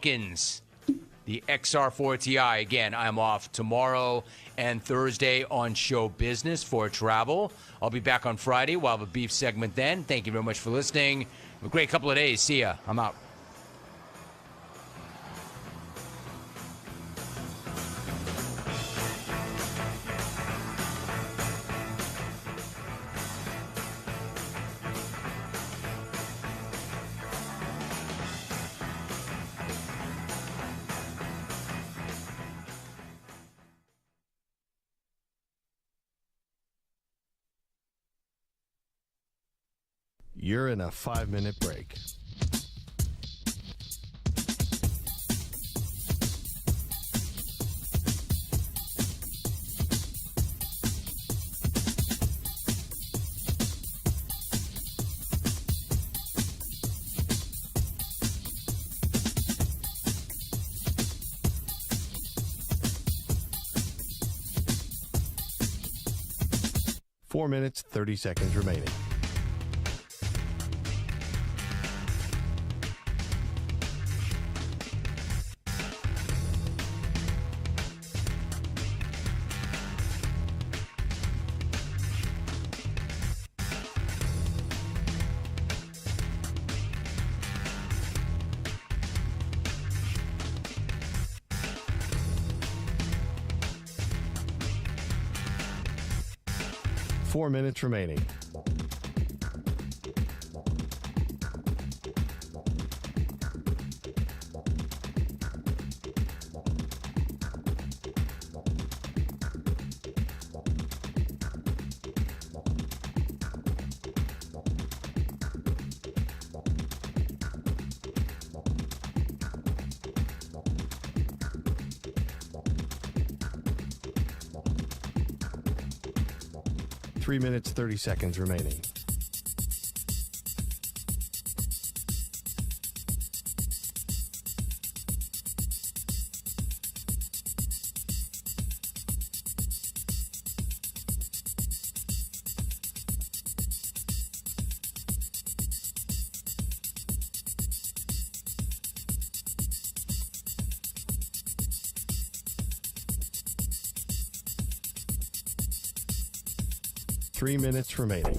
Falcons, the XR4 Ti. Again, I'm off tomorrow and Thursday on show business for travel. I'll be back on Friday. We'll have a beef segment then. Thank you very much for listening. Have a great couple of days. See ya. I'm out. You're in a 5-minute break. Four minutes, 30 seconds remaining. 4 minutes remaining. Three minutes, 30 seconds remaining. Three minutes remaining.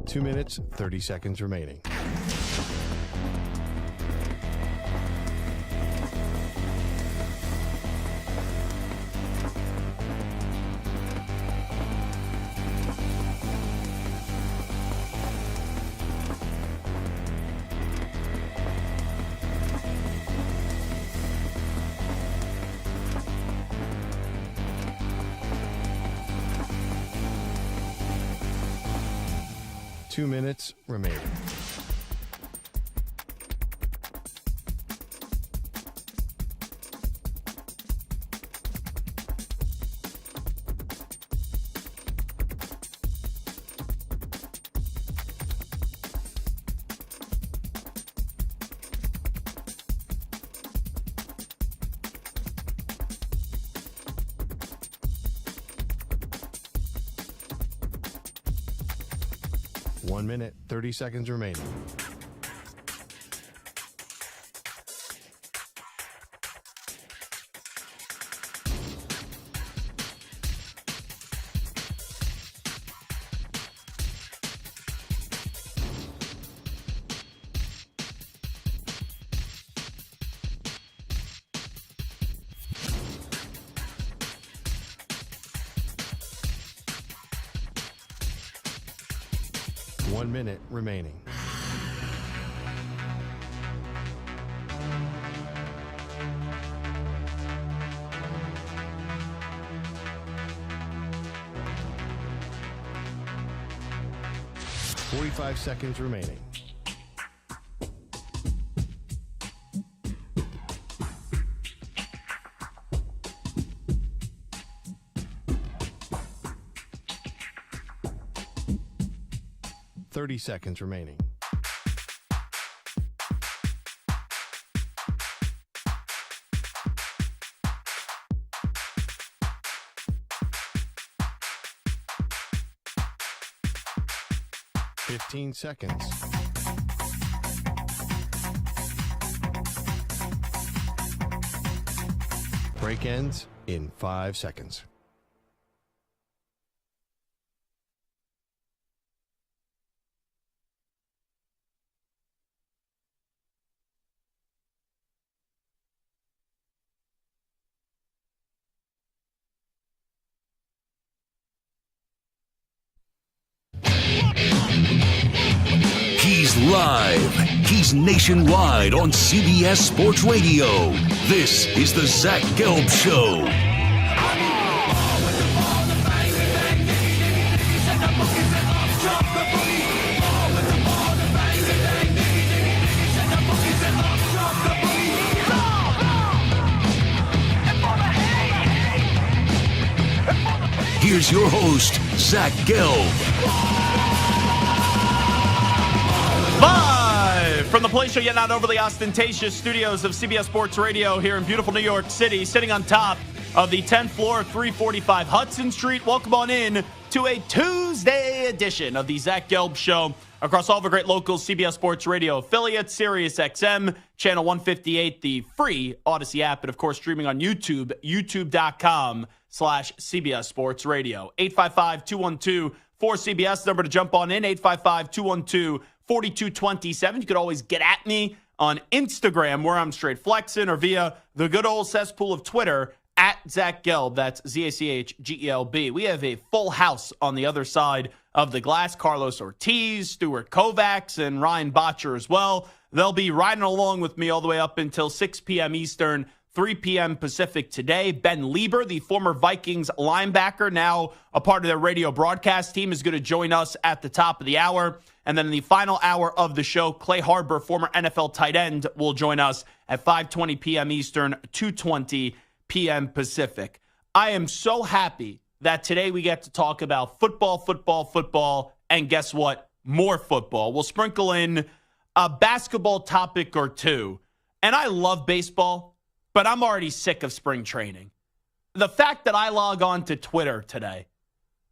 Two minutes, 30 seconds remaining. Two minutes remaining. One minute, 30 seconds remaining. One minute remaining. Forty-five seconds remaining. 30 seconds remaining. Fifteen seconds. Break ends in 5 seconds. He's live. He's nationwide on CBS Sports Radio. This is the Zach Gelb Show. Here's your host, Zach Gelb. Live from the place show yet not overly ostentatious studios of CBS Sports Radio here in beautiful New York City, sitting on top of the 10th floor of 345 Hudson Street. Welcome on in to a Tuesday edition of the Zach Gelb Show across all the great local CBS Sports Radio affiliates, Sirius XM, channel 158, the free Odyssey app, and of course streaming on YouTube, youtube.com/CBS Sports Radio. 855-212-4CBS, number to jump on in, 855-212-4227. You could always get at me on Instagram, where I'm straight flexing, or via the good old cesspool of Twitter, at Zach Gelb. That's ZACHGELB. We have a full house on the other side of the glass. Carlos Ortiz, Stuart Kovacs, and Ryan Botcher as well. They'll be riding along with me all the way up until 6 p.m. Eastern, 3 p.m. Pacific today. Ben Lieber, the former Vikings linebacker, now a part of their radio broadcast team, is going to join us at the top of the hour. And then in the final hour of the show, Clay Harbor, former NFL tight end, will join us at 5:20 p.m. Eastern, 2:20 p.m. Pacific. I am so happy that today we get to talk about football, and guess what? More football. We'll sprinkle in a basketball topic or two. And I love baseball, but I'm already sick of spring training. The fact that I log on to Twitter today,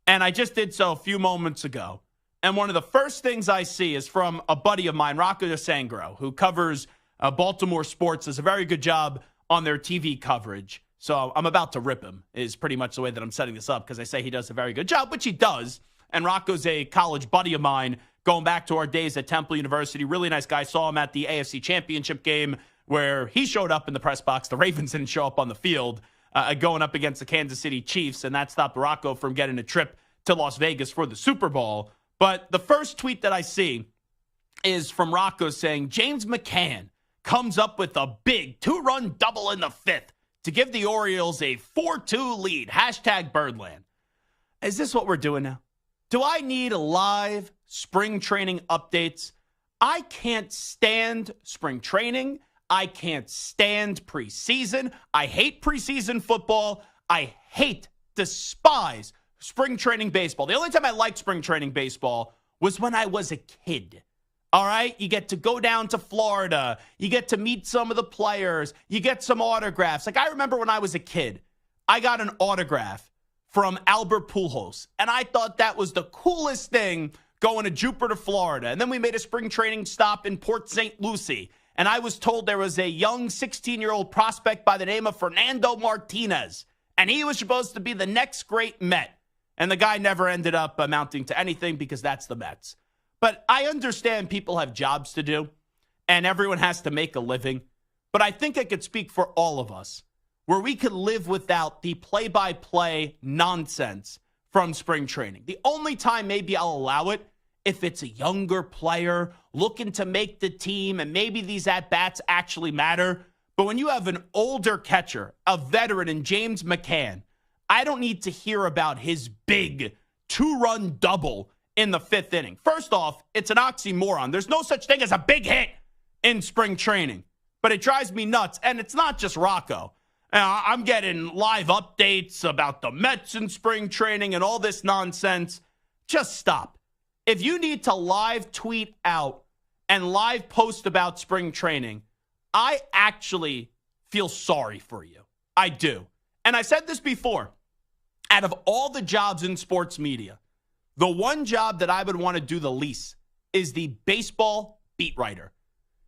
and I just did so a few moments ago, and one of the first things I see is from a buddy of mine, Rocco DeSangro, who covers Baltimore sports, does a very good job on their TV coverage. So I'm about to rip him, is pretty much the way that I'm setting this up, because I say he does a very good job, which he does. And Rocco's a college buddy of mine going back to our days at Temple University. Really nice guy. Saw him at the AFC Championship game where he showed up in the press box. The Ravens didn't show up on the field going up against the Kansas City Chiefs, and that stopped Rocco from getting a trip to Las Vegas for the Super Bowl. But the first tweet that I see is from Rocco saying, James McCann comes up with a big 2-run double in the fifth to give the Orioles a 4-2 lead. Hashtag Birdland. Is this what we're doing now? Do I need live spring training updates? I can't stand spring training. I can't stand preseason. I hate preseason football. I despise spring training baseball. The only time I liked spring training baseball was when I was a kid. All right? You get to go down to Florida. You get to meet some of the players. You get some autographs. Like, I remember when I was a kid, I got an autograph from Albert Pujols, and I thought that was the coolest thing going to Jupiter, Florida. And then we made a spring training stop in Port St. Lucie, and I was told there was a young 16-year-old prospect by the name of Fernando Martinez, and he was supposed to be the next great Met. And the guy never ended up amounting to anything because that's the Mets. But I understand people have jobs to do, and everyone has to make a living. But I think I could speak for all of us, where we could live without the play-by-play nonsense from spring training. The only time maybe I'll allow it, if it's a younger player looking to make the team, and maybe these at-bats actually matter. But when you have an older catcher, a veteran in James McCann, I don't need to hear about his big 2-run double in the fifth inning. First off, it's an oxymoron. There's no such thing as a big hit in spring training. But it drives me nuts. And it's not just Rocco. I'm getting live updates about the Mets in spring training and all this nonsense. Just stop. if you need to live tweet out and live post about spring training, I actually feel sorry for you. I do. And I said this before. Out of all the jobs in sports media, the one job that I would want to do the least is the baseball beat writer.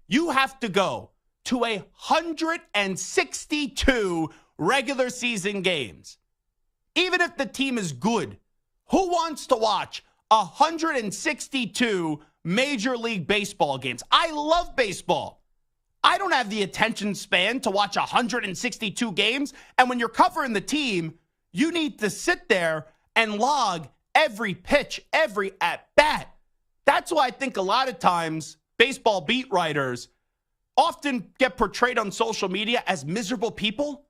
You have to go to 162 regular season games. Even if the team is good, who wants to watch 162 Major League Baseball games? I love baseball. I don't have the attention span to watch 162 games. And when you're covering the team, you need to sit there and log every pitch, every at-bat. That's why I think a lot of times baseball beat writers often get portrayed on social media as miserable people,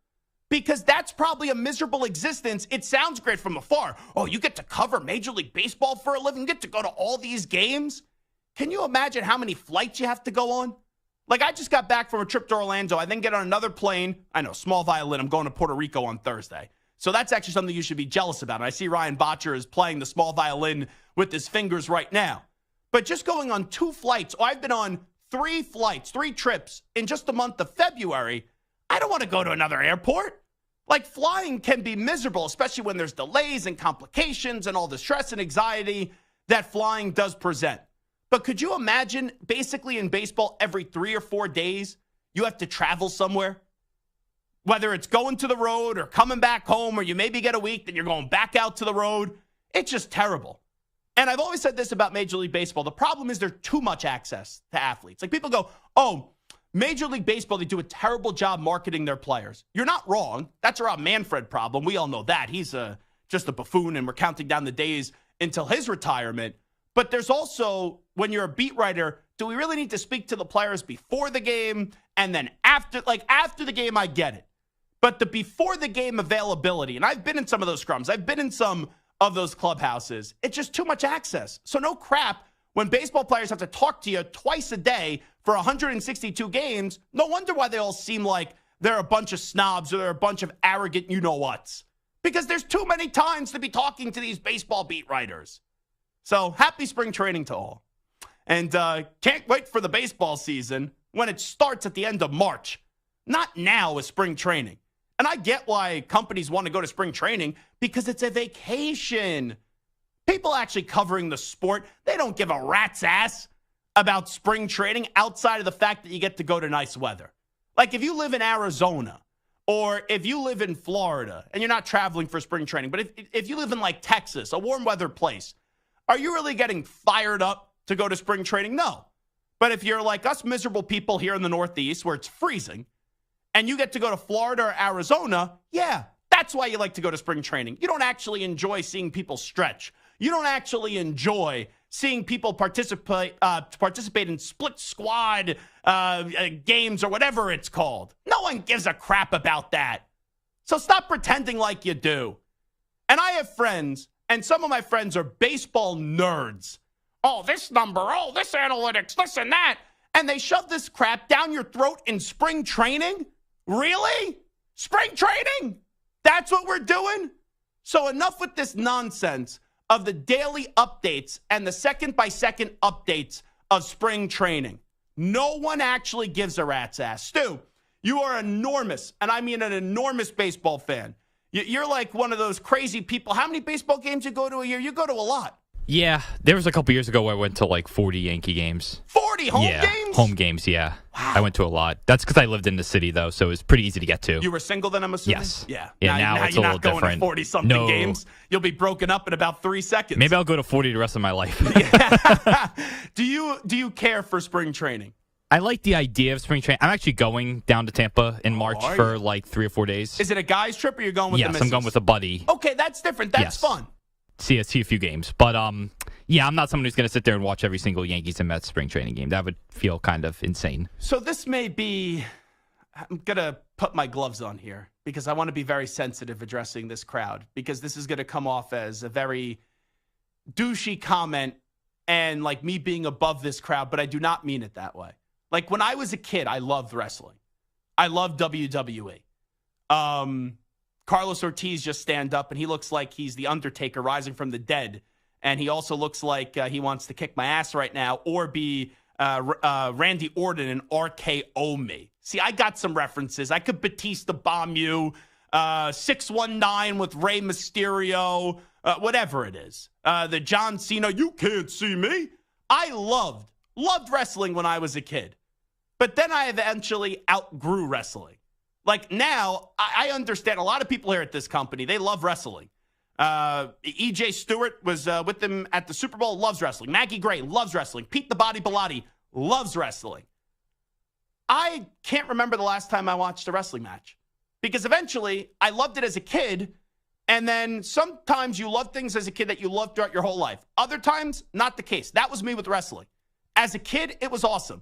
because that's probably a miserable existence. It sounds great from afar. Oh, you get to cover Major League Baseball for a living? You get to go to all these games? Can you imagine how many flights you have to go on? Like, I just got back from a trip to Orlando. I then get on another plane. I know, small violin. I'm going to Puerto Rico on Thursday. So that's actually something you should be jealous about. And I see Ryan Botcher is playing the small violin with his fingers right now. But just going on 2 flights, I've been on 3 flights, 3 trips in just the month of February. I don't want to go to another airport. Like, flying can be miserable, especially when there's delays and complications and all the stress and anxiety that flying does present. But could you imagine, basically in baseball, every 3 or 4 days, you have to travel somewhere? Whether it's going to the road or coming back home, or you maybe get a week, then you're going back out to the road. It's just terrible. And I've always said this about Major League Baseball. The problem is there's too much access to athletes. Like, people go, oh, Major League Baseball, they do a terrible job marketing their players. You're not wrong. That's a Rob Manfred problem. We all know that. He's just a buffoon, and we're counting down the days until his retirement. But there's also, when you're a beat writer, do we really need to speak to the players before the game and then after? Like, after the game, I get it. But the before the game availability, and I've been in some of those scrums, I've been in some of those clubhouses, it's just too much access. So no crap, when baseball players have to talk to you twice a day for 162 games, no wonder why they all seem like they're a bunch of snobs or they're a bunch of arrogant you-know-whats. Because there's too many times to be talking to these baseball beat writers. So happy spring training to all. And can't wait for the baseball season when it starts at the end of March. Not now with spring training. And I get why companies want to go to spring training, because it's a vacation. People actually covering the sport, they don't give a rat's ass about spring training outside of the fact that you get to go to nice weather. Like, if you live in Arizona or if you live in Florida and you're not traveling for spring training, but if you live in like Texas, a warm weather place, are you really getting fired up to go to spring training? No. But if you're like us miserable people here in the Northeast where it's freezing, and you get to go to Florida or Arizona, yeah, that's why you like to go to spring training. You don't actually enjoy seeing people stretch. You don't actually enjoy seeing people participate in split squad games or whatever it's called. No one gives a crap about that. So stop pretending like you do. And I have friends, and some of my friends are baseball nerds. Oh, this number, oh, this analytics, this and that. And they shove this crap down your throat in spring training? Really? Spring training? That's what we're doing? So enough with this nonsense of the daily updates and the second-by-second updates of spring training. No one actually gives a rat's ass. Stu, you are enormous, and I mean an enormous baseball fan. You're like one of those crazy people. How many baseball games you go to a year? You go to a lot. Yeah, there was a couple years ago where I went to like 40 Yankee games. 40 home games? Home games, yeah. Wow. I went to a lot. That's because I lived in the city, though, so it was pretty easy to get to. You were single then, I'm assuming? Yes. Yeah. Now it's you're a not little going different. to 40-something games. You'll be broken up in about 3 seconds. Maybe I'll go to 40 the rest of my life. Do you care for spring training? I like the idea of spring training. I'm actually going down to Tampa in March for like 3 or 4 days. Is it a guy's trip or you're going with the missus? Yes, I'm going with a buddy. Okay, that's different. That's fun. See a few games. But, yeah, I'm not someone who's going to sit there and watch every single Yankees and Mets spring training game. That would feel kind of insane. So this may be, I'm going to put my gloves on here because I want to be very sensitive addressing this crowd, because this is going to come off as a very douchey comment and like me being above this crowd, but I do not mean it that way. Like, when I was a kid, I loved wrestling. I loved WWE. Carlos Ortiz just stand up, and he looks like he's the Undertaker rising from the dead and he also looks like he wants to kick my ass right now or be Randy Orton and RKO me. See, I got some references. I could Batista bomb you, 619 with Rey Mysterio, whatever it is. The John Cena, you can't see me. I loved wrestling when I was a kid. But then I eventually outgrew wrestling. Like now, I understand a lot of people here at this company, they love wrestling. E.J. Stewart was with them at the Super Bowl, loves wrestling. Maggie Gray loves wrestling. Pete the Body Bilotti loves wrestling. I can't remember the last time I watched a wrestling match because eventually I loved it as a kid. And then sometimes you love things as a kid that you loved throughout your whole life. Other times, not the case. That was me with wrestling. As a kid, it was awesome.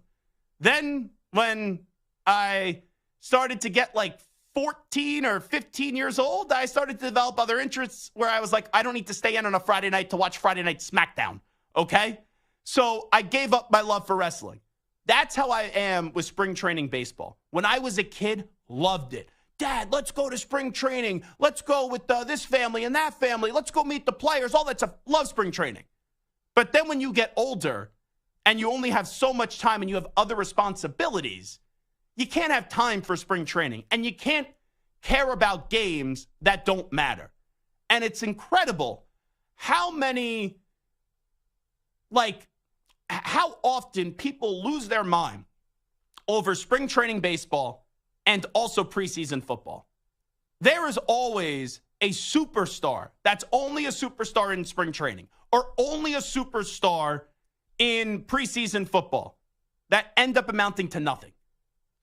Then when I started to get like 14 or 15 years old, I started to develop other interests where I was like, I don't need to stay in on a Friday night to watch Friday Night SmackDown, okay? So I gave up my love for wrestling. That's how I am with spring training baseball. When I was a kid, loved it. Dad, let's go to spring training. Let's go with this family and that family. Let's go meet the players, all that stuff. Love spring training. But then when you get older and you only have so much time and you have other responsibilities, you can't have time for spring training, and you can't care about games that don't matter. And it's incredible how often people lose their mind over spring training baseball and also preseason football. There is always a superstar that's only a superstar in spring training or only a superstar in preseason football that end up amounting to nothing.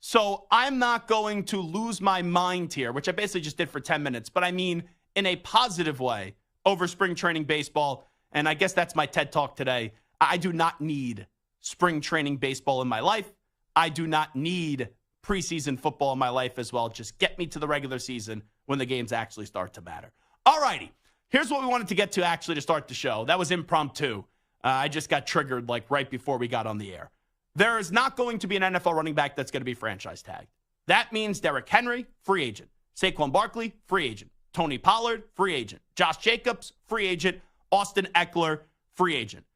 So I'm not going to lose my mind here, which I basically just did for 10 minutes, but I mean in a positive way over spring training baseball. And I guess that's my TED Talk today. I do not need spring training baseball in my life. I do not need preseason football in my life as well. Just get me to the regular season when the games actually start to matter. All righty. Here's what we wanted to get to actually to start the show. That was impromptu. I just got triggered like right before we got on the air. There is not going to be an NFL running back that's going to be franchise tagged. That means Derrick Henry, free agent. Saquon Barkley, free agent. Tony Pollard, free agent. Josh Jacobs, free agent. Austin Eckler, free agent.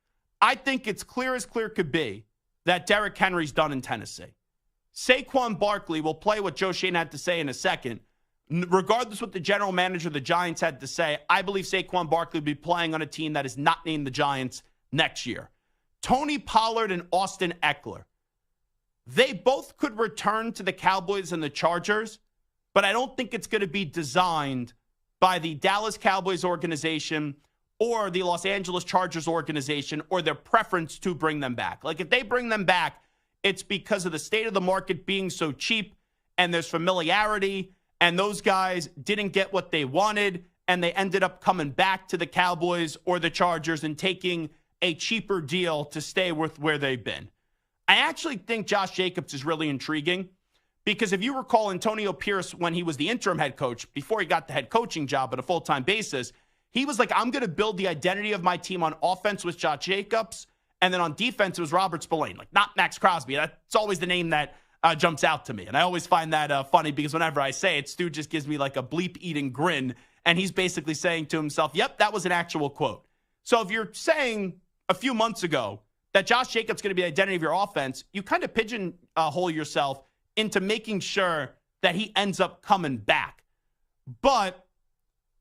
I think it's clear as clear could be that Derrick Henry's done in Tennessee. Saquon Barkley will play what Joe Schoen had to say in a second. Regardless what the general manager of the Giants had to say, I believe Saquon Barkley will be playing on a team that is not named the Giants next year. Tony Pollard and Austin Eckler, they both could return to the Cowboys and the Chargers, but I don't think it's going to be designed by the Dallas Cowboys organization or the Los Angeles Chargers organization or their preference to bring them back. Like if they bring them back, it's because of the state of the market being so cheap and there's familiarity and those guys didn't get what they wanted and they ended up coming back to the Cowboys or the Chargers and taking a cheaper deal to stay with where they've been. I actually think Josh Jacobs is really intriguing because if you recall Antonio Pierce, when he was the interim head coach, before he got the head coaching job on a full-time basis, he was like, I'm going to build the identity of my team on offense with Josh Jacobs, and then on defense it was Robert Spillane, like not Max Crosby. That's always the name that jumps out to me. And I always find that funny because whenever I say it, Stu just gives me like a bleep-eating grin, and he's basically saying to himself, yep, that was an actual quote. So if you're saying a few months ago that Josh Jacobs is going to be the identity of your offense, you kind of pigeonhole yourself into making sure that he ends up coming back. But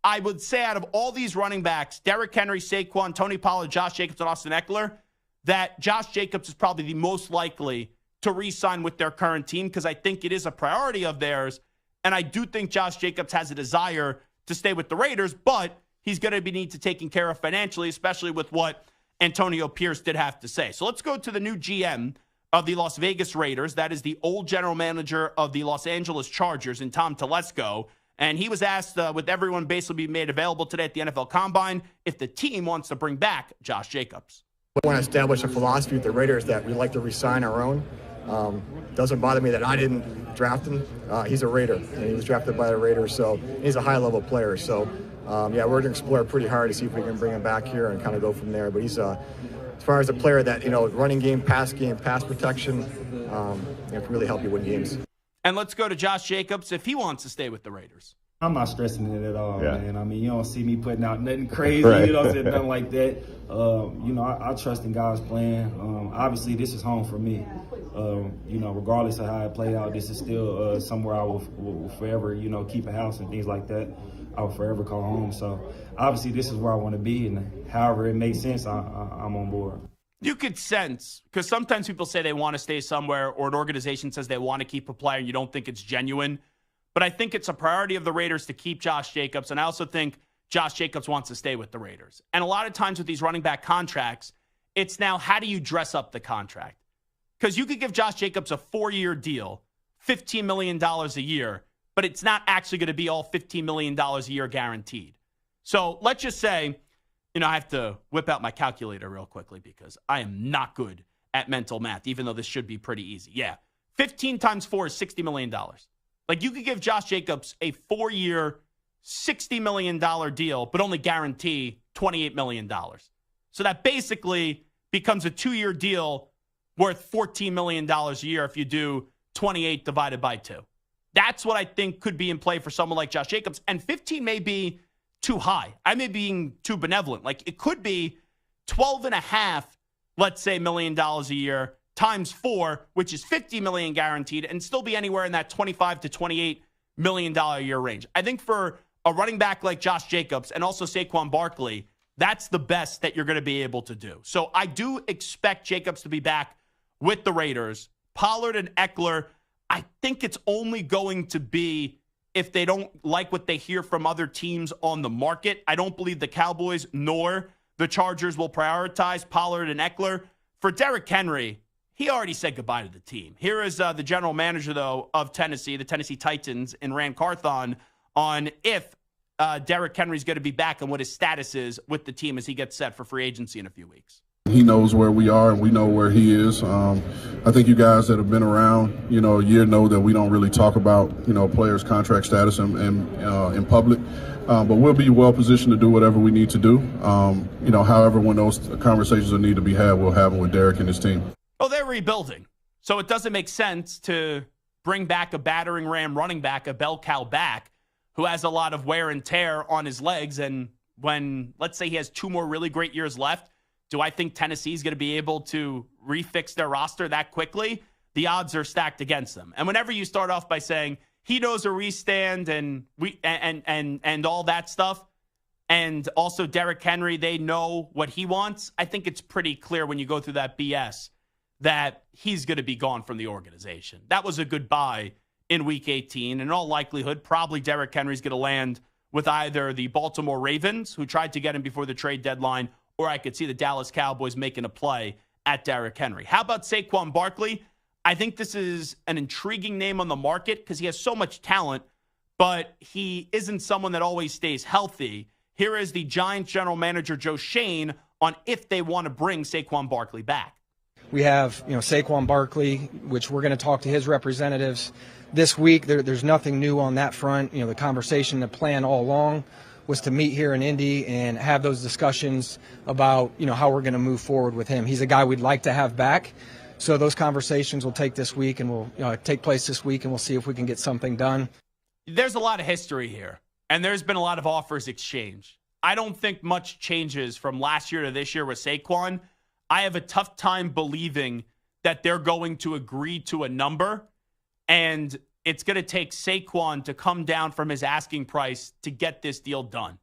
I would say out of all these running backs, Derrick Henry, Saquon, Tony Pollard, Josh Jacobs, and Austin Eckler, that Josh Jacobs is probably the most likely to re-sign with their current team because I think it is a priority of theirs. And I do think Josh Jacobs has a desire to stay with the Raiders, but he's going to need to taken care of financially, especially with what Antonio Pierce did have to say. So let's go to the new GM of the Las Vegas Raiders. That is the old general manager of the Los Angeles Chargers, and Tom Telesco. And he was asked, with everyone basically being made available today at the NFL Combine, if the team wants to bring back Josh Jacobs. We want to establish a philosophy with the Raiders that we like to re-sign our own. Doesn't bother me that I didn't draft him. He's a Raider, and he was drafted by the Raiders, so he's a high-level player. So, we're going to explore pretty hard to see if we can bring him back here and kind of go from there. But he's, as far as a player that, running game, pass protection, can really help you win games. And let's go to Josh Jacobs if he wants to stay with the Raiders. I'm not stressing it at all, Yeah. man. I mean, you don't see me putting out nothing crazy, Right. you know what I'm saying, nothing like that. I trust in God's plan. Obviously, this is home for me. Regardless of how it play out, this is still somewhere I will forever, keep a house and things like that. I will forever call home. So, obviously, this is where I want to be, and however it makes sense, I'm on board. You could sense, because sometimes people say they want to stay somewhere or an organization says they want to keep a player and you don't think it's genuine. But I think it's a priority of the Raiders to keep Josh Jacobs, and I also think Josh Jacobs wants to stay with the Raiders. And a lot of times with these running back contracts, it's now how do you dress up the contract? Because you could give Josh Jacobs a 4-year deal, $15 million a year, but it's not actually going to be all $15 million a year guaranteed. So let's just say, I have to whip out my calculator real quickly because I am not good at mental math, even though this should be pretty easy. Yeah, 15 times 4 is $60 million. Like, you could give Josh Jacobs a 4-year, $60 million deal, but only guarantee $28 million. So that basically becomes a 2-year deal worth $14 million a year if you do 28 divided by 2. That's what I think could be in play for someone like Josh Jacobs. And 15 may be too high. I may be being too benevolent. Like, it could be 12.5, let's say, $1 million a year times 4, which is $50 million guaranteed, and still be anywhere in that $25 to $28 million a year range. I think for a running back like Josh Jacobs and also Saquon Barkley, that's the best that you're going to be able to do. So I do expect Jacobs to be back with the Raiders. Pollard and Eckler, I think it's only going to be if they don't like what they hear from other teams on the market. I don't believe the Cowboys nor the Chargers will prioritize Pollard and Eckler. For Derrick Henry, he already said goodbye to the team. Here is the general manager, though, of Tennessee, the Tennessee Titans, and Rand Carthon, on if Derrick Henry's going to be back and what his status is with the team as he gets set for free agency in a few weeks. He knows where we are and we know where he is. I think you guys that have been around, a year know that we don't really talk about, players' contract status in public. But we'll be well positioned to do whatever we need to do. However, when those conversations need to be had, we'll have them with Derek and his team. Oh, they're rebuilding. So it doesn't make sense to bring back a battering ram running back, a bell cow back, who has a lot of wear and tear on his legs. And when, let's say, he has 2 more really great years left, do I think Tennessee's going to be able to refix their roster that quickly? The odds are stacked against them. And whenever you start off by saying he knows where we stand and all that stuff, and also Derrick Henry, they know what he wants, I think it's pretty clear when you go through that BS that he's going to be gone from the organization. That was a goodbye in Week 18. In all likelihood, probably Derrick Henry's going to land with either the Baltimore Ravens, who tried to get him before the trade deadline, or I could see the Dallas Cowboys making a play at Derrick Henry. How about Saquon Barkley? I think this is an intriguing name on the market because he has so much talent, but he isn't someone that always stays healthy. Here is the Giants general manager, Joe Shane, on if they want to bring Saquon Barkley back. We have, Saquon Barkley, which we're going to talk to his representatives this week. There's nothing new on that front. The conversation, the plan all along was to meet here in Indy and have those discussions about, how we're going to move forward with him. He's a guy we'd like to have back. So those conversations will take this week and will take place this week, and we'll see if we can get something done. There's a lot of history here, and there's been a lot of offers exchanged. I don't think much changes from last year to this year with Saquon. I have a tough time believing that they're going to agree to a number, and it's going to take Saquon to come down from his asking price to get this deal done.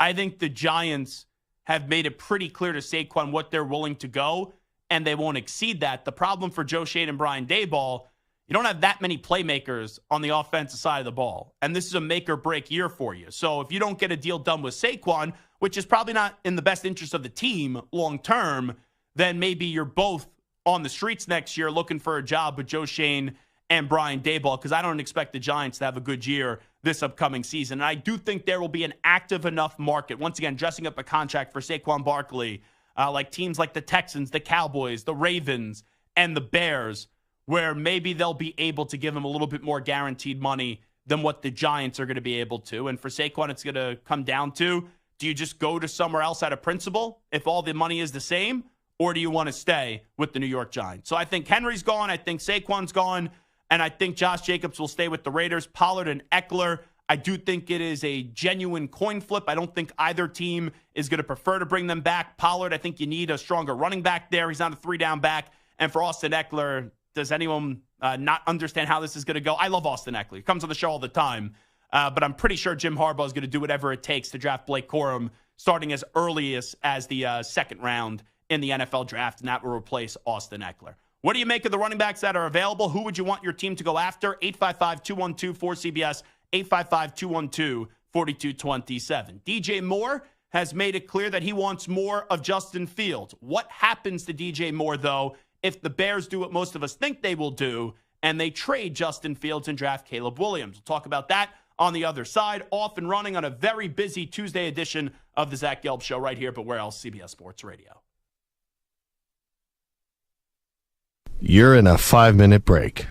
I think the Giants have made it pretty clear to Saquon what they're willing to go, and they won't exceed that. The problem for Joe Shane and Brian Daboll, you don't have that many playmakers on the offensive side of the ball, and this is a make-or-break year for you. So if you don't get a deal done with Saquon, which is probably not in the best interest of the team long-term, then maybe you're both on the streets next year looking for a job with Joe Shane and Brian Daboll, because I don't expect the Giants to have a good year this upcoming season. And I do think there will be an active enough market, once again, dressing up a contract for Saquon Barkley, like teams like the Texans, the Cowboys, the Ravens, and the Bears, where maybe they'll be able to give him a little bit more guaranteed money than what the Giants are going to be able to. And for Saquon, it's going to come down to, do you just go to somewhere else out of principle if all the money is the same, or do you want to stay with the New York Giants? So I think Henry's gone. I think Saquon's gone. And I think Josh Jacobs will stay with the Raiders. Pollard and Eckler, I do think it is a genuine coin flip. I don't think either team is going to prefer to bring them back. Pollard, I think you need a stronger running back there. He's not a 3-down back. And for Austin Eckler, does anyone not understand how this is going to go? I love Austin Eckler. He comes on the show all the time. But I'm pretty sure Jim Harbaugh is going to do whatever it takes to draft Blake Corum starting as early as the second round in the NFL draft, and that will replace Austin Eckler. What do you make of the running backs that are available? Who would you want your team to go after? 855-212-4CBS, 855-212-4227. DJ Moore has made it clear that he wants more of Justin Fields. What happens to DJ Moore, though, if the Bears do what most of us think they will do, and they trade Justin Fields and draft Caleb Williams? We'll talk about that on the other side. Off and running on a very busy Tuesday edition of the Zach Gelb Show right here, but where else? CBS Sports Radio. You're in a 5-minute break.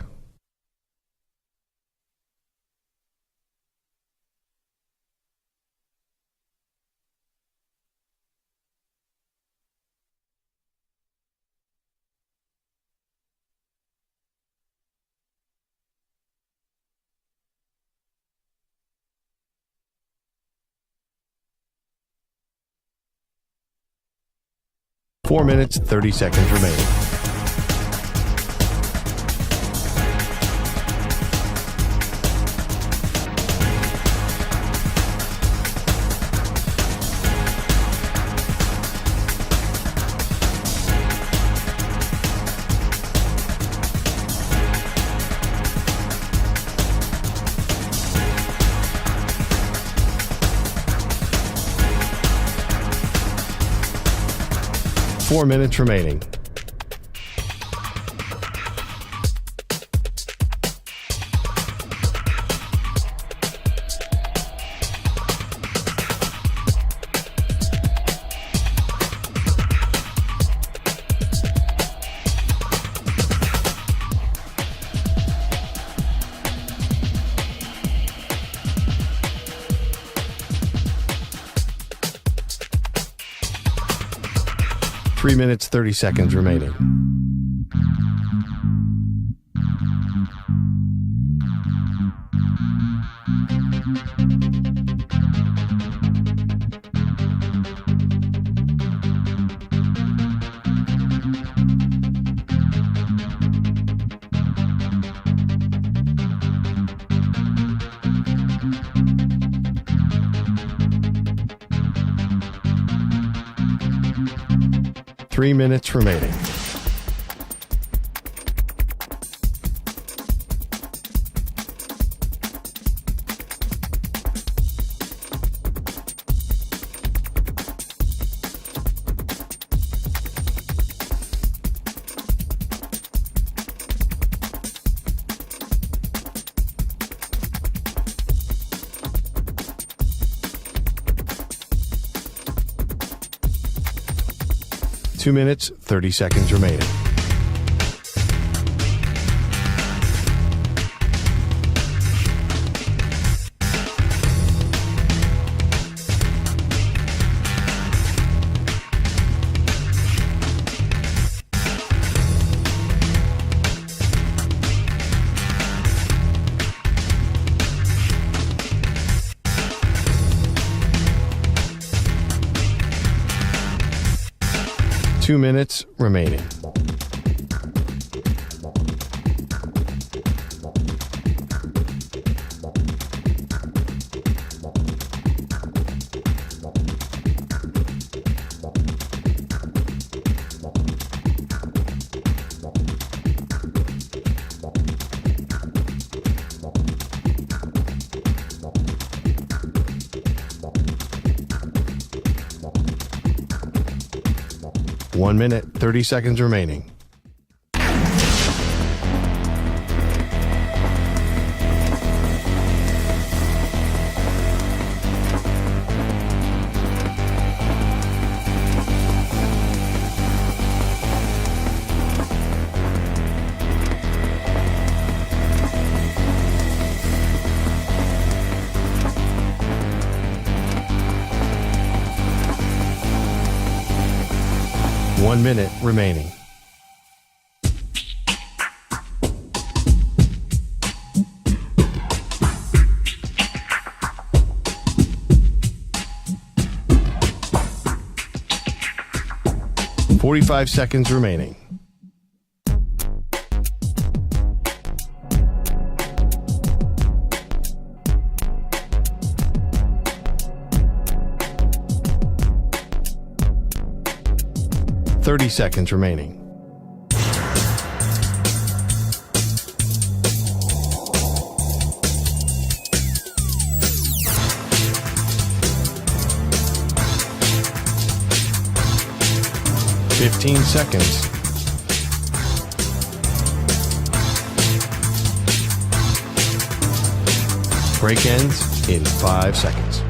Four minutes, 30 seconds remaining. Four minutes remaining. Three minutes, 30 seconds remaining. Three minutes remaining. Two minutes, 30 seconds remaining. Two minutes remaining. One minute, 30 seconds remaining. One minute remaining. 45 seconds remaining. Thirty seconds remaining. 15 seconds. Break ends in 5 seconds.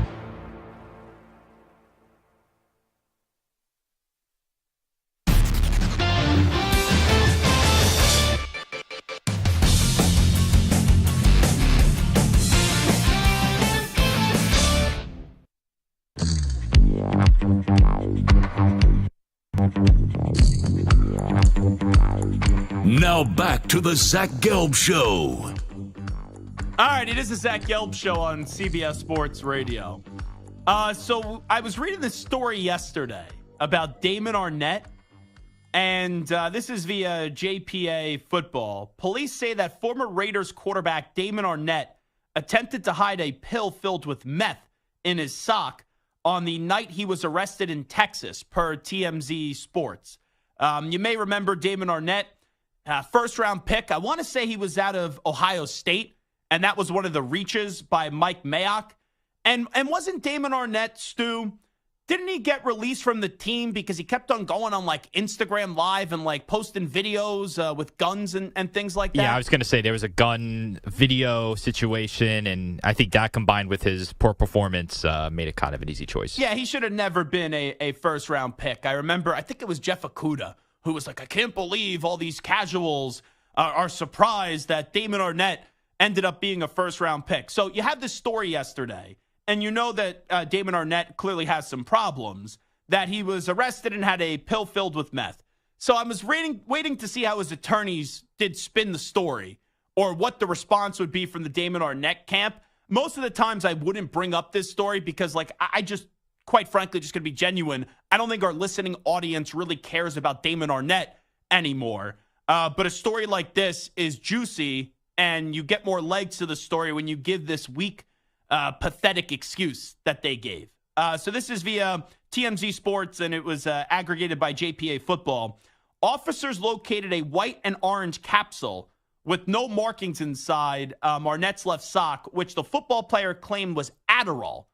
Now back to the Zach Gelb Show. All right, it is the Zach Gelb Show on CBS Sports Radio. So I was reading this story yesterday about Damon Arnett, and this is via JPA Football. Police say that former Raiders quarterback Damon Arnett attempted to hide a pill filled with meth in his sock on the night he was arrested in Texas, per TMZ Sports. You may remember Damon Arnett, first-round pick. I want to say he was out of Ohio State, and that was one of the reaches by Mike Mayock. And wasn't Damon Arnett, Stu, didn't he get released from the team because he kept on going on, like, Instagram Live and, like, posting videos with guns and things like that? Yeah, I was going to say there was a gun video situation, and I think that combined with his poor performance made it kind of an easy choice. Yeah, he should have never been a first-round pick. I remember, I think it was Jeff Okudah, who was like, I can't believe all these casuals are surprised that Damon Arnett ended up being a first-round pick. So you had this story yesterday, and you know that Damon Arnett clearly has some problems, that he was arrested and had a pill filled with meth. So I was waiting to see how his attorneys did spin the story or what the response would be from the Damon Arnett camp. Most of the times I wouldn't bring up this story because, like, I just, quite frankly, just going to be genuine, I don't think our listening audience really cares about Damon Arnett anymore. But a story like this is juicy, and you get more legs to the story when you give this weak, pathetic excuse that they gave. So this is via TMZ Sports, and it was aggregated by JPA Football. Officers located a white and orange capsule with no markings inside Arnett's left sock, which the football player claimed was Adderall,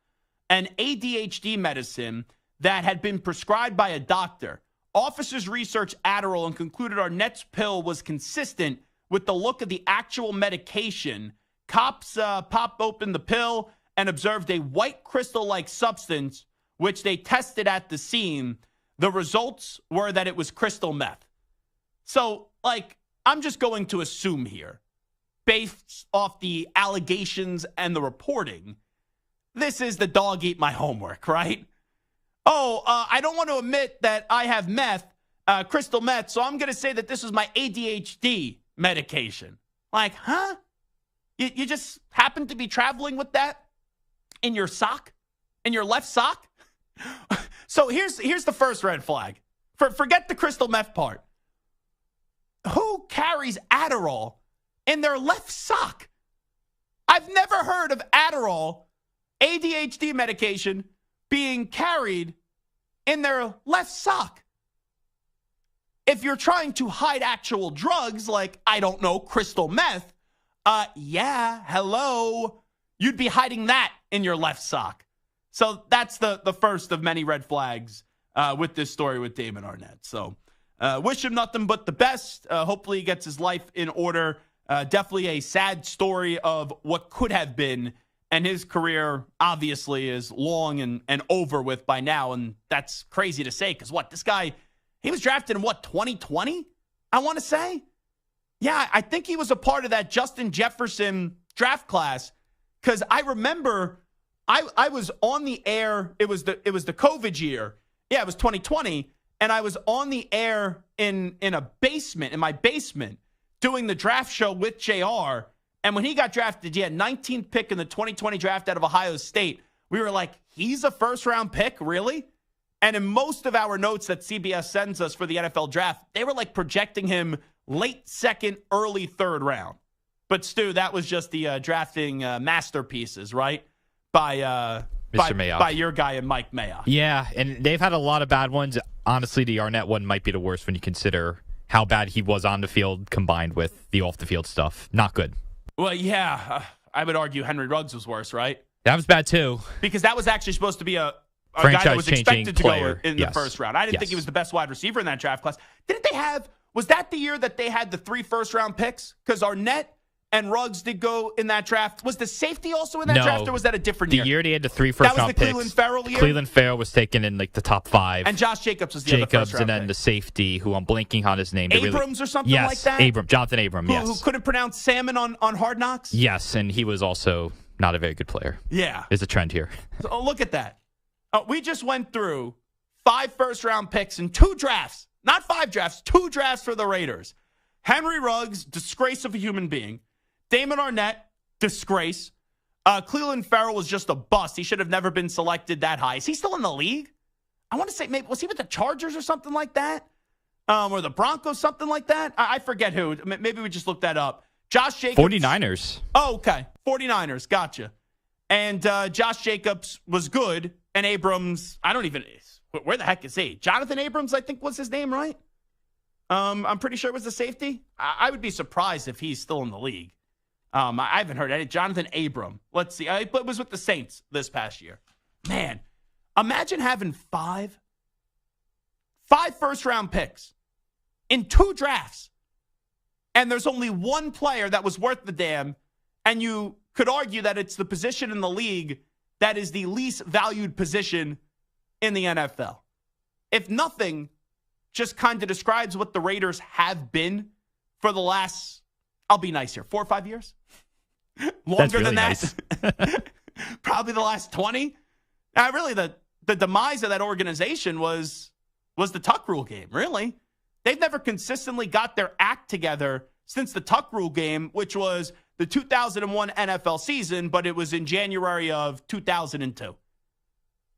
an ADHD medicine that had been prescribed by a doctor. Officers researched Adderall and concluded Arnett's pill was consistent with the look of the actual medication. Cops popped open the pill and observed a white crystal-like substance, which they tested at the scene. The results were that it was crystal meth. So, like, I'm just going to assume here, based off the allegations and the reporting, this is the dog eat my homework, right? Oh, I don't want to admit that I have meth, crystal meth, so I'm going to say that this is my ADHD medication. Like, huh? You just happen to be traveling with that in your sock? In your left sock? So here's the first red flag. Forget the crystal meth part. Who carries Adderall in their left sock? I've never heard of Adderall, ADHD medication, being carried in their left sock. If you're trying to hide actual drugs, like, I don't know, crystal meth, yeah, hello, you'd be hiding that in your left sock. So that's the first of many red flags with this story with Damon Arnett. So wish him nothing but the best. Hopefully he gets his life in order. Definitely a sad story of what could have been, and his career obviously is long and over with by now, and that's crazy to say because this guy, he was drafted in 2020, I want to say? Yeah, I think he was a part of that Justin Jefferson draft class because I remember I was on the air. It was the COVID year. Yeah, it was 2020, and I was on the air in my basement, doing the draft show with JR. And when he got drafted, 19th pick in the 2020 draft out of Ohio State. We were like, he's a first-round pick, really? And in most of our notes that CBS sends us for the NFL draft, they were like projecting him late second, early third round. But Stu, that was just the drafting masterpieces, right? By Mr. Mayock. By your guy and Mike Mayock. Yeah, and they've had a lot of bad ones. Honestly, the Arnett one might be the worst when you consider how bad he was on the field combined with the off-the-field stuff. Not good. Well, yeah, I would argue Henry Ruggs was worse, right? That was bad, too. Because that was actually supposed to be a guy that was expected to player. go in the first round. I didn't think he was the best wide receiver in that draft class. Was that the year that they had the 3 first-round picks? Because Arnett and Ruggs did go in that draft. Was the safety also in that draft, or was that a different year? The year they had the 3 first-round picks. That was the Cleveland Farrell year? Cleveland Farrell was taken in like the top 5. And Josh Jacobs was the other first-round and then pick. the safety, who I'm blanking on his name. Or something like that? Yes, Jonathan Abram, Who couldn't pronounce salmon on Hard Knocks? Yes, and he was also not a very good player. Yeah. There's a trend here. So, look at that. We just went through 5 first-round picks in 2 drafts. Not 5 drafts, 2 drafts for the Raiders. Henry Ruggs, disgrace of a human being. Damon Arnett, disgrace. Cleveland Farrell was just a bust. He should have never been selected that high. Is he still in the league? I want to say, maybe was he with the Chargers or something like that? Or the Broncos, something like that? I forget who. Maybe we just looked that up. Josh Jacobs. 49ers. Oh, okay. 49ers. Gotcha. And Josh Jacobs was good. And Abrams, where the heck is he? Jonathan Abrams, I think was his name, right? I'm pretty sure it was the safety. I would be surprised if he's still in the league. I haven't heard any. Jonathan Abram. Let's see. It was with the Saints this past year. Man, imagine having 5 first-round picks in 2 drafts, and there's only one player that was worth the damn, and you could argue that it's the position in the league that is the least valued position in the NFL. If nothing, just kind of describes what the Raiders have been for the last, I'll be nice here, 4 or 5 years? Longer than that. Nice. Probably the last 20. Really, the demise of that organization was the Tuck Rule game, really. They've never consistently got their act together since the Tuck Rule game, which was the 2001 NFL season, but it was in January of 2002.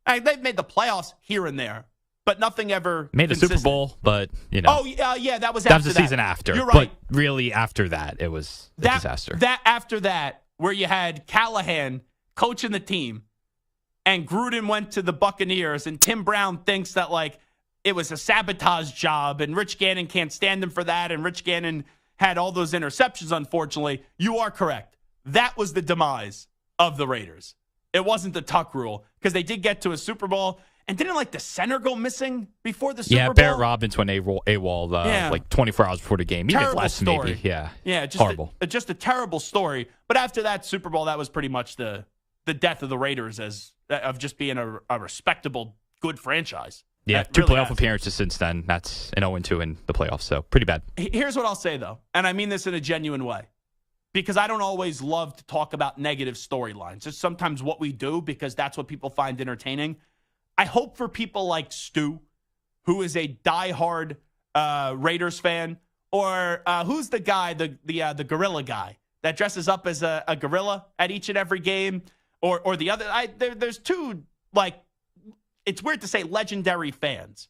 They've made the playoffs here and there, but nothing ever made consistent. a Super Bowl, but, you know. Oh, yeah, that was the season after. You're right. But really, after that, it was a disaster. After that, where you had Callahan coaching the team, and Gruden went to the Buccaneers, and Tim Brown thinks that, like, it was a sabotage job, and Rich Gannon can't stand him for that, and Rich Gannon had all those interceptions, unfortunately. You are correct. That was the demise of the Raiders. It wasn't the Tuck Rule, because they did get to a Super Bowl. And didn't, like, the center go missing before the Super Bowl? Yeah, Barrett Robbins went AWOL like 24 hours before the game. Even less, story. Maybe. Yeah, just horrible. Just a terrible story. But after that Super Bowl, that was pretty much the death of the Raiders of just being a respectable, good franchise. Yeah, that 2 really playoff has. appearances since then. That's an 0-2 in the playoffs, so pretty bad. Here's what I'll say, though, and I mean this in a genuine way, because I don't always love to talk about negative storylines. It's sometimes what we do because that's what people find entertaining. I hope for people like Stu, who is a diehard Raiders fan, or who's the guy, the gorilla guy that dresses up as a gorilla at each and every game, or the other. There's 2, like, it's weird to say legendary fans,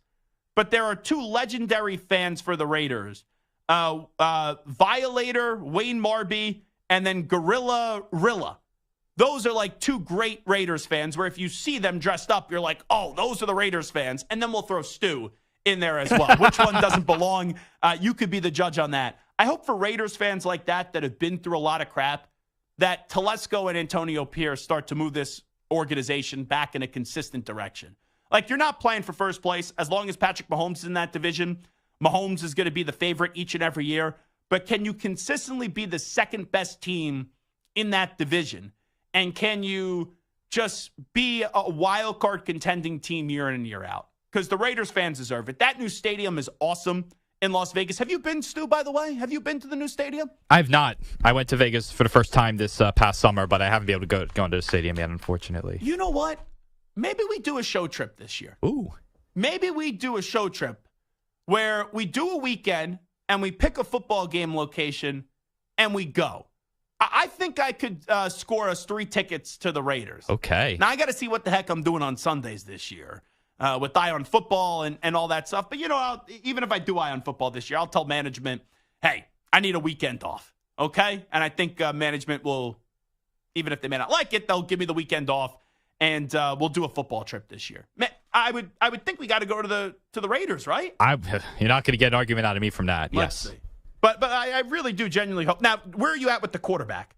but there are 2 legendary fans for the Raiders. Violator, Wayne Marby, and then Gorilla Rilla. Those are like 2 great Raiders fans where if you see them dressed up, you're like, oh, those are the Raiders fans. And then we'll throw Stu in there as well. Which one doesn't belong? You could be the judge on that. I hope for Raiders fans like that have been through a lot of crap, that Telesco and Antonio Pierce start to move this organization back in a consistent direction. Like, you're not playing for first place. As long as Patrick Mahomes is in that division, Mahomes is going to be the favorite each and every year. But can you consistently be the second best team in that division? And can you just be a wild card contending team year in and year out? Because the Raiders fans deserve it. That new stadium is awesome in Las Vegas. Have you been, Stu, by the way? Have you been to the new stadium? I've not. I went to Vegas for the first time this past summer, but I haven't been able to go into the stadium yet, unfortunately. You know what? Maybe we do a show trip this year. Ooh. Maybe we do a show trip where we do a weekend and we pick a football game location and we go. I think I could score us 3 tickets to the Raiders. Okay. Now, I got to see what the heck I'm doing on Sundays this year. with Eye on Football and all that stuff. But, even if I do Eye on Football this year, I'll tell management, hey, I need a weekend off, okay? And I think management will, even if they may not like it, they'll give me the weekend off, and we'll do a football trip this year. Man, I would think we got to go to the Raiders, right? You're not going to get an argument out of me from that. Let's yes. see. But I really do genuinely hope. Now, where are you at with the quarterback?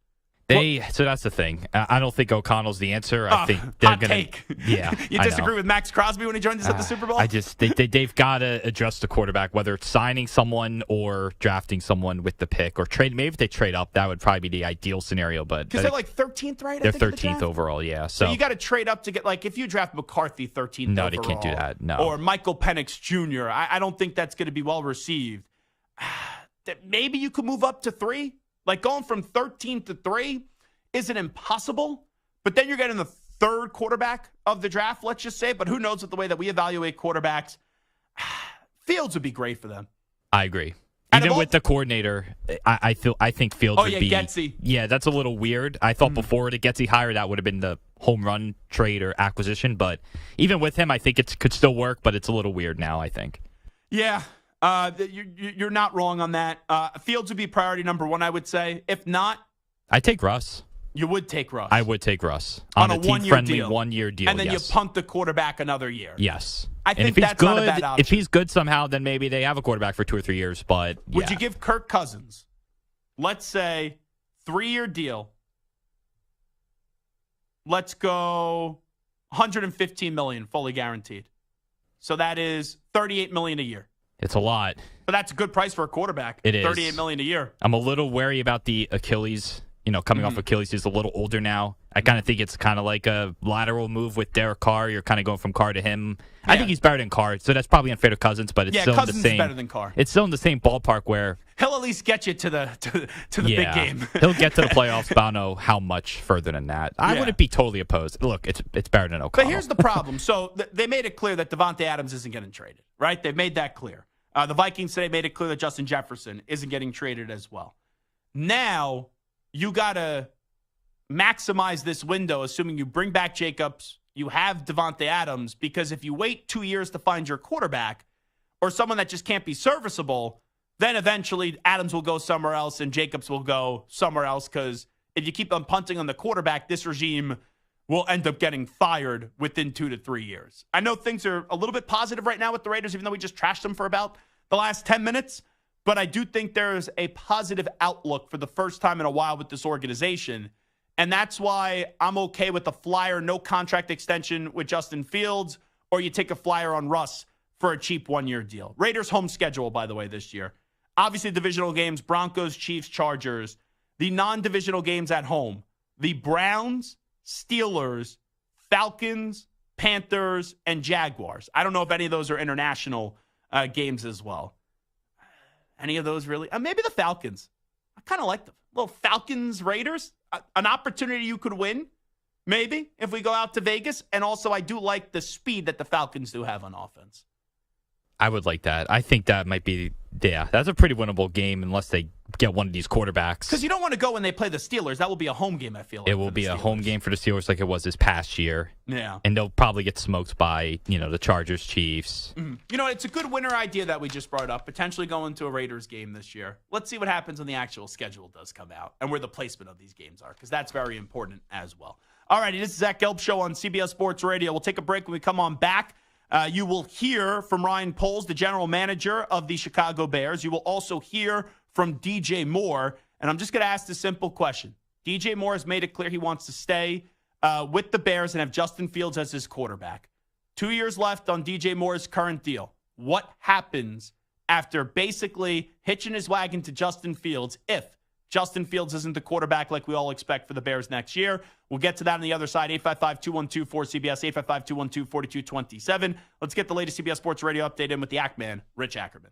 So that's the thing. I don't think O'Connell's the answer. I think they're hot going to take. Yeah. You disagree with Max Crosby when he joined us at the Super Bowl? They've got to adjust the quarterback, whether it's signing someone or drafting someone with the pick or trade. Maybe if they trade up, that would probably be the ideal scenario. But because they're like 13th, right? They're 13th overall. Yeah. So you got to trade up to get if you draft McCarthy 13th. No, overall, they can't do that. No. Or Michael Penix Jr. I don't think that's going to be well received. Maybe you could move up to 3. Going from 13 to 3 isn't impossible, but then you're getting the third quarterback of the draft, let's just say. But who knows with the way that we evaluate quarterbacks. Fields would be great for them. I agree. Even with the coordinator, I think Fields would be. Getsy. Yeah, that's a little weird. I thought before the Getsy hire, that would have been the home run trade or acquisition. But even with him, I think it could still work, but it's a little weird now, I think. Yeah, you're not wrong on that. Fields would be priority number 1, I would say. If not, I'd take Russ. You would take Russ. I would take Russ on a team-friendly deal. 1-year deal. And then you punt the quarterback another year. Yes. I think that's not a bad option. If he's good somehow, then maybe they have a quarterback for 2 or 3 years. But would you give Kirk Cousins, let's say, 3-year deal? Let's go $115 million fully guaranteed. So that is $38 million a year. It's a lot. But that's a good price for a quarterback. It is. $38 million a year. I'm a little wary about the Achilles. Coming off Achilles, he's a little older now. I kind of think it's kind of like a lateral move with Derek Carr. You're kind of going from Carr to him. Yeah. I think he's better than Carr, so that's probably unfair to Cousins, but it's still Cousins in the same. Is better than Carr. It's still in the same ballpark where he'll at least get you to the big game. He'll get to the playoffs, but I don't know how much further than that. I wouldn't be totally opposed. Look, it's better than O'Connell. But here's the problem. So they made it clear that Devontae Adams isn't getting traded, right? They've made that clear. The Vikings today made it clear that Justin Jefferson isn't getting traded as well. Now you got to maximize this window, assuming you bring back Jacobs, you have Devontae Adams, because if you wait 2 years to find your quarterback or someone that just can't be serviceable, then eventually Adams will go somewhere else and Jacobs will go somewhere else, because if you keep on punting on the quarterback, this regime will end up getting fired within 2 to 3 years. I know things are a little bit positive right now with the Raiders, even though we just trashed them for about the last 10 minutes, but I do think there is a positive outlook for the first time in a while with this organization. And that's why I'm okay with a flyer, no contract extension with Justin Fields, or you take a flyer on Russ for a cheap 1-year deal. Raiders' home schedule, by the way, this year. Obviously, divisional games, Broncos, Chiefs, Chargers. The non-divisional games at home, the Browns, Steelers, Falcons, Panthers, and Jaguars. I don't know if any of those are international games as well. Any of those really? Maybe the Falcons. I kind of like them. Little Falcons-Raiders. An opportunity you could win, maybe, if we go out to Vegas. And also, I do like the speed that the Falcons do have on offense. I would like that. I think that might be, that's a pretty winnable game unless they get one of these quarterbacks. Because you don't want to go when they play the Steelers. That will be a home game, I feel like. It will be a home game for the Steelers like it was this past year. Yeah. And they'll probably get smoked by, the Chargers, Chiefs. Mm-hmm. It's a good winner idea that we just brought up, potentially going to a Raiders game this year. Let's see what happens when the actual schedule does come out and where the placement of these games are, because that's very important as well. All righty, this is Zach Gelb Show on CBS Sports Radio. We'll take a break. When we come on back, you will hear from Ryan Poles, the general manager of the Chicago Bears. You will also hear from DJ Moore. And I'm just going to ask this simple question. DJ Moore has made it clear he wants to stay with the Bears and have Justin Fields as his quarterback. 2 years left on DJ Moore's current deal. What happens after basically hitching his wagon to Justin Fields if Justin Fields isn't the quarterback like we all expect for the Bears next year? We'll get to that on the other side. 855-212-4CBS, 855-212-4227. Let's get the latest CBS Sports Radio update in with the Ackman, Rich Ackerman.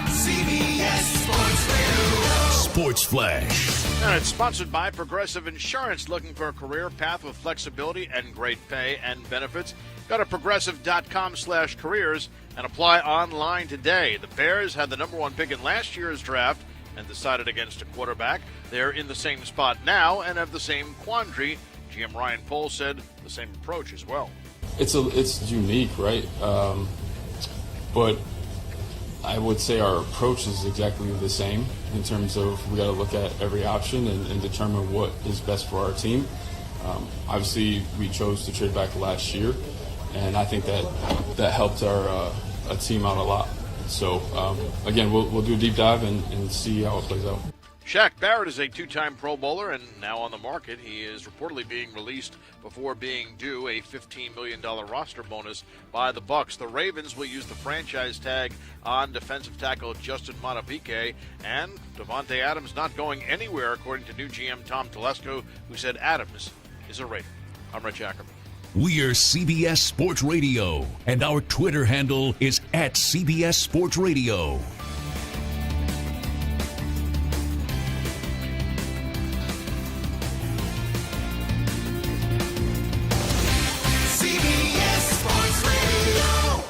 CBS Sports Radio. Sports Flash. And it's sponsored by Progressive Insurance. Looking for a career path with flexibility and great pay and benefits? Go to progressive.com/careers and apply online today. The Bears had the number 1 pick in last year's draft and decided against a quarterback. They're in the same spot now and have the same quandary. GM Ryan Pohl said the same approach as well. It's unique, right? But I would say our approach is exactly the same in terms of we got to look at every option and determine what is best for our team. Obviously, we chose to trade back last year, and I think that helped our team out a lot. So, again, we'll do a deep dive and see how it plays out. Shaq Barrett is a two-time Pro Bowler and now on the market. He is reportedly being released before being due a $15 million roster bonus by the Bucs. The Ravens will use the franchise tag on defensive tackle Justin Madubuike, and Davante Adams not going anywhere, according to new GM Tom Telesco, who said Adams is a Raider. I'm Rich Ackerman. We are CBS Sports Radio, and our Twitter handle is @CBS Sports Radio. CBS Sports Radio.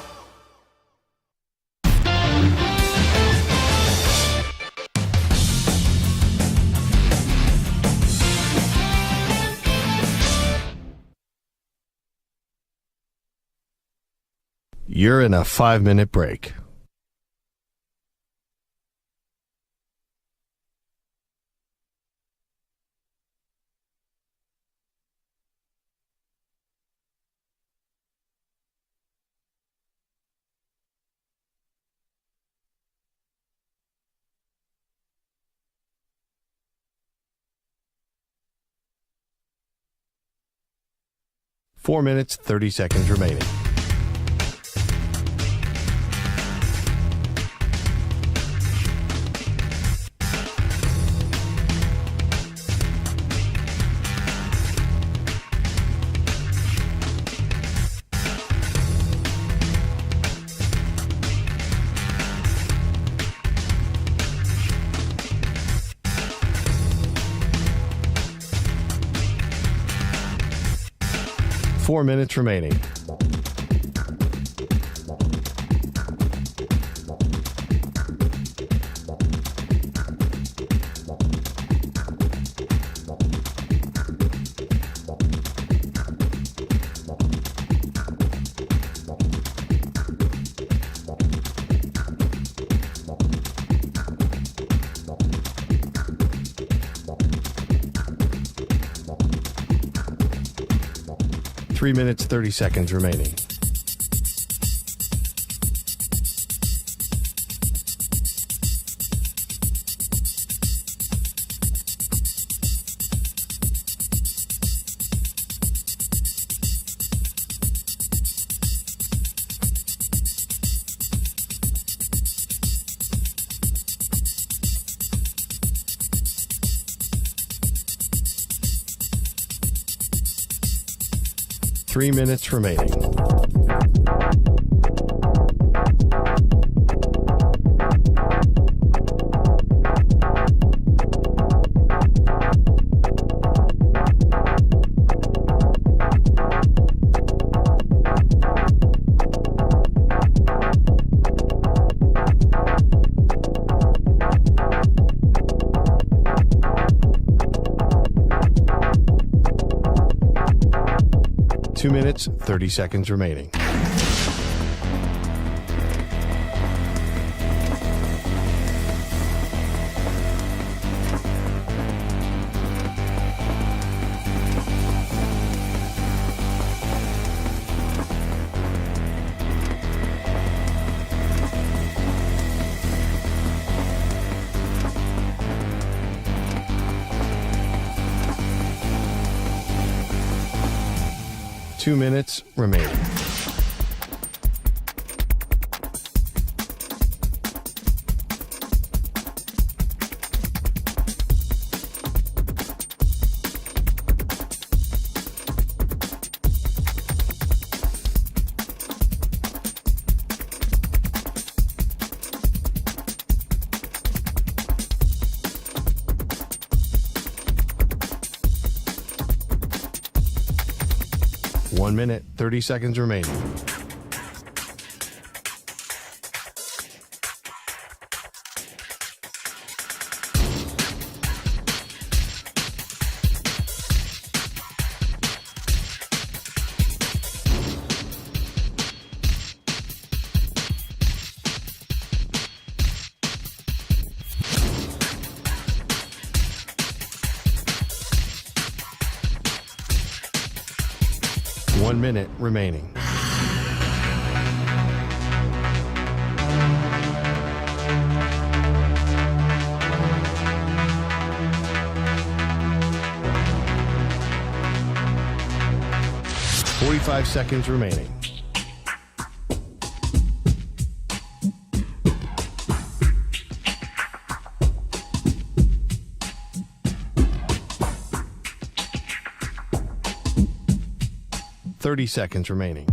You're in a 5-minute break. Four minutes, 30 seconds remaining. Four minutes remaining. Three minutes, 30 seconds remaining. Three minutes remaining. Two minutes, 30 seconds remaining. Two minutes remaining. One minute, 30 seconds remaining. 1 minute remaining. Five seconds remaining. Seconds remaining.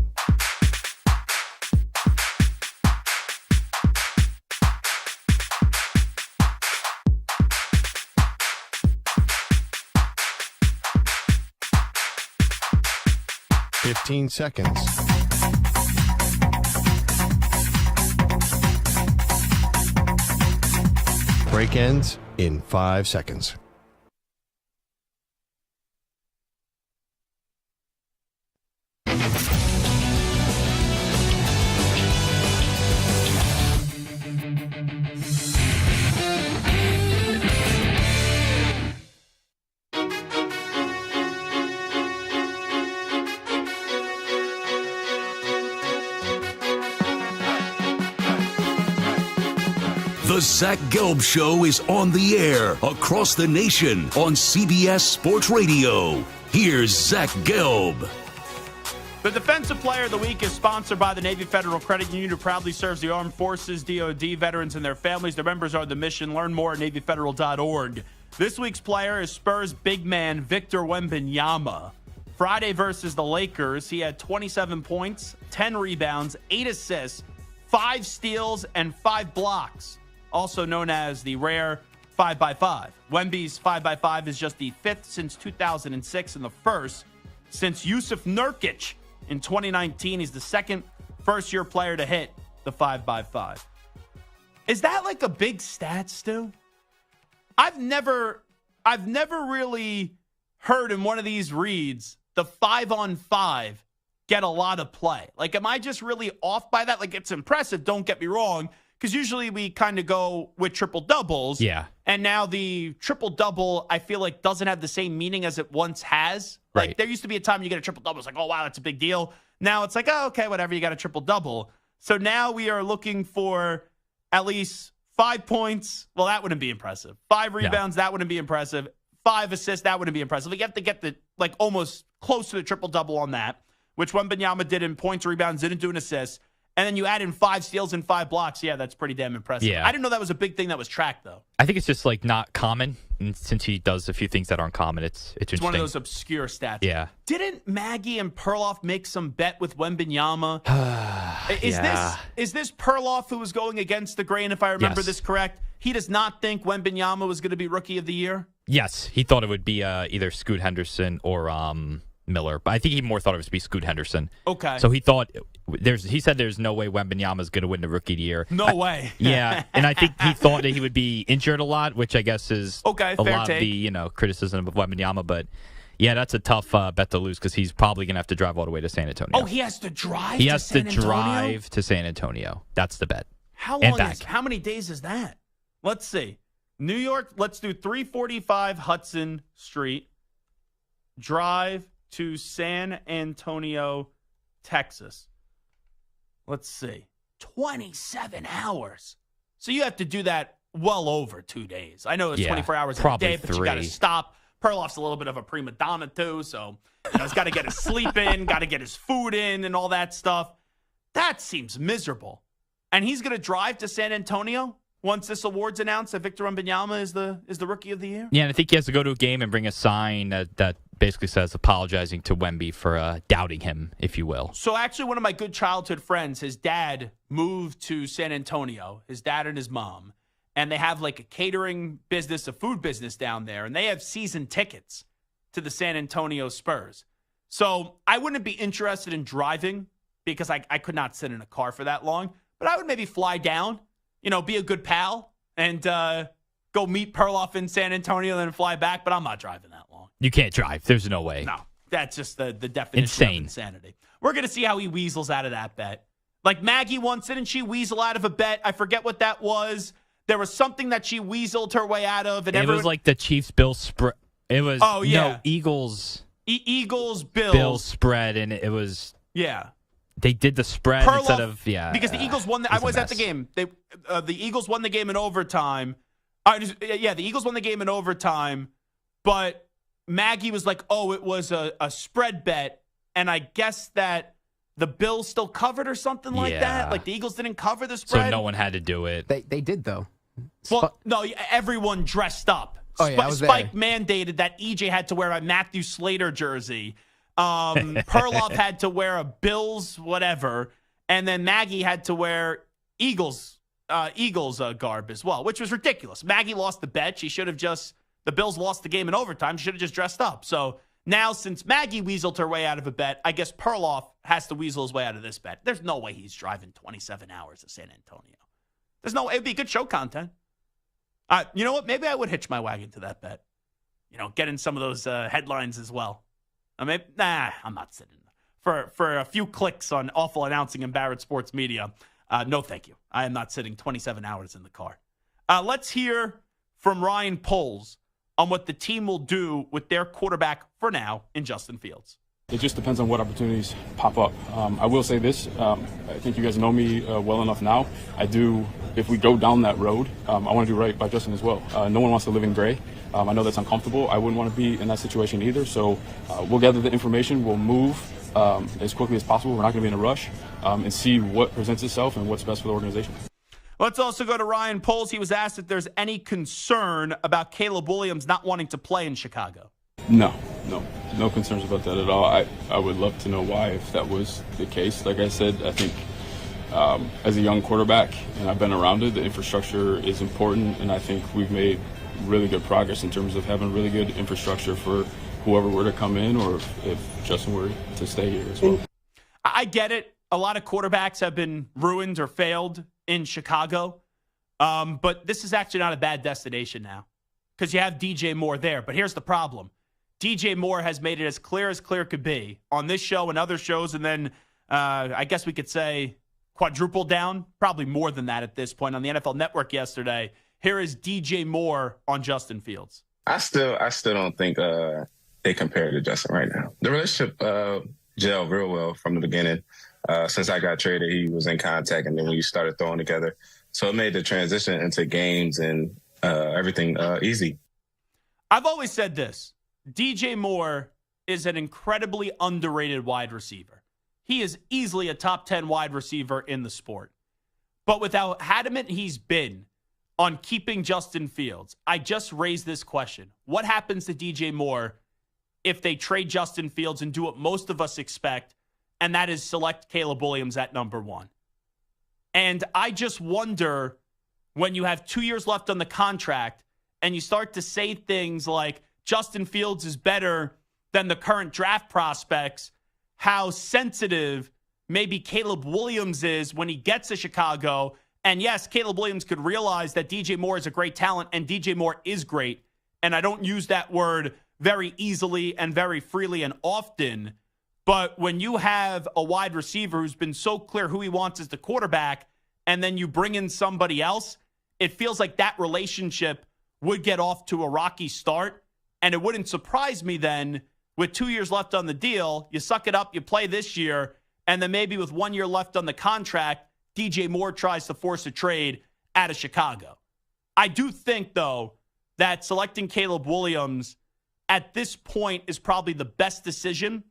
Seconds. Break ends in 5 seconds. The Zach Gelb Show is on the air across the nation on CBS Sports Radio. Here's Zach Gelb. The Defensive Player of the Week is sponsored by the Navy Federal Credit Union, who proudly serves the Armed Forces, DoD, veterans, and their families. Their members are the mission. Learn more at NavyFederal.org. This week's player is Spurs big man Victor Wembanyama. Friday versus the Lakers, he had 27 points, 10 rebounds, 8 assists, 5 steals, and 5 blocks, also known as the rare 5x5. Wemby's 5x5 is just the 5th since 2006 and the 1st since Yusuf Nurkic in 2019. He's the second first-year player to hit the 5x5. Is that like a big stat, Stu? I've never really heard in one of these reads the 5-on-5 get a lot of play. Like, am I just really off by that? Like, it's impressive, don't get me wrong, because usually we kind of go with triple doubles. Yeah. And now the triple double, I feel like, doesn't have the same meaning as it once has. Like, there used to be a time you get a triple double. It's like, oh, wow, that's a big deal. Now it's like, oh, okay, whatever, you got a triple double. So now we are looking for at least 5 points. Well, that wouldn't be impressive. 5 rebounds, that wouldn't be impressive. 5 assists, that wouldn't be impressive. You have to get the, like, almost close to the triple double on that, which Wembanyama did in points, rebounds, didn't do an assist. And then you add in 5 steals and 5 blocks. Yeah, that's pretty damn impressive. Yeah. I didn't know that was a big thing that was tracked, though. I think it's just like not common. And since he does a few things that aren't common, it's interesting. It's one of those obscure stats. Yeah. Didn't Maggie and Perloff make some bet with Wembanyama? Is this Perloff who was going against the grain, if I remember this correct? He does not think Wembanyama was going to be Rookie of the Year? Yes. He thought it would be either Scoot Henderson or Miller, but I think he more thought it was to be Scoot Henderson. Okay. So he thought he said there's no way Wembanyama's going to win the Rookie of the Year. No way. Yeah, and I think he thought that he would be injured a lot, which I guess is a lot of the criticism of Wembanyama. But yeah, that's a tough bet to lose because he's probably going to have to drive all the way to San Antonio. Oh, he has to drive. He has to drive to San Antonio. That's the bet. How long? How many days is that? Let's see. New York. Let's do 345 Hudson Street. Drive to San Antonio, Texas. Let's see. 27 hours. So you have to do that well over 2 days. I know it's 24 hours a day, but you got to stop. Perloff's a little bit of a prima donna, too, so he's got to get his sleep in, got to get his food in, and all that stuff. That seems miserable. And he's going to drive to San Antonio once this award's announced that Victor Wembanyama is the Rookie of the Year? Yeah, and I think he has to go to a game and bring a sign that basically says apologizing to Wemby for doubting him, if you will. So actually one of my good childhood friends, his dad moved to San Antonio, his dad and his mom, and they have like a catering business, a food business down there, and they have season tickets to the San Antonio Spurs. So I wouldn't be interested in driving because I could not sit in a car for that long, but I would maybe fly down, be a good pal, and go meet Perloff in San Antonio and then fly back, but I'm not driving that long. You can't drive. There's no way. No, that's just the definition of insanity. We're going to see how he weasels out of that bet. Like Maggie once, didn't she weasel out of a bet? I forget what that was. There was something that she weaseled her way out of. And it was like the Chiefs-Bills spread. It was, Eagles. Eagles, Bills spread, and it was they did the spread instead of because the Eagles won. I was at the game. The Eagles won the game in overtime. The Eagles won the game in overtime, but Maggie was like, "Oh, it was a spread bet," and I guess that the Bills still covered or something like that. Like the Eagles didn't cover the spread, so no one had to do it. They did though. Well, no, everyone dressed up. Spike mandated that EJ had to wear a Matthew Slater jersey. Perloff had to wear a Bills whatever, and then Maggie had to wear Eagles garb as well, which was ridiculous. Maggie lost the bet. She should have the Bills lost the game in overtime. She should have just dressed up. So now, since Maggie weaseled her way out of a bet, I guess Perloff has to weasel his way out of this bet. There's no way he's driving 27 hours to San Antonio. There's no way. It'd be good show content. You know what? Maybe I would hitch my wagon to that bet. Get in some of those headlines as well. I'm not sitting for a few clicks on awful announcing and Barrett Sports Media. No, thank you. I am not sitting 27 hours in the car. Let's hear from Ryan Poles on what the team will do with their quarterback for now in Justin Fields. It just depends on what opportunities pop up. I will say this. I think you guys know me well enough now. If we go down that road, I want to do right by Justin as well. No one wants to live in gray. I know that's uncomfortable. I wouldn't want to be in that situation either. So we'll gather the information. We'll move as quickly as possible. We're not going to be in a rush and see what presents itself and what's best for the organization. Let's also go to Ryan Poles. He was asked if there's any concern about Caleb Williams not wanting to play in Chicago. No concerns about that at all. I would love to know why, if that was the case. Like I said, I think as a young quarterback, and I've been around it, the infrastructure is important, and I think we've made really good progress in terms of having really good infrastructure for whoever were to come in, or if Justin were to stay here as well. I get it. A lot of quarterbacks have been ruined or failed in Chicago, but this is actually not a bad destination now because you have DJ Moore there. But here's the problem. DJ Moore has made it as clear could be on this show and other shows, and then I guess we could say quadruple down, probably more than that at this point, on the NFL Network yesterday. Here is DJ Moore on Justin Fields. I still don't think they compare to Justin right now. The relationship gelled real well from the beginning. Since I got traded, he was in contact, and then we started throwing together. So it made the transition into games and everything easy. I've always said this. DJ Moore is an incredibly underrated wide receiver. He is easily a top 10 wide receiver in the sport. But with how adamant he's been on keeping Justin Fields, I just raised this question. What happens to DJ Moore if they trade Justin Fields and do what most of us expect, and that is select Caleb Williams at number 1? And I just wonder, when you have 2 years left on the contract and you start to say things like Justin Fields is better than the current draft prospects, how sensitive maybe Caleb Williams is when he gets to Chicago. And yes, Caleb Williams could realize that DJ Moore is a great talent, and DJ Moore is great. And I don't use that word very easily and very freely and often. But when you have a wide receiver who's been so clear who he wants as the quarterback, and then you bring in somebody else, it feels like that relationship would get off to a rocky start. And it wouldn't surprise me then, with 2 years left on the deal, you suck it up, you play this year, and then maybe with 1 year left on the contract, DJ Moore tries to force a trade out of Chicago. I do think, though, that selecting Caleb Williams at this point is probably the best decision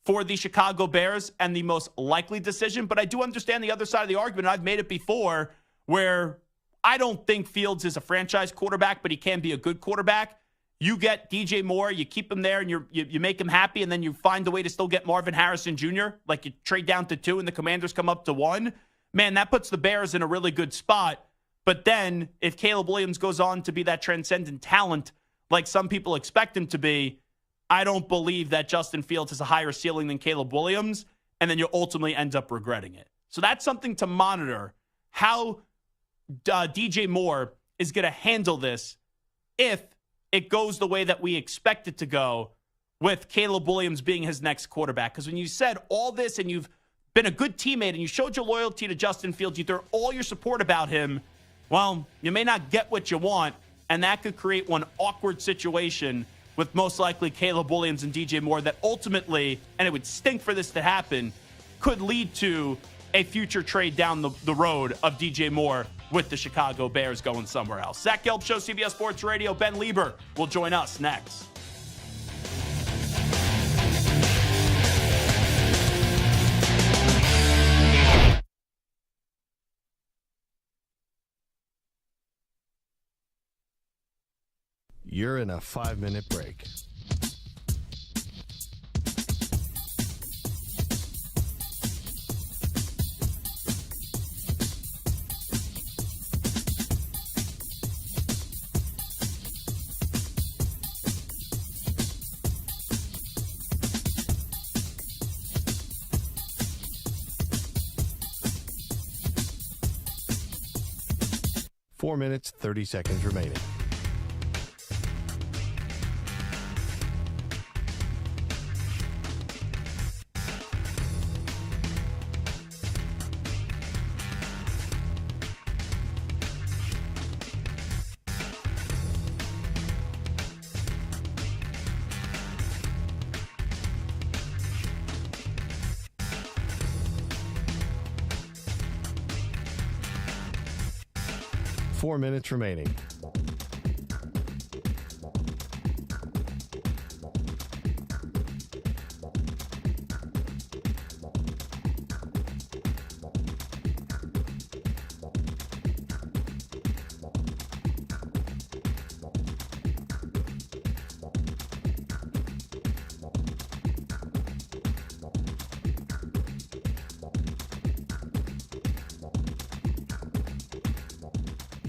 for the Chicago Bears and the most likely decision. But I do understand the other side of the argument. I've made it before, where I don't think Fields is a franchise quarterback, but he can be a good quarterback. You get DJ Moore, you keep him there, and you make him happy, and then you find a way to still get Marvin Harrison Jr., like you trade down to 2 and the Commanders come up to 1. Man, that puts the Bears in a really good spot. But then if Caleb Williams goes on to be that transcendent talent like some people expect him to be, I don't believe that Justin Fields has a higher ceiling than Caleb Williams, and then you'll ultimately end up regretting it. So that's something to monitor, how DJ Moore is going to handle this if it goes the way that we expect it to go, with Caleb Williams being his next quarterback. Because when you said all this and you've been a good teammate and you showed your loyalty to Justin Fields, you threw all your support about him, well, you may not get what you want, and that could create one awkward situation with most likely Caleb Williams and DJ Moore that ultimately, and it would stink for this to happen, could lead to a future trade down the road of DJ Moore with the Chicago Bears going somewhere else. Zach Gelb Show, CBS Sports Radio. Ben Lieber will join us next. You're in a 5-minute break. Four minutes, 30 seconds remaining. Four minutes remaining.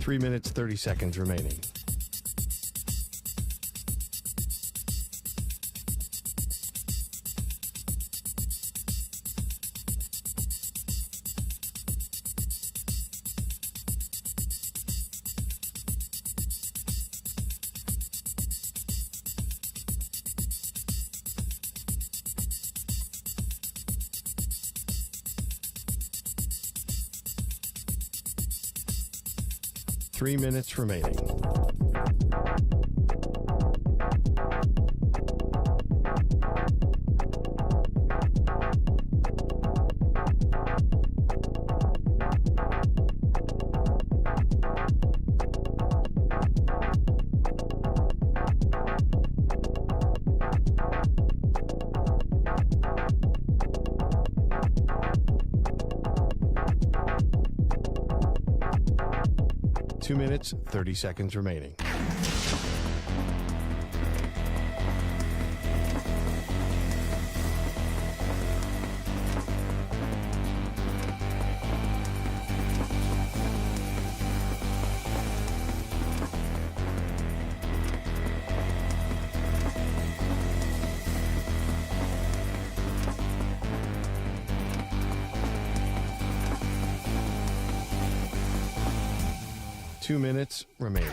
Three minutes, 30 seconds remaining. Three minutes remaining. Two minutes, 30 seconds remaining. Two minutes remaining.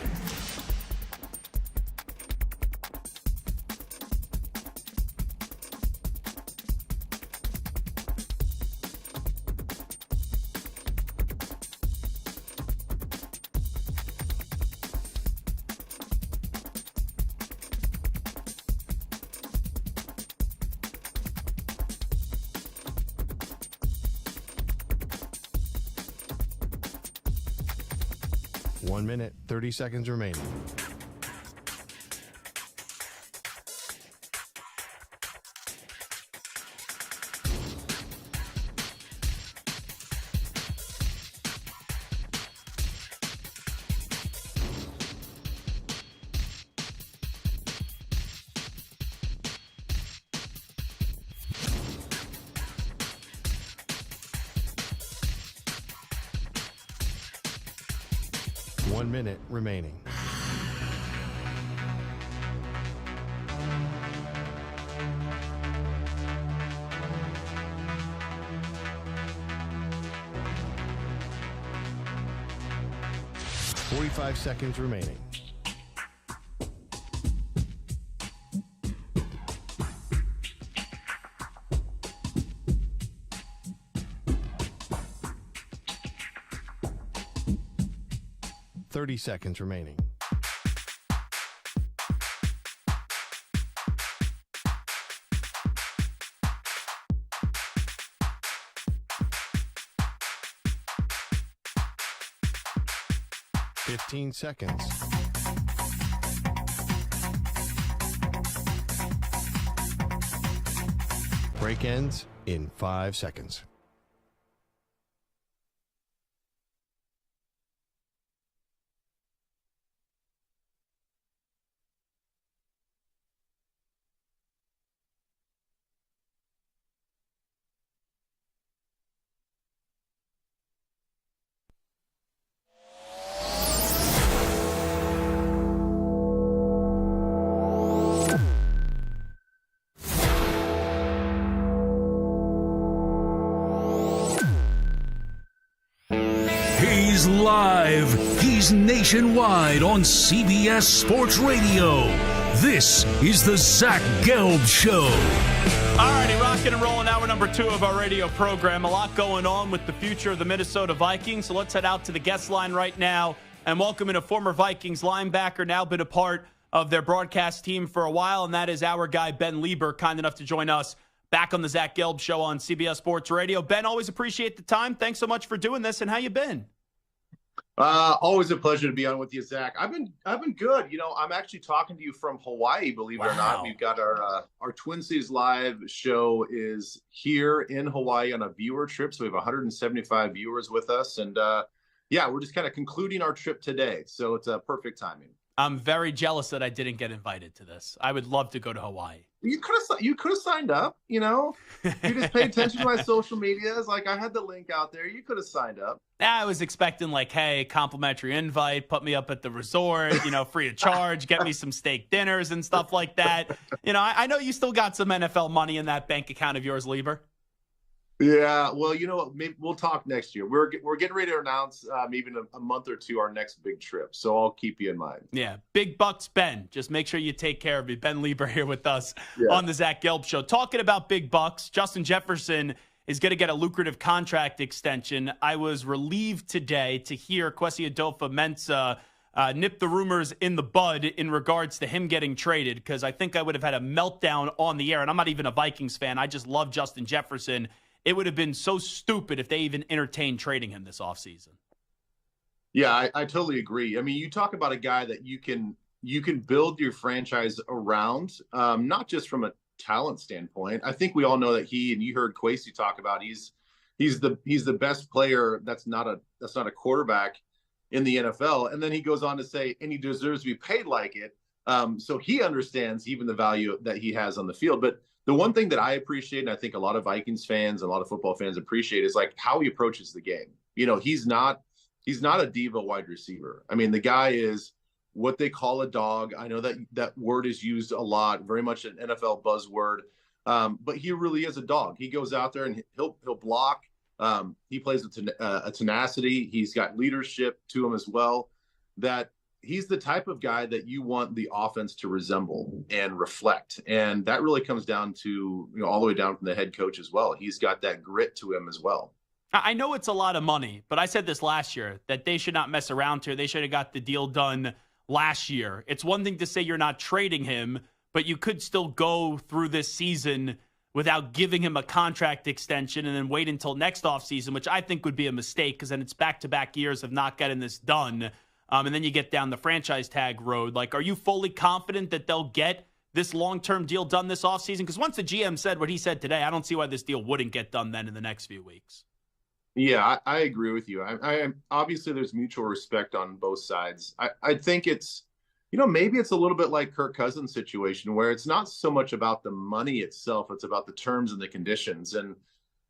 One minute, 30 seconds remaining. One minute remaining. Forty-five seconds remaining. Thirty seconds remaining. 15 seconds. Break ends in 5 seconds. He's live. He's nationwide on CBS Sports Radio. This is the Zach Gelb Show. Alrighty, rocking and rolling. Hour number 2 of our radio program. A lot going on with the future of the Minnesota Vikings. So let's head out to the guest line right now and welcome in a former Vikings linebacker, now been a part of their broadcast team for a while, and that is our guy, Ben Lieber, kind enough to join us back on the Zach Gelb Show on CBS Sports Radio. Ben, always appreciate the time. Thanks so much for doing this, and how you been? Always a pleasure to be on with you, Zach. I've been good. You know, I'm actually talking to you from Hawaii, believe it or not. We've got our Twin Cities Live show is here in Hawaii on a viewer trip. So we have 175 viewers with us. And yeah, we're just kind of concluding our trip today. So it's a perfect timing. I'm very jealous that I didn't get invited to this. I would love to go to Hawaii. You could have signed up, you know. You just pay attention to my social medias. Like, I had the link out there. You could have signed up. I was expecting, like, hey, complimentary invite, put me up at the resort, you know, free of charge, get me some steak dinners and stuff like that. You know, I know you still got some NFL money in that bank account of yours, Lieber. Yeah, well, you know what? Maybe we'll talk next year. We're getting ready to announce even a month or two our next big trip, so I'll keep you in mind. Yeah, big bucks, Ben. Just make sure you take care of me. Ben Lieber here with us on the Zach Gelb Show. Talking about big bucks, Justin Jefferson is going to get a lucrative contract extension. I was relieved today to hear Kwesi Adolfo-Mensah nip the rumors in the bud in regards to him getting traded, because I think I would have had a meltdown on the air, and I'm not even a Vikings fan. I just love Justin Jefferson. It would have been so stupid if they even entertained trading him this offseason. Yeah, I totally agree. I mean, you talk about a guy that you can build your franchise around, not just from a talent standpoint. I think we all know that and you heard Kwesi talk about, he's the best player that's not a quarterback in the NFL. And then he goes on to say, and he deserves to be paid like it. So he understands even the value that he has on the field. But the one thing that I appreciate, and I think a lot of Vikings fans, a lot of football fans appreciate, is like how he approaches the game. You know, he's not a diva wide receiver. I mean, the guy is what they call a dog. I know that word is used a lot, very much an NFL buzzword, but he really is a dog. He goes out there and he'll block. He plays with a tenacity. He's got leadership to him as well. That he's the type of guy that you want the offense to resemble and reflect. And that really comes down to, you know, all the way down from the head coach as well. He's got that grit to him as well. I know it's a lot of money, but I said this last year, that they should not mess around here. They should have got the deal done last year. It's one thing to say you're not trading him, but you could still go through this season without giving him a contract extension and then wait until next offseason, which I think would be a mistake, because then it's back-to-back years of not getting this done. And then you get down the franchise tag road. Like, are you fully confident that they'll get this long-term deal done this offseason? Because once the GM said what he said today, I don't see why this deal wouldn't get done then in the next few weeks. Yeah, I agree with you. I obviously there's mutual respect on both sides. I think it's, you know, maybe it's a little bit like Kirk Cousins' situation, where it's not so much about the money itself, it's about the terms and the conditions. And,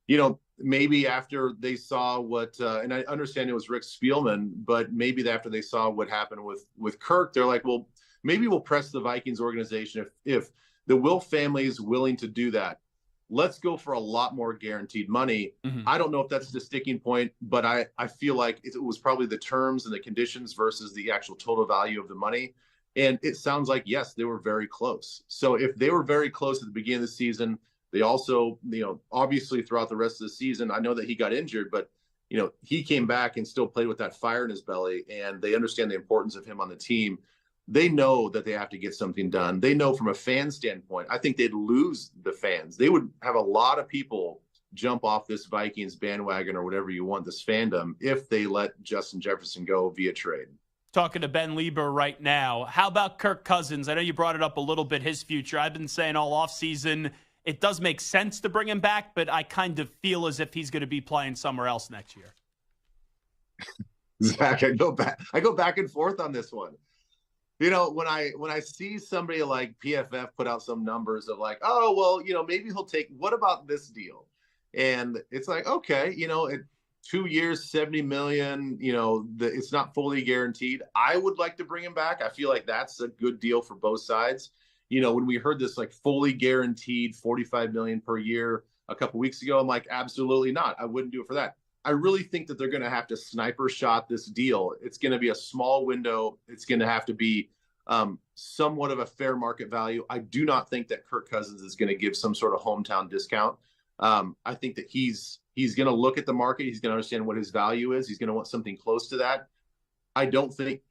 you know, maybe after they saw what, and I understand it was Rick Spielman, but maybe after they saw what happened with Kirk, they're like, well, maybe we'll press the Vikings organization if the Will family is willing to do that. Let's go for a lot more guaranteed money. Mm-hmm. I don't know if that's the sticking point, but I feel like it was probably the terms and the conditions versus the actual total value of the money. And it sounds like, yes, they were very close. So if they were very close at the beginning of the season, they also, you know, obviously throughout the rest of the season, I know that he got injured, but, you know, he came back and still played with that fire in his belly, and they understand the importance of him on the team. They know that they have to get something done. They know from a fan standpoint, I think they'd lose the fans. They would have a lot of people jump off this Vikings bandwagon or whatever you want, this fandom, if they let Justin Jefferson go via trade. talking to Ben Lieber right now. How about Kirk Cousins? I know you brought it up a little bit, his future. I've been saying all offseason it does make sense to bring him back, but I kind of feel as if he's going to be playing somewhere else next year. Zach, I go back and forth on this one. You know, when I see somebody like PFF put out some numbers of like, oh, well, you know, maybe he'll take, what about this deal? And it's like, okay, you know, 2 years, 70 million, you know, it's not fully guaranteed. I would like to bring him back. I feel like that's a good deal for both sides. You know, when we heard this like fully guaranteed 45 million per year a couple weeks ago, I'm like, absolutely not. I wouldn't do it for that. I really think that they're going to have to sniper shot this deal. It's going to be a small window. It's going to have to be somewhat of a fair market value. I do not think that Kirk Cousins is going to give some sort of hometown discount. I think that he's going to look at the market. He's going to understand what his value is. He's going to want something close to that. I don't think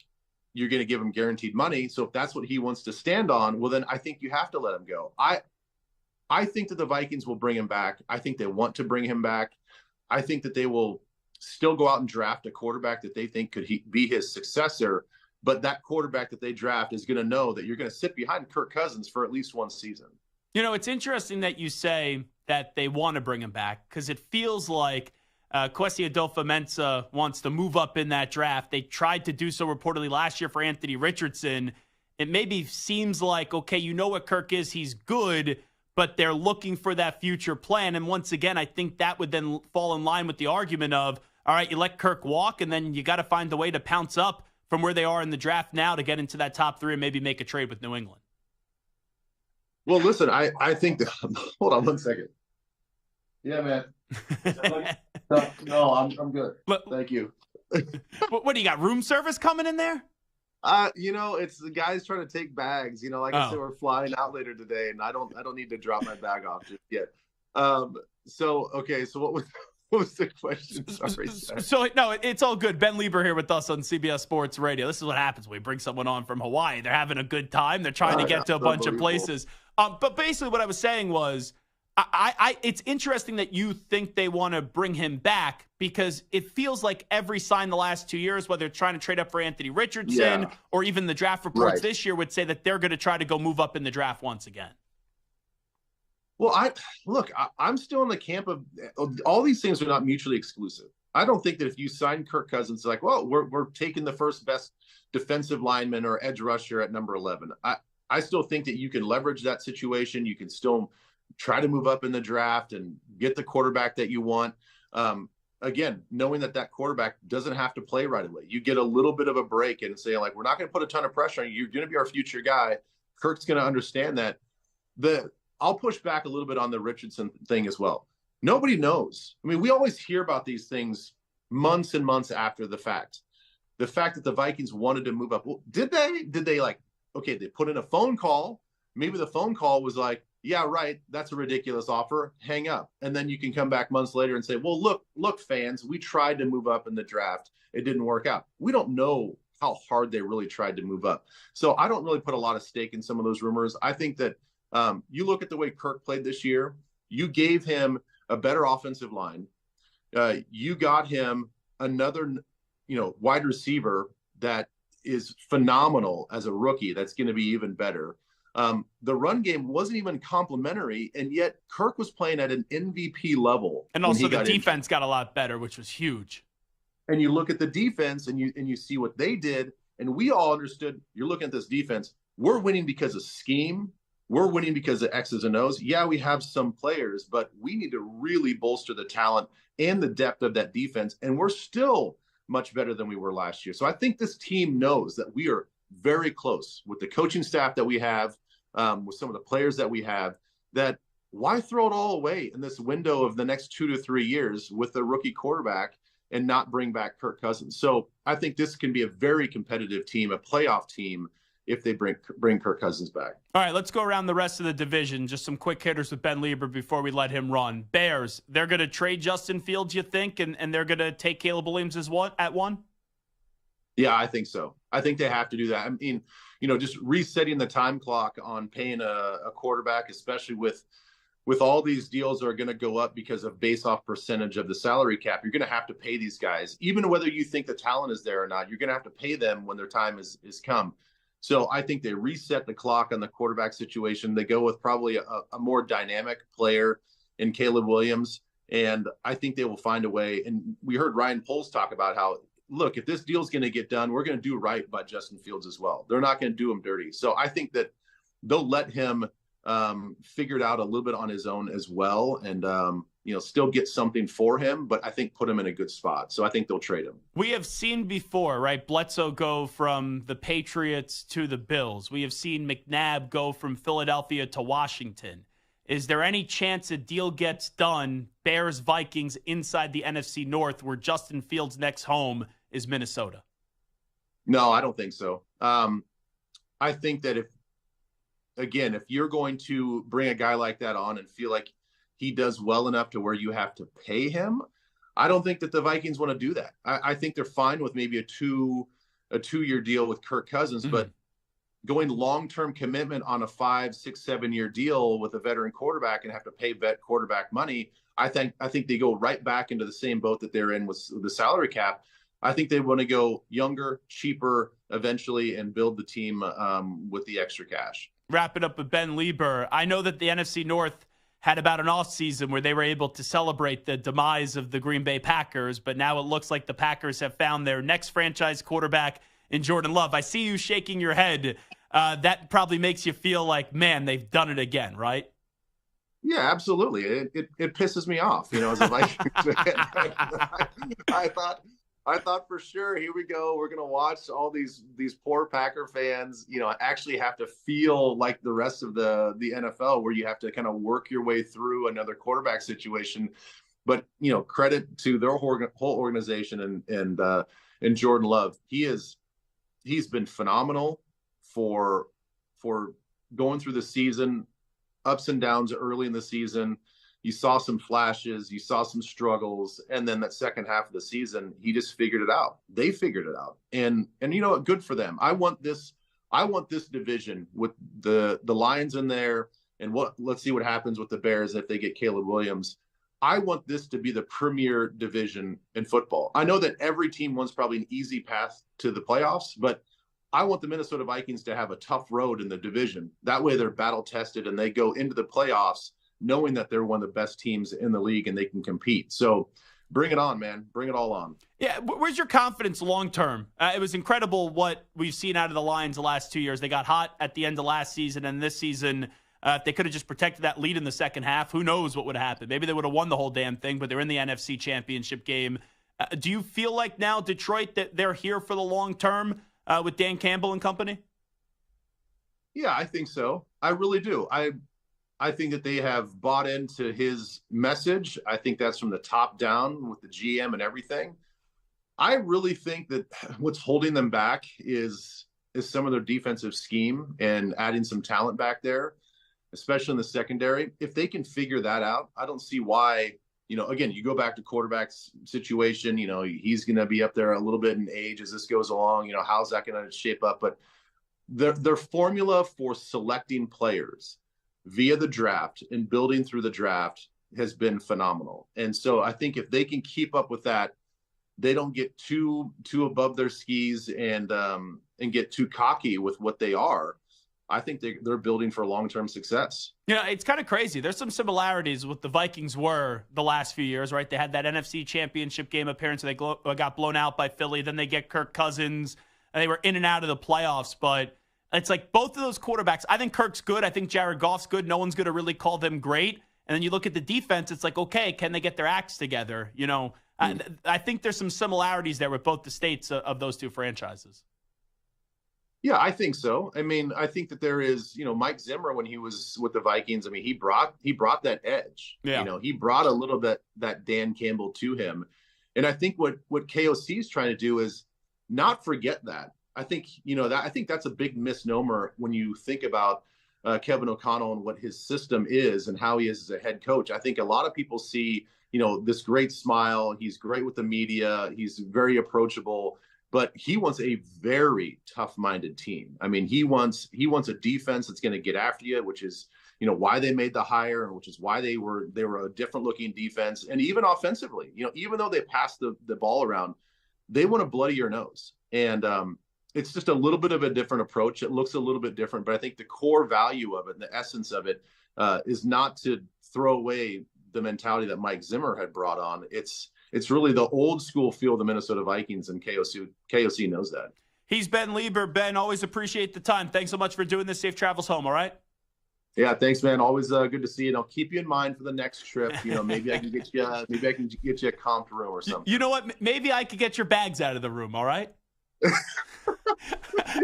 you're going to give him guaranteed money. So if that's what he wants to stand on, well, then I think you have to let him go. I think that the Vikings will bring him back. I think they want to bring him back. I think that they will still go out and draft a quarterback that they think could be his successor. But that quarterback that they draft is going to know that you're going to sit behind Kirk Cousins for at least one season. You know, it's interesting that you say that they want to bring him back because it feels like Kwesi Adolfo-Mensah wants to move up in that draft. They tried to do so reportedly last year for Anthony Richardson. It maybe seems like, okay, you know what Kirk is. He's good, but they're looking for that future plan. And once again, I think that would then fall in line with the argument of, all right, you let Kirk walk, and then you got to find a way to pounce up from where they are in the draft now to get into that top three and maybe make a trade with New England. Well, listen, I think that – hold on one second. Yeah, man. No, I'm good. Thank you. What do you got, room service coming in there? You know, it's the guys trying to take bags. You know, like I said, we're flying out later today, and I don't need to drop my bag off just yet. So what was the question? Sorry, so no, it's all good. Ben Lieber here with us on CBS Sports Radio. This is what happens when we bring someone on from Hawaii. They're having a good time. They're trying to get to a bunch of places. But basically what I was saying was, it's interesting that you think they want to bring him back because it feels like every sign the last 2 years, whether it's trying to trade up for Anthony Richardson or even the draft reports this year would say that they're going to try to go move up in the draft once again. Well, I'm still in the camp of all these things are not mutually exclusive. I don't think that if you sign Kirk Cousins, like, well, we're taking the first best defensive lineman or edge rusher at number 11. I still think that you can leverage that situation. You can still try to move up in the draft and get the quarterback that you want. Again, knowing that quarterback doesn't have to play right away. You get a little bit of a break and say, like, we're not going to put a ton of pressure on you. You're going to be our future guy. Kirk's going to understand that. I'll push back a little bit on the Richardson thing as well. Nobody knows. I mean, we always hear about these things months and months after the fact. The fact that the Vikings wanted to move up. Well, did they like, okay, they put in a phone call. Maybe the phone call was like, yeah, right, that's a ridiculous offer. Hang up. And then you can come back months later and say, well, look, fans, we tried to move up in the draft. It didn't work out. We don't know how hard they really tried to move up. So I don't really put a lot of stake in some of those rumors. I think that you look at the way Kirk played this year, you gave him a better offensive line. You got him another, wide receiver that is phenomenal as a rookie. That's going to be even better. The run game wasn't even complimentary, and yet Kirk was playing at an MVP level. And also the defense got a lot better, which was huge. And you look at the defense and you see what they did, and we all understood, you're looking at this defense, we're winning because of scheme. We're winning because of X's and O's. Yeah, we have some players, but we need to really bolster the talent and the depth of that defense, and we're still much better than we were last year. So I think this team knows that we are very close with the coaching staff that we have, with some of the players that we have, that why throw it all away in this window of the next 2 to 3 years with the rookie quarterback and not bring back Kirk Cousins? So I think this can be a very competitive team, a playoff team, if they bring Kirk Cousins back. All right, let's go around the rest of the division. Just some quick hitters with Ben Lieber before we let him run. Bears, they're going to trade Justin Fields, you think, and they're going to take Caleb Williams at one? Yeah, I think so. I think they have to do that. I mean, just resetting the time clock on paying a quarterback, especially with with all these deals that are going to go up because of base off percentage of the salary cap, you're going to have to pay these guys, even whether you think the talent is there or not. You're going to have to pay them when their time is come. So I think they reset the clock on the quarterback situation. They go with probably a more dynamic player in Caleb Williams, and I think they will find a way. And we heard Ryan Poles talk about how, look, if this deal's going to get done, we're going to do right by Justin Fields as well. They're not going to do him dirty. So I think that they'll let him figure it out a little bit on his own as well, and still get something for him, but I think put him in a good spot. So I think they'll trade him. We have seen before, right? Bledsoe go from the Patriots to the Bills. We have seen McNabb go from Philadelphia to Washington. Is there any chance a deal gets done, Bears, Vikings, inside the NFC North, where Justin Fields' next home is Minnesota? No, I don't think so. I think that if you're going to bring a guy like that on and feel like he does well enough to where you have to pay him, I don't think that the Vikings want to do that. I think they're fine with maybe a two-year deal with Kirk Cousins, but going long-term commitment on a 5, 6, 7-year deal with a veteran quarterback and have to pay vet quarterback money, I think they go right back into the same boat that they're in with the salary cap. I think they want to go younger, cheaper eventually and build the team with the extra cash. Wrap it up with Ben Lieber. I know that the NFC North had about an offseason where they were able to celebrate the demise of the Green Bay Packers, but now it looks like the Packers have found their next franchise quarterback in Jordan Love. I see you shaking your head. That probably makes you feel like, man, they've done it again, right? Yeah, absolutely. It pisses me off, as a Vikings fan. I thought for sure, here we go. We're going to watch all these poor Packer fans, actually have to feel like the rest of the NFL, where you have to kind of work your way through another quarterback situation. But, credit to their whole organization and Jordan Love. He's been phenomenal for going through the season, ups and downs early in the season. You saw some flashes, you saw some struggles, and then that second half of the season, he just figured it out. They figured it out, and good for them. I want this division with the Lions in there, and let's see what happens with the Bears if they get Caleb Williams. I want this to be the premier division in football. I know that every team wants probably an easy path to the playoffs, but I want the Minnesota Vikings to have a tough road in the division. That way they're battle tested and they go into the playoffs knowing that they're one of the best teams in the league and they can compete. So bring it on, man. Bring it all on. Yeah, where's your confidence long-term? It was incredible what we've seen out of the Lions the last 2 years. They got hot at the end of last season, and this season, if they could have just protected that lead in the second half, who knows what would have happened. Maybe they would have won the whole damn thing, but they're in the NFC Championship game. Do you feel like now, Detroit, that they're here for the long term with Dan Campbell and company? Yeah, I think so. I really do. I think that they have bought into his message. I think that's from the top down with the GM and everything. I really think that what's holding them back is some of their defensive scheme and adding some talent back there, especially in the secondary. If they can figure that out, I don't see why, again, you go back to quarterback's situation, he's going to be up there a little bit in age as this goes along. How's that going to shape up? But their formula for selecting players via the draft and building through the draft has been phenomenal. And so I think if they can keep up with that, they don't get too above their skis and get too cocky with what they are. I think they're building for long-term success. It's kind of crazy. There's some similarities with the Vikings were the last few years, right? They had that NFC Championship game appearance. They got blown out by Philly. Then they get Kirk Cousins. And they were in and out of the playoffs, but it's like both of those quarterbacks. I think Kirk's good. I think Jared Goff's good. No one's going to really call them great. And then you look at the defense, it's like, okay, can they get their acts together? I think there's some similarities there with both the states of those two franchises. Yeah, I think so. I mean, I think that there is, Mike Zimmer, when he was with the Vikings, he brought that edge. Yeah. He brought a little bit that Dan Campbell to him. And I think what KOC is trying to do is not forget that. I think, I think that's a big misnomer when you think about Kevin O'Connell and what his system is and how he is as a head coach. I think a lot of people see, this great smile. He's great with the media. He's very approachable, but he wants a very tough-minded team. I mean, he wants a defense that's going to get after you, which is why they made the hire, and which is why they were a different looking defense. And even offensively, even though they passed the ball around, they want to bloody your nose. And it's just a little bit of a different approach. It looks a little bit different, but I think the core value of it and the essence of it is not to throw away the mentality that Mike Zimmer had brought on. It's really the old school feel of the Minnesota Vikings, and KOC knows that. He's Ben Lieber. Ben, always appreciate the time. Thanks so much for doing this. Safe travels home, all right? Yeah, thanks, man. Always good to see you. And I'll keep you in mind for the next trip. Maybe I can get you a comped room or something. You know what? Maybe I could get your bags out of the room, all right?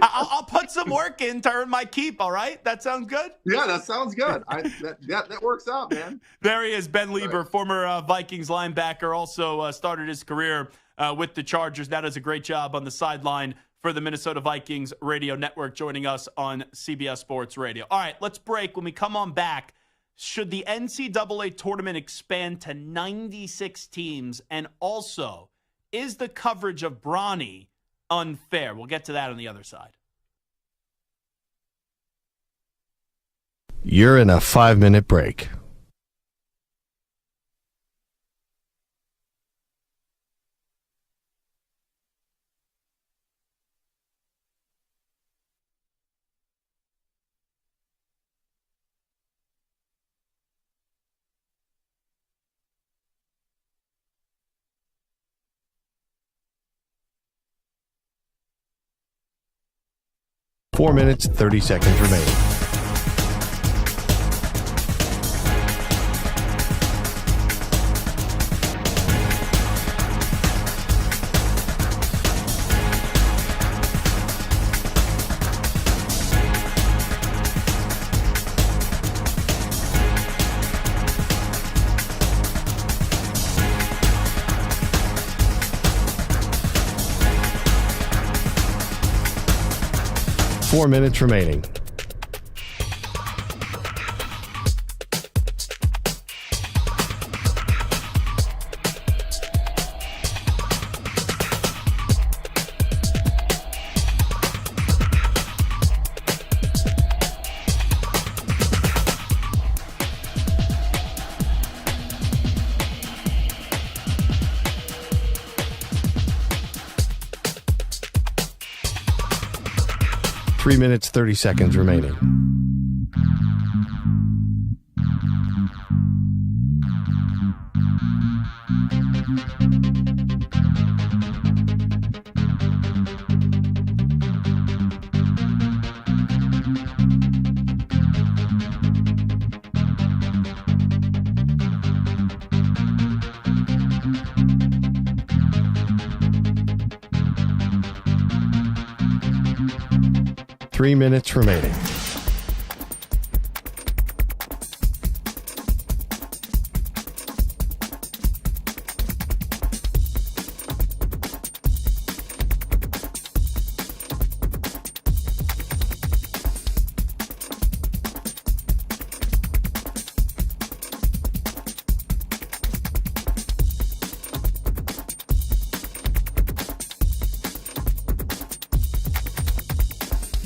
I'll put some work in to earn my keep, all right? That sounds good? Yeah, that sounds good. That works out, man. There he is, Ben Lieber, former Vikings linebacker, also started his career with the Chargers. That does a great job on the sideline for the Minnesota Vikings radio network, joining us on CBS Sports Radio. All right, let's break. When we come on back, should the NCAA tournament expand to 96 teams? And also, is the coverage of Bronny unfair? We'll get to that on the other side. You're in a 5-minute break. Four minutes, 30 seconds remaining. Four minutes remaining. Three minutes, 30 seconds remaining. Three minutes remaining.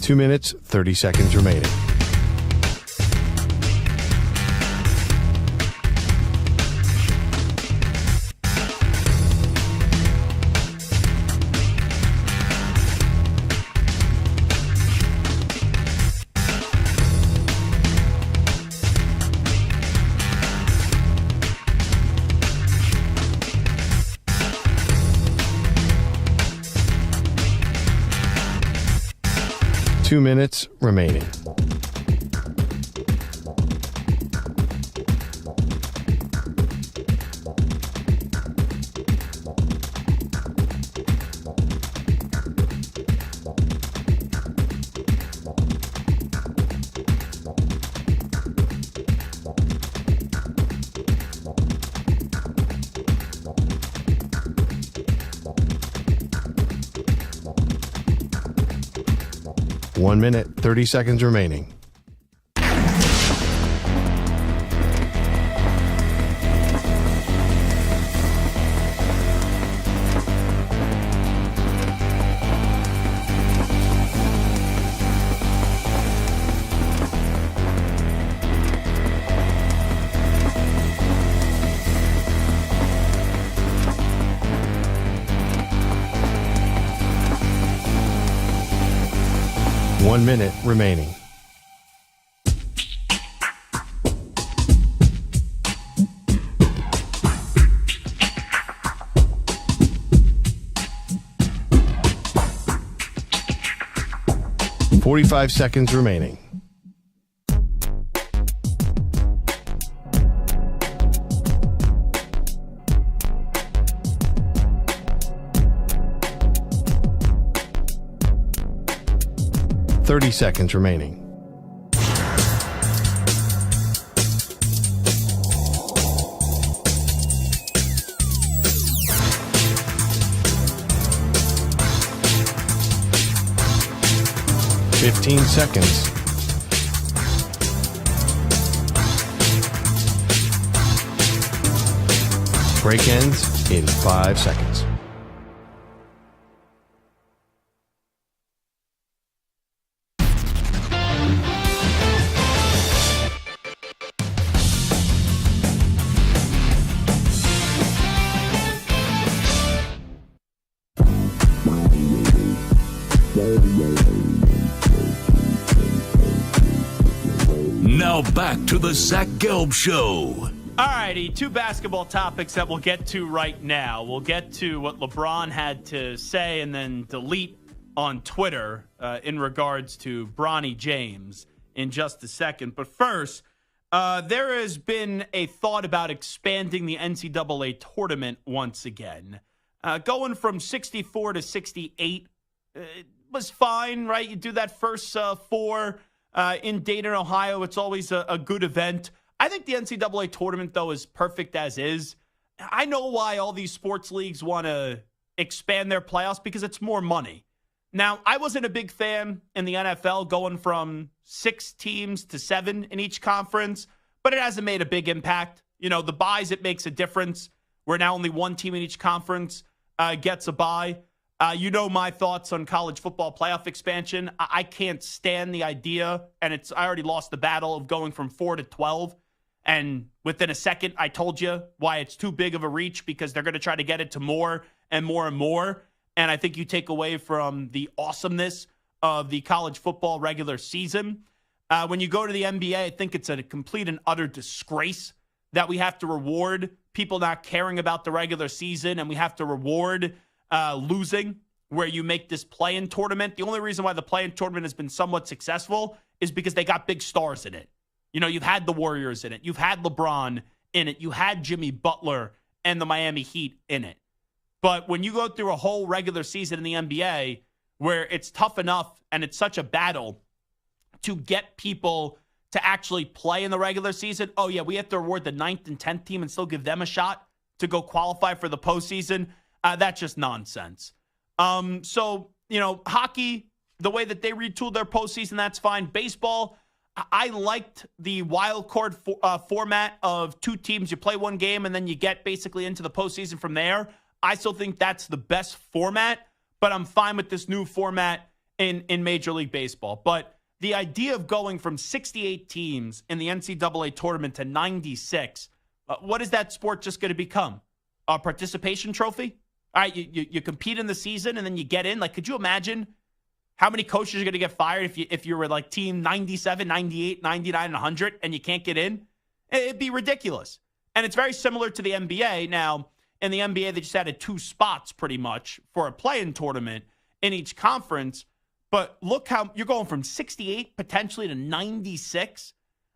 Two minutes, 30 seconds remaining. Two minutes remaining. One minute, 30 seconds remaining. 1 minute remaining. "45 seconds remaining. 30 seconds remaining. "15 seconds. Break ends in 5 seconds. Now back to the Zach Gelb Show. All righty, two basketball topics that we'll get to right now. We'll get to what LeBron had to say and then delete on Twitter in regards to Bronny James in just a second. But first, there has been a thought about expanding the NCAA tournament once again. Going from 64 to 68 was fine, right? You do that first four in Dayton, Ohio. It's always a good event. I think the NCAA tournament, though, is perfect as is. I know why all these sports leagues want to expand their playoffs, because it's more money. Now, I wasn't a big fan in the NFL going from 6 teams to 7 in each conference, but it hasn't made a big impact. You know, the buys, it makes a difference, where now only 1 team in each conference gets a bye. You know my thoughts on college football playoff expansion. I can't stand the idea, and I already lost the battle of going from 4 to 12. And within a second, I told you why it's too big of a reach, because they're going to try to get it to more and more and more. And I think you take away from the awesomeness of the college football regular season. When you go to the NBA, I think it's a complete and utter disgrace that we have to reward people not caring about the regular season, and we have to reward losing, where you make this play-in tournament. The only reason why the play-in tournament has been somewhat successful is because they got big stars in it. You know, you've had the Warriors in it. You've had LeBron in it. You had Jimmy Butler and the Miami Heat in it. But when you go through a whole regular season in the NBA, where it's tough enough and it's such a battle to get people to actually play in the regular season, oh yeah, we have to reward the 9th and 10th team and still give them a shot to go qualify for the postseason. That's just nonsense. So, you know, hockey, the way that they retooled their postseason, that's fine. Baseball, I liked the wild card format of 2 teams. You play 1 game and then you get basically into the postseason from there. I still think that's the best format, but I'm fine with this new format in Major League Baseball. But the idea of going from 68 teams in the NCAA tournament to 96, what is that sport just going to become? A participation trophy? All right, you compete in the season and then you get in. Like, could you imagine how many coaches are going to get fired if you were like team 97, 98, 99, and 100 and you can't get in? It'd be ridiculous. And it's very similar to the NBA. Now, in the NBA, they just added 2 spots pretty much for a play-in tournament in each conference. But look how you're going from 68 potentially to 96.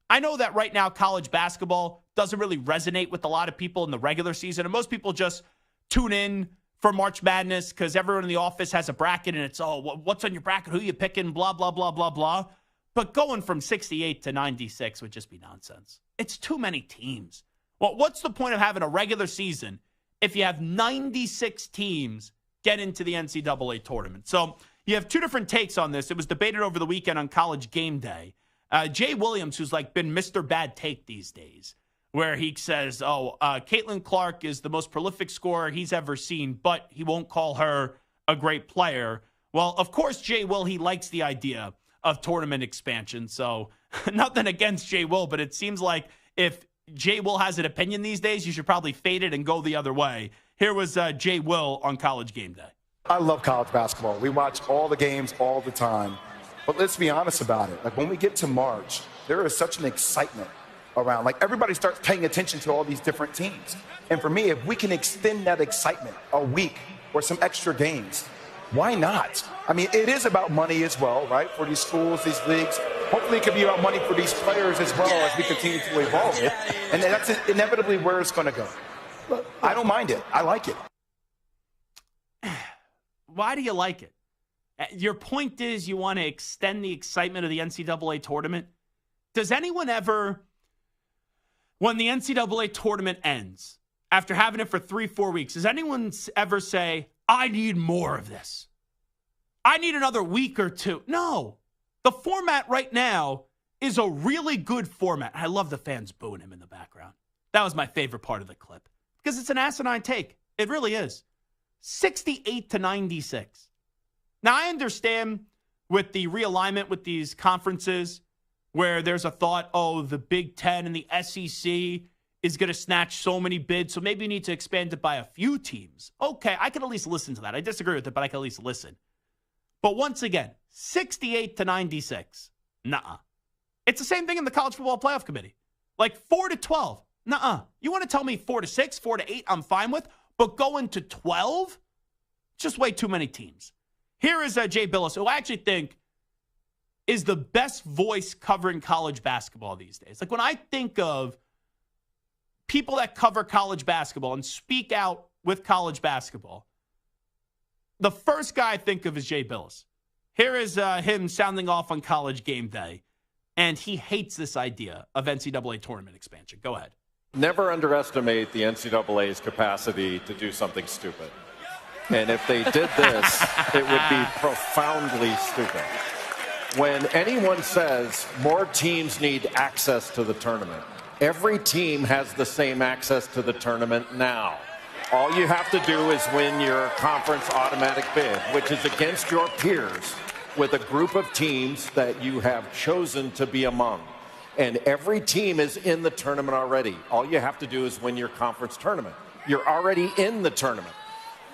I know that right now college basketball doesn't really resonate with a lot of people in the regular season. And most people just tune in for March Madness because everyone in the office has a bracket and it's, oh, what's on your bracket? Who you picking? Blah, blah, blah, blah, blah. But going from 68 to 96 would just be nonsense. It's too many teams. Well, what's the point of having a regular season if you have 96 teams get into the NCAA tournament? So you have 2 different takes on this. It was debated over the weekend on College Game Day. Jay Williams, who's like been Mr. Bad Take these days, where he says, Caitlin Clark is the most prolific scorer he's ever seen, but he won't call her a great player. Well, of course, Jay Will, he likes the idea of tournament expansion. So nothing against Jay Will, but it seems like if Jay Will has an opinion these days, you should probably fade it and go the other way. Here was Jay Will on College Game Day. I love college basketball. We watch all the games all the time. But let's be honest about it. Like when we get to March, there is such an excitement around. Like everybody starts paying attention to all these different teams. And for me, if we can extend that excitement a week or some extra games, why not? I mean, it is about money as well, right? For these schools, these leagues. Hopefully it could be about money for these players as well as we continue to evolve it. And that's inevitably where it's going to go. But I don't mind it. I like it. Why do you like it? Your point is you want to extend the excitement of the NCAA tournament. Does anyone ever, when the NCAA tournament ends, after having it for 3-4 weeks, does anyone ever say, I need more of this? I need another week or two. No. The format right now is a really good format. I love the fans booing him in the background. That was my favorite part of the clip because it's an asinine take. It really is. 68-96. Now, I understand with the realignment with these conferences where there's a thought, oh, the Big Ten and the SEC is going to snatch so many bids, so maybe you need to expand it by a few teams. Okay, I can at least listen to that. I disagree with it, but I can at least listen. But once again, 68-96. Nuh-uh. It's the same thing in the College Football Playoff Committee. Like 4-12. Nuh-uh. You want to tell me 4-6, 4-8, I'm fine with, but going to 12? Just way too many teams. Here is Jay Billis, who I actually think is the best voice covering college basketball these days. Like when I think of people that cover college basketball and speak out with college basketball, the first guy I think of is Jay Billis. Here is him sounding off on College Game Day, and he hates this idea of NCAA tournament expansion. Go ahead. Never underestimate the NCAA's capacity to do something stupid. And if they did this, it would be profoundly stupid. When anyone says more teams need access to the tournament, every team has the same access to the tournament now. All you have to do is win your conference automatic bid, which is against your peers with a group of teams that you have chosen to be among. And every team is in the tournament already. All you have to do is win your conference tournament. You're already in the tournament.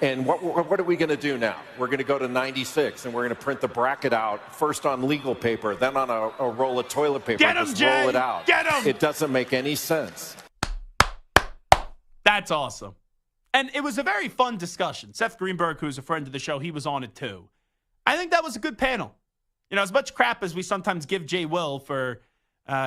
And what are we going to do now? We're going to go to 96, and we're going to print the bracket out first on legal paper, then on a roll of toilet paper. Get him, just Jay! roll it out. Get him! It doesn't make any sense. That's awesome. And it was a very fun discussion. Seth Greenberg, who's a friend of the show, he was on it too. I think that was a good panel. You know, as much crap as we sometimes give Jay Will for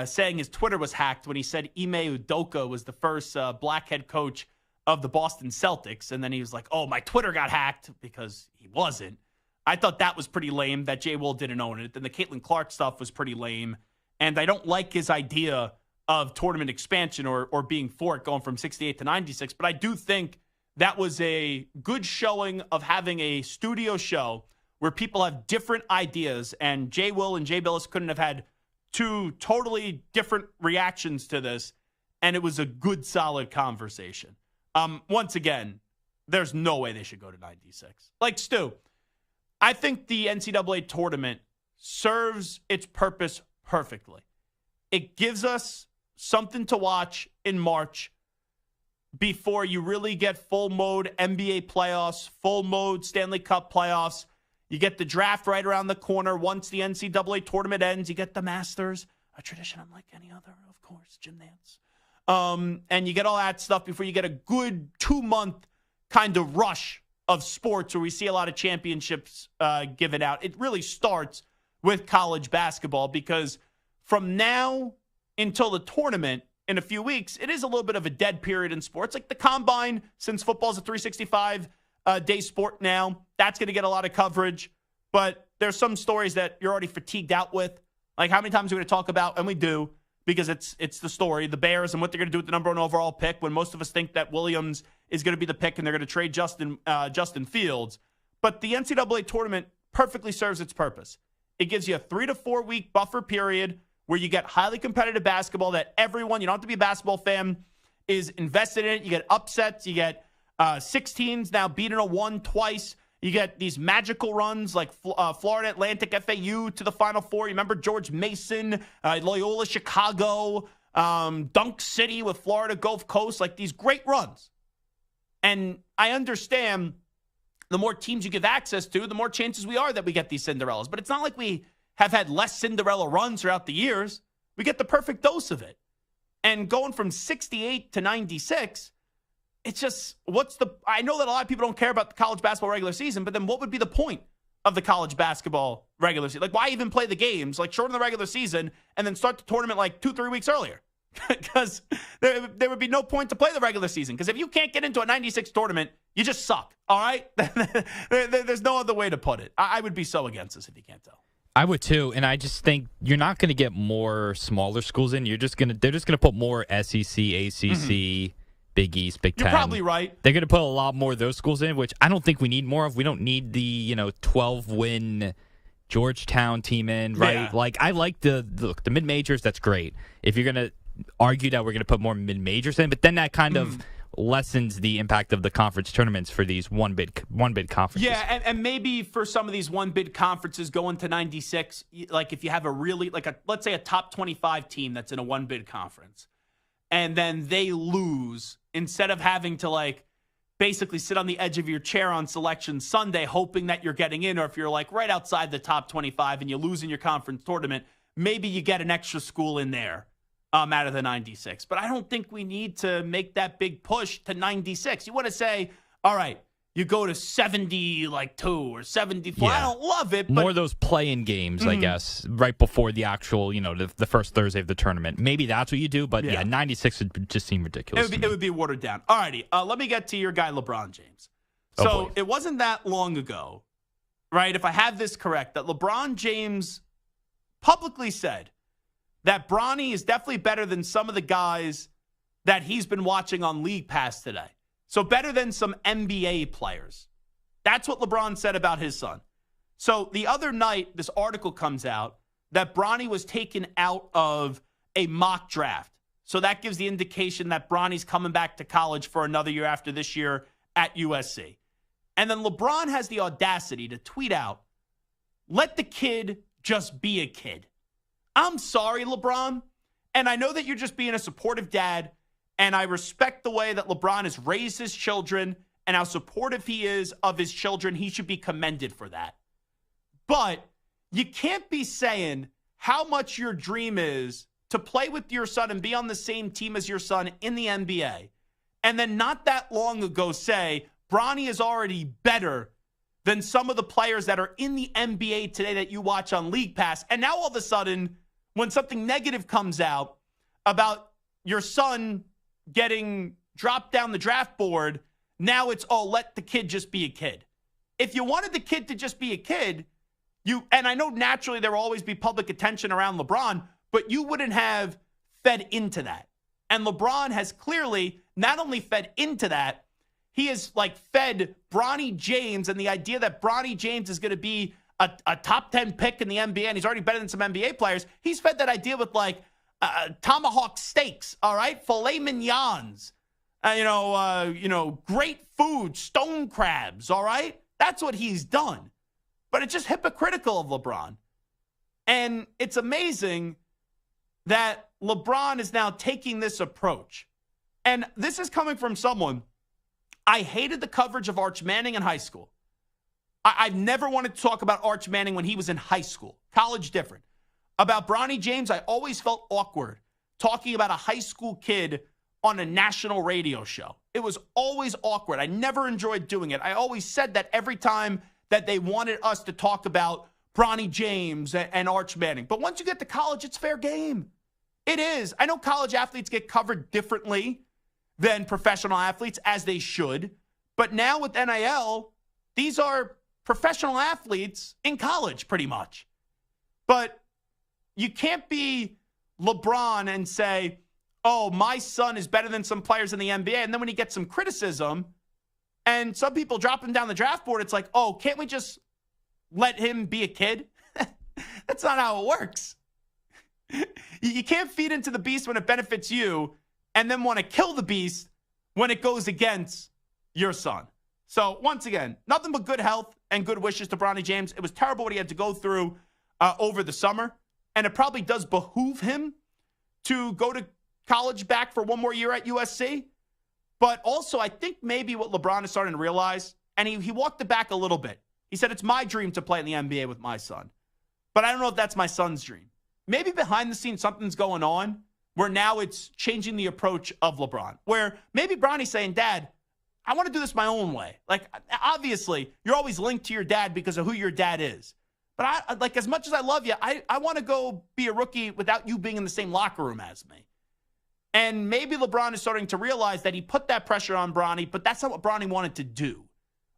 saying his Twitter was hacked when he said Ime Udoka was the first black head coach of the Boston Celtics, and then he was like, oh, my Twitter got hacked, because he wasn't. I thought that was pretty lame that Jay Will didn't own it. Then the Caitlin Clark stuff was pretty lame, and I don't like his idea of tournament expansion or being for it, going from 68 to 96, but I do think that was a good showing of having a studio show where people have different ideas, and Jay Will and Jay Billis couldn't have had two totally different reactions to this, and it was a good, solid conversation. Once again, there's no way they should go to 96. Like, Stu, I think the NCAA tournament serves its purpose perfectly. It gives us something to watch in March before you really get full mode NBA playoffs, full mode Stanley Cup playoffs. You get the draft right around the corner. Once the NCAA tournament ends, you get the Masters, a tradition unlike any other, of course, Jim Nance. And you get all that stuff before you get a good 2-month kind of rush of sports where we see a lot of championships given out. It really starts with college basketball because from now until the tournament in a few weeks, it is a little bit of a dead period in sports. Like the Combine, since football's a 365-day sport now, that's going to get a lot of coverage. But there's some stories that you're already fatigued out with. Like how many times are we going to talk about, and we do, because it's the story, the Bears and what they're going to do with the number 1 overall pick when most of us think that Williams is going to be the pick and they're going to trade Justin Fields. But the NCAA tournament perfectly serves its purpose. It gives you a 3 to 4 week buffer period where you get highly competitive basketball that everyone, you don't have to be a basketball fan, is invested in it. You get upsets. You get 16s now beating a 1 twice. You get these magical runs like Florida Atlantic, FAU to the Final Four. You remember George Mason, Loyola Chicago, Dunk City with Florida Gulf Coast, like these great runs. And I understand the more teams you give access to, the more chances we are that we get these Cinderellas. But it's not like we have had less Cinderella runs throughout the years. We get the perfect dose of it. And going from 68 to 96, it's just, I know that a lot of people don't care about the college basketball regular season, but then what would be the point of the college basketball regular season? Like, why even play the games? Like, shorten the regular season and then start the tournament like 2-3 weeks earlier. Because there would be no point to play the regular season. Because if you can't get into a 96 tournament, you just suck. All right? There's no other way to put it. I would be so against this if you can't tell. I would too, and I just think you're not going to get more smaller schools in. They're just going to put more SEC, ACC, Big East, Big Ten. You're probably right. They're going to put a lot more of those schools in, which I don't think we need more of. We don't need the 12-win Georgetown team in, right? Yeah. Like, I like the mid majors. That's great. If you're going to argue that we're going to put more mid majors in, but then that kind of lessens the impact of the conference tournaments for these one bid conferences. Yeah, and maybe for some of these one bid conferences going to 96, like if you have a really, let's say a top 25 team that's in a one bid conference, and then they lose, instead of having to basically sit on the edge of your chair on Selection Sunday hoping that you're getting in, or if you're right outside the top 25 and you lose in your conference tournament, maybe you get an extra school in there. Out of the 96. But I don't think we need to make that big push to 96. You want to say, all right, you go to 72 or 74. Yeah. I don't love it. But more of those play-in games, I guess, right before the actual, the first Thursday of the tournament. Maybe that's what you do, but 96 would just seem ridiculous. It would be watered down. All righty, let me get to your guy, LeBron James. So it wasn't that long ago, right, if I have this correct, that LeBron James publicly said that Bronny is definitely better than some of the guys that he's been watching on League Pass today. So better than some NBA players. That's what LeBron said about his son. So the other night, this article comes out that Bronny was taken out of a mock draft. So that gives the indication that Bronny's coming back to college for another year after this year at USC. And then LeBron has the audacity to tweet out, "Let the kid just be a kid." I'm sorry, LeBron, and I know that you're just being a supportive dad, and I respect the way that LeBron has raised his children and how supportive he is of his children. He should be commended for that. But you can't be saying how much your dream is to play with your son and be on the same team as your son in the NBA, and then not that long ago say, Bronny is already better than some of the players that are in the NBA today that you watch on League Pass, and now all of a sudden, when something negative comes out about your son getting dropped down the draft board, now it's, let the kid just be a kid. If you wanted the kid to just be a kid, and I know naturally there will always be public attention around LeBron, but you wouldn't have fed into that. And LeBron has clearly not only fed into that, he has fed Bronny James and the idea that Bronny James is going to be a top 10 pick in the NBA, and he's already better than some NBA players. He's fed that idea with tomahawk steaks, all right, filet mignons, great food, stone crabs, all right. That's what he's done. But it's just hypocritical of LeBron, and it's amazing that LeBron is now taking this approach. And this is coming from someone. I hated the coverage of Arch Manning in high school. I've never wanted to talk about Arch Manning when he was in high school. College, different. About Bronny James, I always felt awkward talking about a high school kid on a national radio show. It was always awkward. I never enjoyed doing it. I always said that every time that they wanted us to talk about Bronny James and Arch Manning. But once you get to college, it's fair game. It is. I know college athletes get covered differently than professional athletes, as they should. But now with NIL, these are professional athletes in college, pretty much. But you can't be LeBron and say, my son is better than some players in the NBA. And then when he gets some criticism and some people drop him down the draft board, it's can't we just let him be a kid? That's not how it works. You can't feed into the beast when it benefits you and then want to kill the beast when it goes against your son. So, once again, nothing but good health and good wishes to Bronny James. It was terrible what he had to go through over the summer, and it probably does behoove him to go to college back for one more year at USC. But also, I think maybe what LeBron is starting to realize, and he walked it back a little bit. He said, it's my dream to play in the NBA with my son. but I don't know if that's my son's dream. Maybe behind the scenes something's going on where now it's changing the approach of LeBron, where maybe Bronny's saying, Dad, I want to do this my own way. Like, obviously, you're always linked to your dad because of who your dad is. But as much as I love you, I want to go be a rookie without you being in the same locker room as me. And maybe LeBron is starting to realize that he put that pressure on Bronny, but that's not what Bronny wanted to do.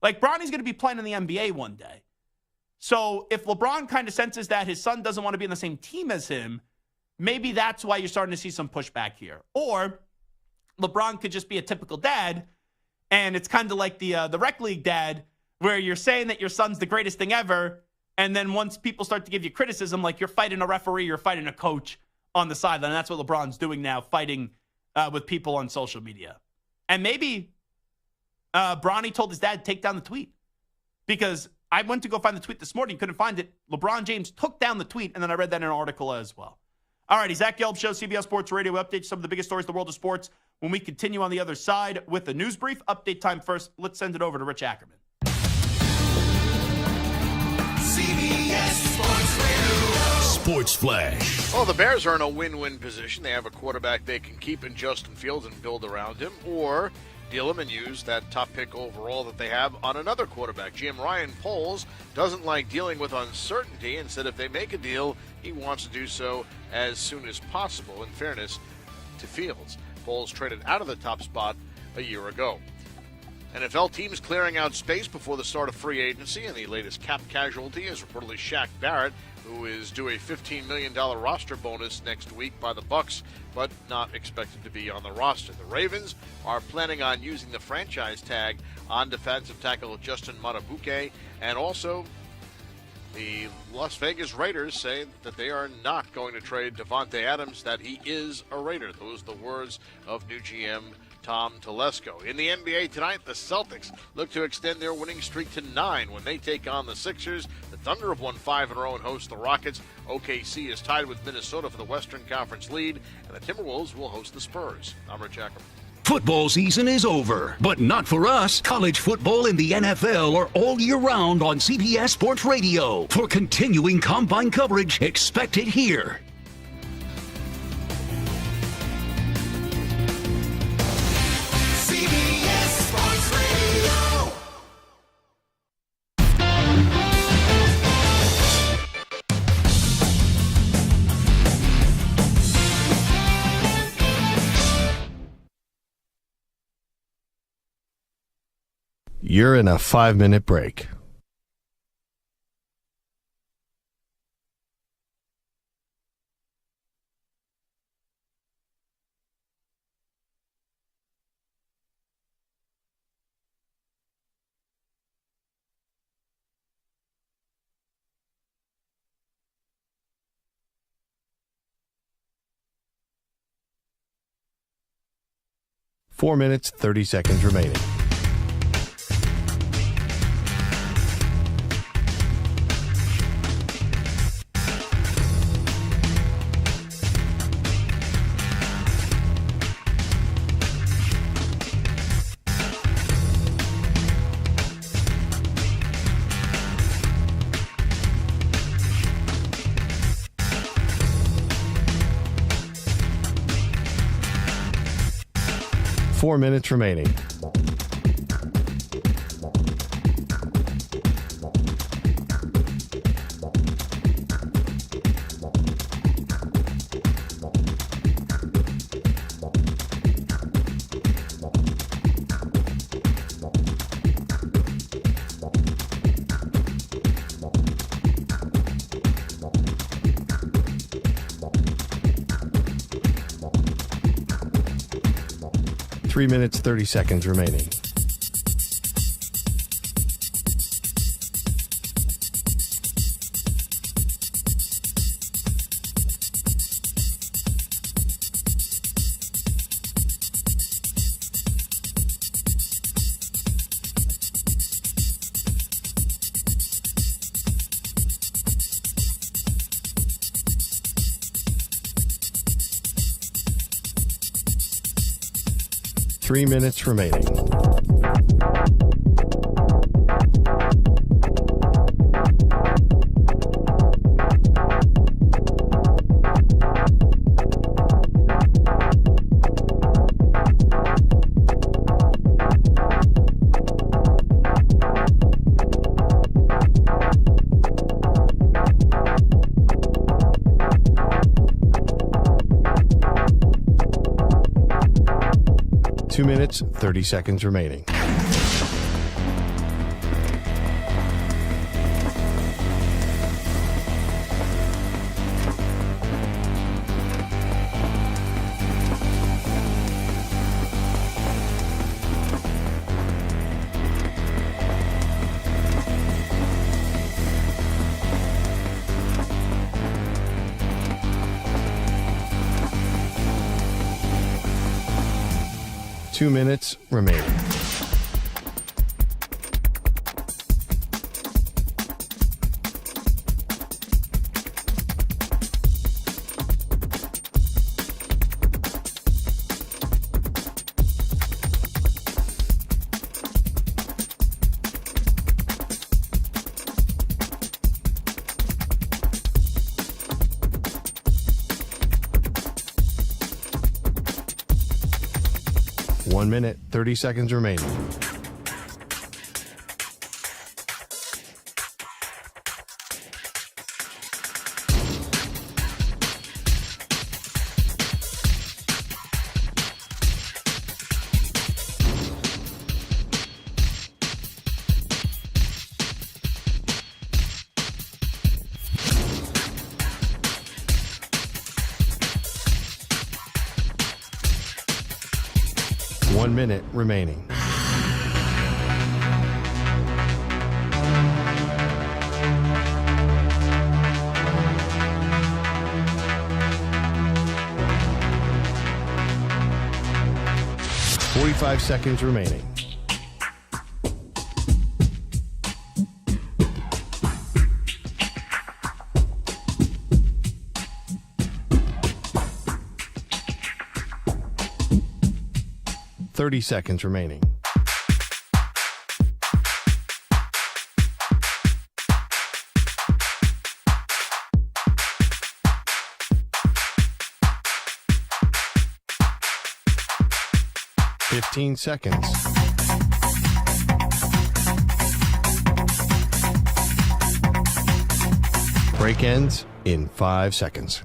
Like, Bronny's going to be playing in the NBA one day. So if LeBron kind of senses that his son doesn't want to be on the same team as him, maybe that's why you're starting to see some pushback here. Or LeBron could just be a typical dad, and it's kind of like the rec league dad, where you're saying that your son's the greatest thing ever, and then once people start to give you criticism, like you're fighting a referee, you're fighting a coach on the sideline. And that's what LeBron's doing now, fighting with people on social media. And maybe Bronny told his dad, take down the tweet. Because I went to go find the tweet this morning, couldn't find it. LeBron James took down the tweet, and then I read that in an article as well. All righty, Zach Gelb Show, CBS Sports Radio. We update some of the biggest stories in the world of sports when we continue on the other side with the news brief. Update time first. Let's send it over to Rich Ackerman. CBS Sports Radio. Sports Flash. Well, the Bears are in a win-win position. They have a quarterback they can keep in Justin Fields and build around him, or deal him and use that top pick overall that they have on another quarterback. GM Ryan Poles doesn't like dealing with uncertainty, and said if they make a deal, he wants to do so as soon as possible, in fairness to Fields. Poles traded out of the top spot a year ago. NFL teams clearing out space before the start of free agency, and the latest cap casualty is reportedly Shaq Barrett, who is due a $15 million roster bonus next week by the Bucs, but not expected to be on the roster. The Ravens are planning on using the franchise tag on defensive tackle Justin Matabuke, and also the Las Vegas Raiders say that they are not going to trade Devontae Adams, that he is a Raider. Those are the words of new GM Tom Telesco. In the NBA tonight, the Celtics look to extend their winning streak to 9 when they take on the Sixers. The Thunder have won 5 in a row and host the Rockets. OKC is tied with Minnesota for the Western Conference lead, and the Timberwolves will host the Spurs. I'm Rich Ackerman. Football season is over, but not for us. College football and the NFL are all year round on CBS Sports Radio. For continuing combine coverage, expect it here. CBS Sports Radio. You're in a 5-minute break. Four minutes, 30 seconds remaining. Four minutes remaining. Three minutes, 30 seconds remaining. Three minutes remaining. minutes, 30 seconds remaining. Two minutes remaining. One minute, 30 seconds remaining. One minute remaining. Five seconds remaining. Seconds remaining. Seconds. Break ends in 5 seconds.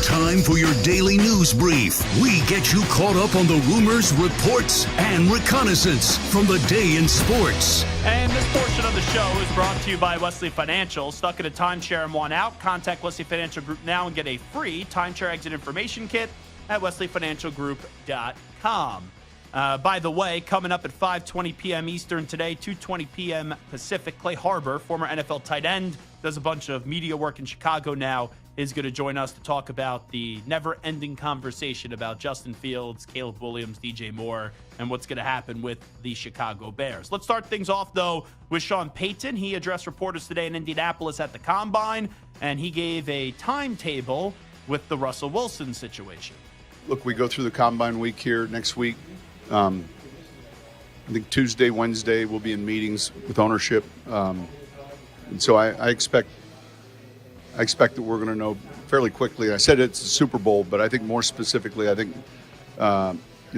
Time for your daily news brief. We get you caught up on the rumors, reports, and reconnaissance from the day in sports. And this portion of the show is brought to you by Wesley Financial. Stuck in a timeshare and want out? Contact Wesley Financial Group now and get a free timeshare exit information kit at wesleyfinancialgroup.com. By the way, coming up at 5:20 p.m. Eastern today, 2:20 p.m. Pacific, Clay Harbor, former NFL tight end, does a bunch of media work in Chicago now, is going to join us to talk about the never-ending conversation about Justin Fields, Caleb Williams, DJ Moore, and what's going to happen with the Chicago Bears. Let's start things off, though, with Sean Payton. He addressed reporters today in Indianapolis at the Combine, and he gave a timetable with the Russell Wilson situation. Look, we go through the Combine week here next week. I think Tuesday, Wednesday, we'll be in meetings with ownership. And so I expect that we're going to know fairly quickly. I said it's a Super Bowl, but I think more specifically, I think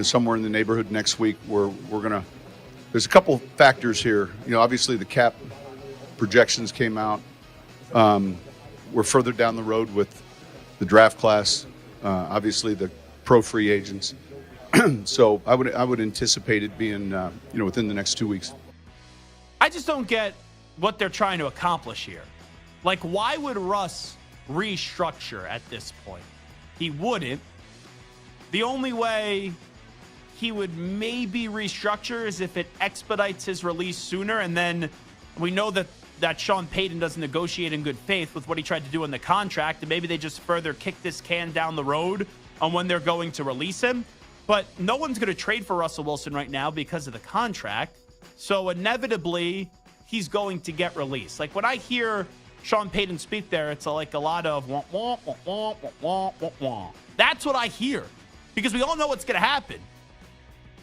somewhere in the neighborhood next week, we're going to. There's a couple factors here. Obviously the cap projections came out. We're further down the road with the draft class. Obviously the pro free agents. So I would anticipate it being within the next 2 weeks. I just don't get what they're trying to accomplish here. Like, why would Russ restructure at this point? He wouldn't. The only way he would maybe restructure is if it expedites his release sooner, and then we know that Sean Payton doesn't negotiate in good faith with what he tried to do in the contract, and maybe they just further kick this can down the road on when they're going to release him. But no one's going to trade for Russell Wilson right now because of the contract, so inevitably he's going to get released. Like, when I hear Sean Payton speak there, it's like a lot of wah, wah, wah, wah, wah, wah, wah. That's what I hear, because we all know what's going to happen.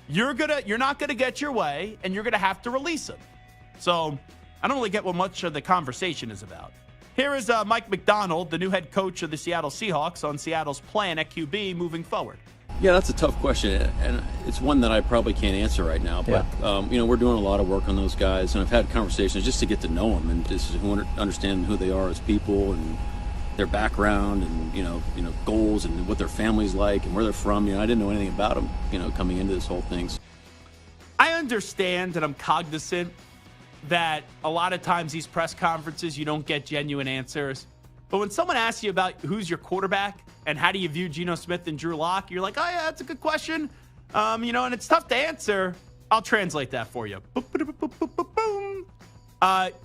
You're not going to get your way, and you're going to have to release him. So I don't really get what much of the conversation is about. Here is Mike McDonald, the new head coach of the Seattle Seahawks, on Seattle's plan at QB moving forward. Yeah, that's a tough question, and it's one that I probably can't answer right now. But we're doing a lot of work on those guys, and I've had conversations just to get to know them and just to understand who they are as people and their background and goals and what their family's like and where they're from. I didn't know anything about them, coming into this whole thing. I understand and I'm cognizant that a lot of times these press conferences you don't get genuine answers. But when someone asks you about who's your quarterback and how do you view Geno Smith and Drew Lock, you're like, oh, yeah, that's a good question. And it's tough to answer. I'll translate that for you.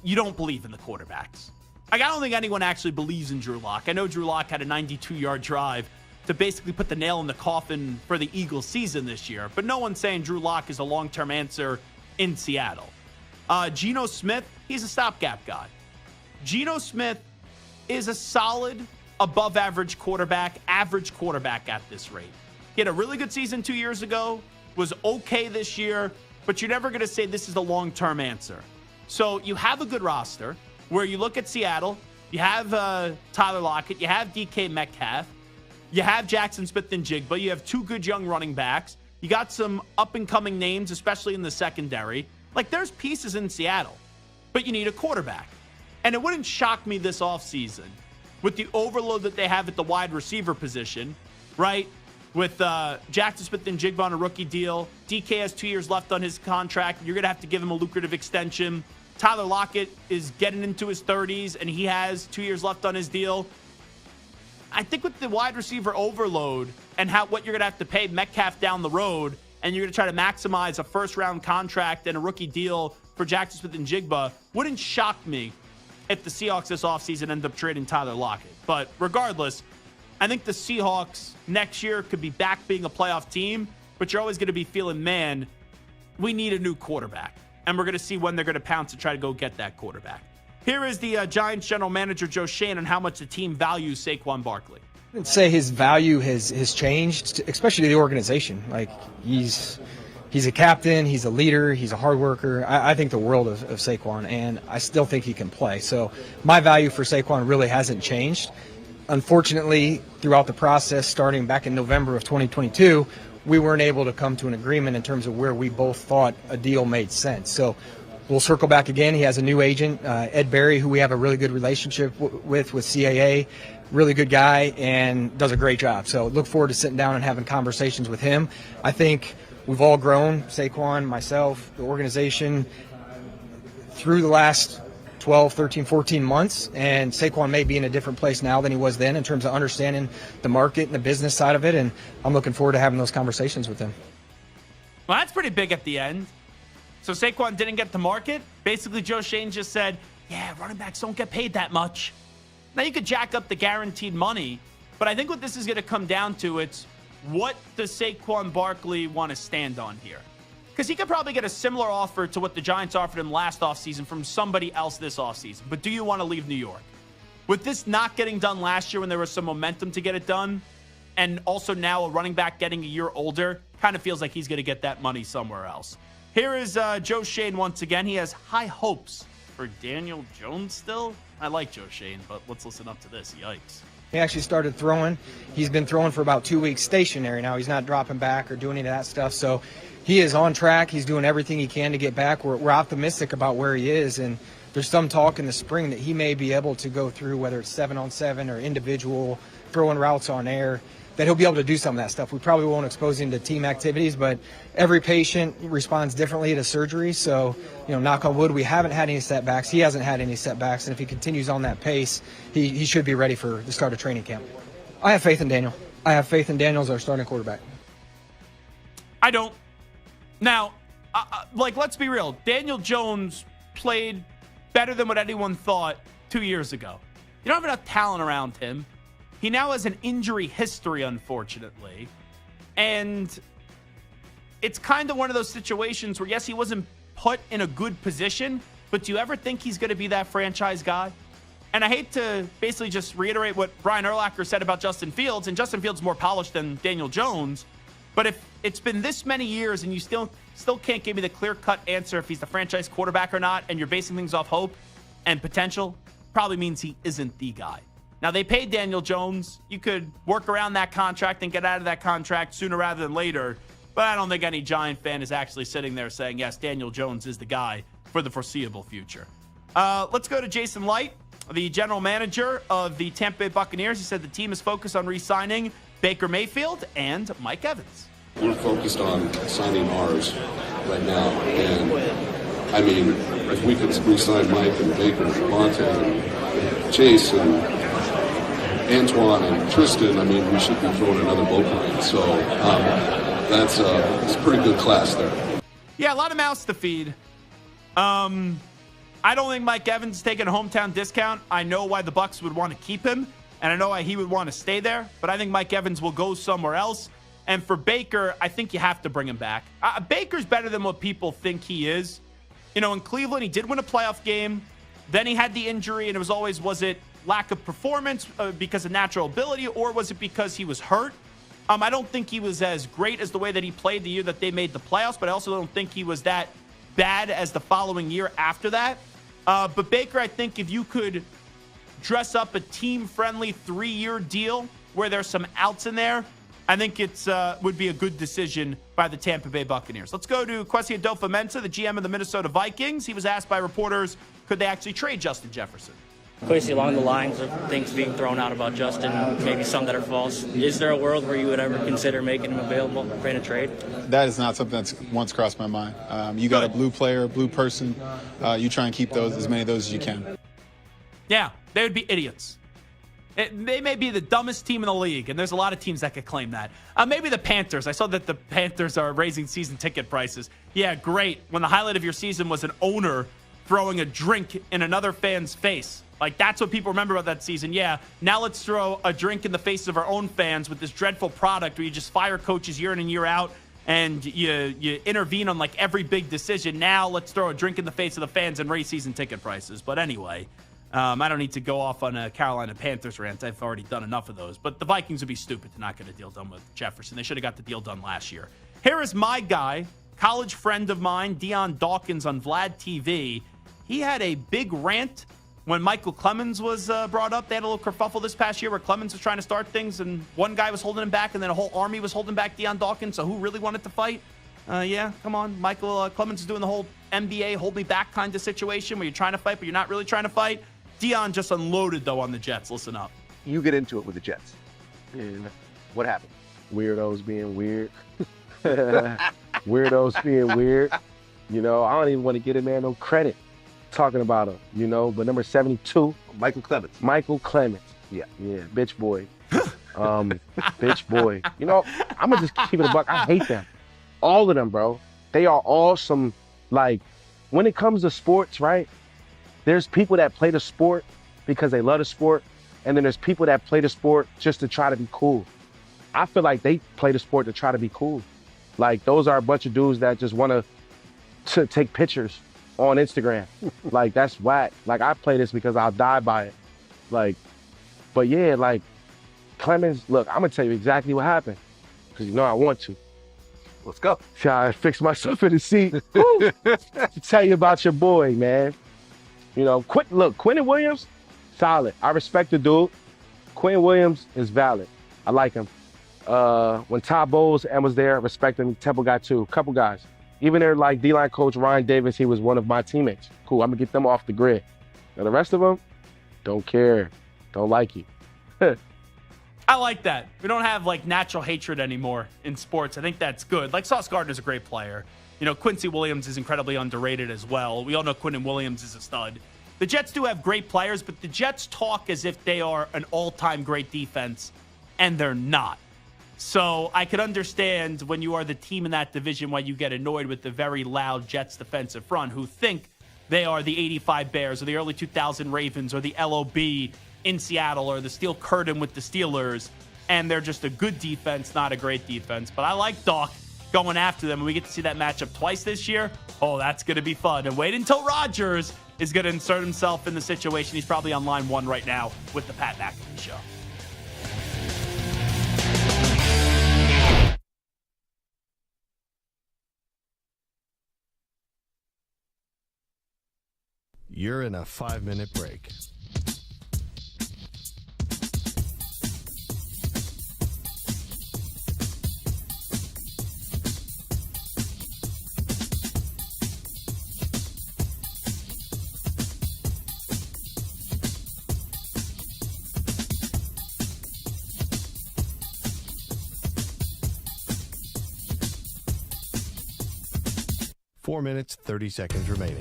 You don't believe in the quarterbacks. I don't think anyone actually believes in Drew Lock. I know Drew Lock had a 92-yard drive to basically put the nail in the coffin for the Eagles season this year. But no one's saying Drew Lock is a long-term answer in Seattle. Geno Smith, he's a stopgap guy. Geno Smith is a solid, above-average quarterback at this rate. He had a really good season 2 years ago, was okay this year, but you're never going to say this is the long-term answer. So you have a good roster where you look at Seattle, you have Tyler Lockett, you have DK Metcalf, you have Jackson Smith and Jigba, you have two good young running backs, you got some up-and-coming names, especially in the secondary. Like, there's pieces in Seattle, but you need a quarterback. And it wouldn't shock me this offseason with the overload that they have at the wide receiver position, right? With Jackson Smith and Jigba on a rookie deal. DK has 2 years left on his contract. You're going to have to give him a lucrative extension. Tyler Lockett is getting into his 30s, and he has 2 years left on his deal. I think with the wide receiver overload and what you're going to have to pay Metcalf down the road, and you're going to try to maximize a first-round contract and a rookie deal for Jackson Smith and Jigba, wouldn't shock me if the Seahawks this offseason end up trading Tyler Lockett. But regardless, I think the Seahawks next year could be back being a playoff team, but you're always going to be feeling, man, we need a new quarterback. And we're going to see when they're going to pounce to try to go get that quarterback. Here is the Giants general manager, Joe Schoen, on how much the team values Saquon Barkley. I would say his value has changed, especially the organization. Like, he's a captain, he's a leader, he's a hard worker. I think the world of Saquon, and I still think he can play. So my value for Saquon really hasn't changed. Unfortunately, throughout the process, starting back in November of 2022, we weren't able to come to an agreement in terms of where we both thought a deal made sense. So we'll circle back again. He has a new agent, Ed Berry, who we have a really good relationship with CAA. Really good guy and does a great job. So look forward to sitting down and having conversations with him. I think we've all grown, Saquon, myself, the organization, through the last 12, 13, 14 months. And Saquon may be in a different place now than he was then in terms of understanding the market and the business side of it. And I'm looking forward to having those conversations with him. Well, that's pretty big at the end. So Saquon didn't get to market. Basically, Joe Schoen just said, yeah, running backs don't get paid that much. Now, you could jack up the guaranteed money, but I think what this is going to come down to, it's what does Saquon Barkley want to stand on here? Because he could probably get a similar offer to what the Giants offered him last offseason from somebody else this offseason. But do you want to leave New York? With this not getting done last year when there was some momentum to get it done, and also now a running back getting a year older, kind of feels like he's going to get that money somewhere else. Here is Joe Schoen once again. He has high hopes for Daniel Jones still. I like Joe Schoen, but let's listen up to this. Yikes. He actually started throwing. He's been throwing for about 2 weeks stationary now. He's not dropping back or doing any of that stuff. So he is on track. He's doing everything he can to get back. We're optimistic about where he is. And there's some talk in the spring that he may be able to go through, whether it's 7-on-7 or individual, throwing routes on air, that he'll be able to do some of that stuff. We probably won't expose him to team activities, but every patient responds differently to surgery. So, knock on wood, we haven't had any setbacks. He hasn't had any setbacks. And if he continues on that pace, he should be ready for the start of training camp. I have faith in Daniel. I have faith in Daniel as our starting quarterback. I don't. Now, let's be real. Daniel Jones played better than what anyone thought 2 years ago. You don't have enough talent around him. He now has an injury history, unfortunately. And it's kind of one of those situations where, yes, he wasn't put in a good position, but do you ever think he's going to be that franchise guy? And I hate to basically just reiterate what Brian Urlacher said about Justin Fields, and Justin Fields is more polished than Daniel Jones. But if it's been this many years and you still can't give me the clear-cut answer if he's the franchise quarterback or not, and you're basing things off hope and potential, probably means he isn't the guy. Now, they paid Daniel Jones. You could work around that contract and get out of that contract sooner rather than later. But I don't think any Giant fan is actually sitting there saying, yes, Daniel Jones is the guy for the foreseeable future. Let's go to Jason Light, the general manager of the Tampa Bay Buccaneers. He said the team is focused on re-signing Baker Mayfield and Mike Evans. We're focused on signing ours right now. And, I mean, if we could re-sign Mike and Baker and Devontae and Chase and Antoine and Tristan, I mean, we should be throwing another boat line. So that's a pretty good class there. Yeah, a lot of mouths to feed. I don't think Mike Evans is taking a hometown discount. I know why the Bucs would want to keep him, and I know why he would want to stay there. But I think Mike Evans will go somewhere else. And for Baker, I think you have to bring him back. Baker's better than what people think he is. You know, in Cleveland, he did win a playoff game. Then he had the injury, and it was always, was it lack of performance because of natural ability, or was it because he was hurt? I don't think he was as great as the way that he played the year that they made the playoffs, but I also don't think he was that bad as the following year after that. But Baker, I think if you could dress up a team-friendly 3-year deal where there's some outs in there, I think it's would be a good decision by the Tampa Bay Buccaneers. Let's go to Kwesi Adofo-Mensah, the GM of the Minnesota Vikings. He was asked by reporters, could they actually trade Justin Jefferson? Kwesi, along the lines of things being thrown out about Justin, maybe some that are false, is there a world where you would ever consider making him available in a trade? That is not something that's once crossed my mind. You got a blue player, blue person. You try and keep those, as many of those as you can. Yeah, they would be idiots. They may be the dumbest team in the league, and there's a lot of teams that could claim that. Maybe the Panthers. I saw that the Panthers are raising season ticket prices. Yeah, great. When the highlight of your season was an owner throwing a drink in another fan's face. Like, that's what people remember about that season. Yeah, now let's throw a drink in the faces of our own fans with this dreadful product where you just fire coaches year in and year out, and you intervene on, like, every big decision. Now let's throw a drink in the face of the fans and raise season ticket prices. But anyway, I don't need to go off on a Carolina Panthers rant. I've already done enough of those. But the Vikings would be stupid to not get a deal done with Jefferson. They should have got the deal done last year. Here is my guy, college friend of mine, Dion Dawkins on Vlad TV. He had a big rant when Michael Clemens was brought up. They had a little kerfuffle this past year where Clemens was trying to start things, and one guy was holding him back, and then a whole army was holding back Dion Dawkins. So who really wanted to fight? Yeah, come on. Michael Clemens is doing the whole NBA hold me back kind of situation where you're trying to fight, but you're not really trying to fight. Dion just unloaded, though, on the Jets. Listen up. You get into it with the Jets. And what happened? Weirdos being weird. Weirdos being weird. You know, I don't even want to give a man no credit talking about him, you know. But number 72. Michael Clemens. Michael Clemens. Yeah, bitch boy. Bitch boy. You know, I'm going to just keep it a buck. I hate them. All of them, bro. They are all some, like, when it comes to sports, right? There's people that play the sport because they love the sport, and then there's people that play the sport just to try to be cool. I feel like they play the sport to try to be cool. Like, those are a bunch of dudes that just want to take pictures on Instagram. Like, that's whack. Like, I play this because I'll die by it. Like, but yeah, like, Clemens, look, I'm going to tell you exactly what happened because you know I want to. Let's go. See how I fix myself in the seat. To tell you about your boy, man. You know, Quentin Williams, solid. I respect the dude. Quentin Williams is valid. I like him. When Todd Bowles was there, I respect him. Temple got too. Couple guys. Even their like D-line coach Ryan Davis, he was one of my teammates. Cool, I'm gonna get them off the grid. Now the rest of them, don't care. Don't like you. I like that. We don't have like natural hatred anymore in sports. I think that's good. Like Sauce Gardner's a great player. You know, Quincy Williams is incredibly underrated as well. We all know Quentin Williams is a stud. The Jets do have great players, but the Jets talk as if they are an all-time great defense, and they're not. So I could understand when you are the team in that division why you get annoyed with the very loud Jets defensive front who think they are the 85 Bears or the early 2000 Ravens or the LOB in Seattle or the Steel Curtain with the Steelers, and they're just a good defense, not a great defense. But I like Doc going after them, and we get to see that matchup twice this year. Oh, that's going to be fun. And wait until Rodgers is going to insert himself in the situation. He's probably on line one right now with the Pat McAfee Show. You're in a 5-minute break. 4 minutes, 30 seconds remaining.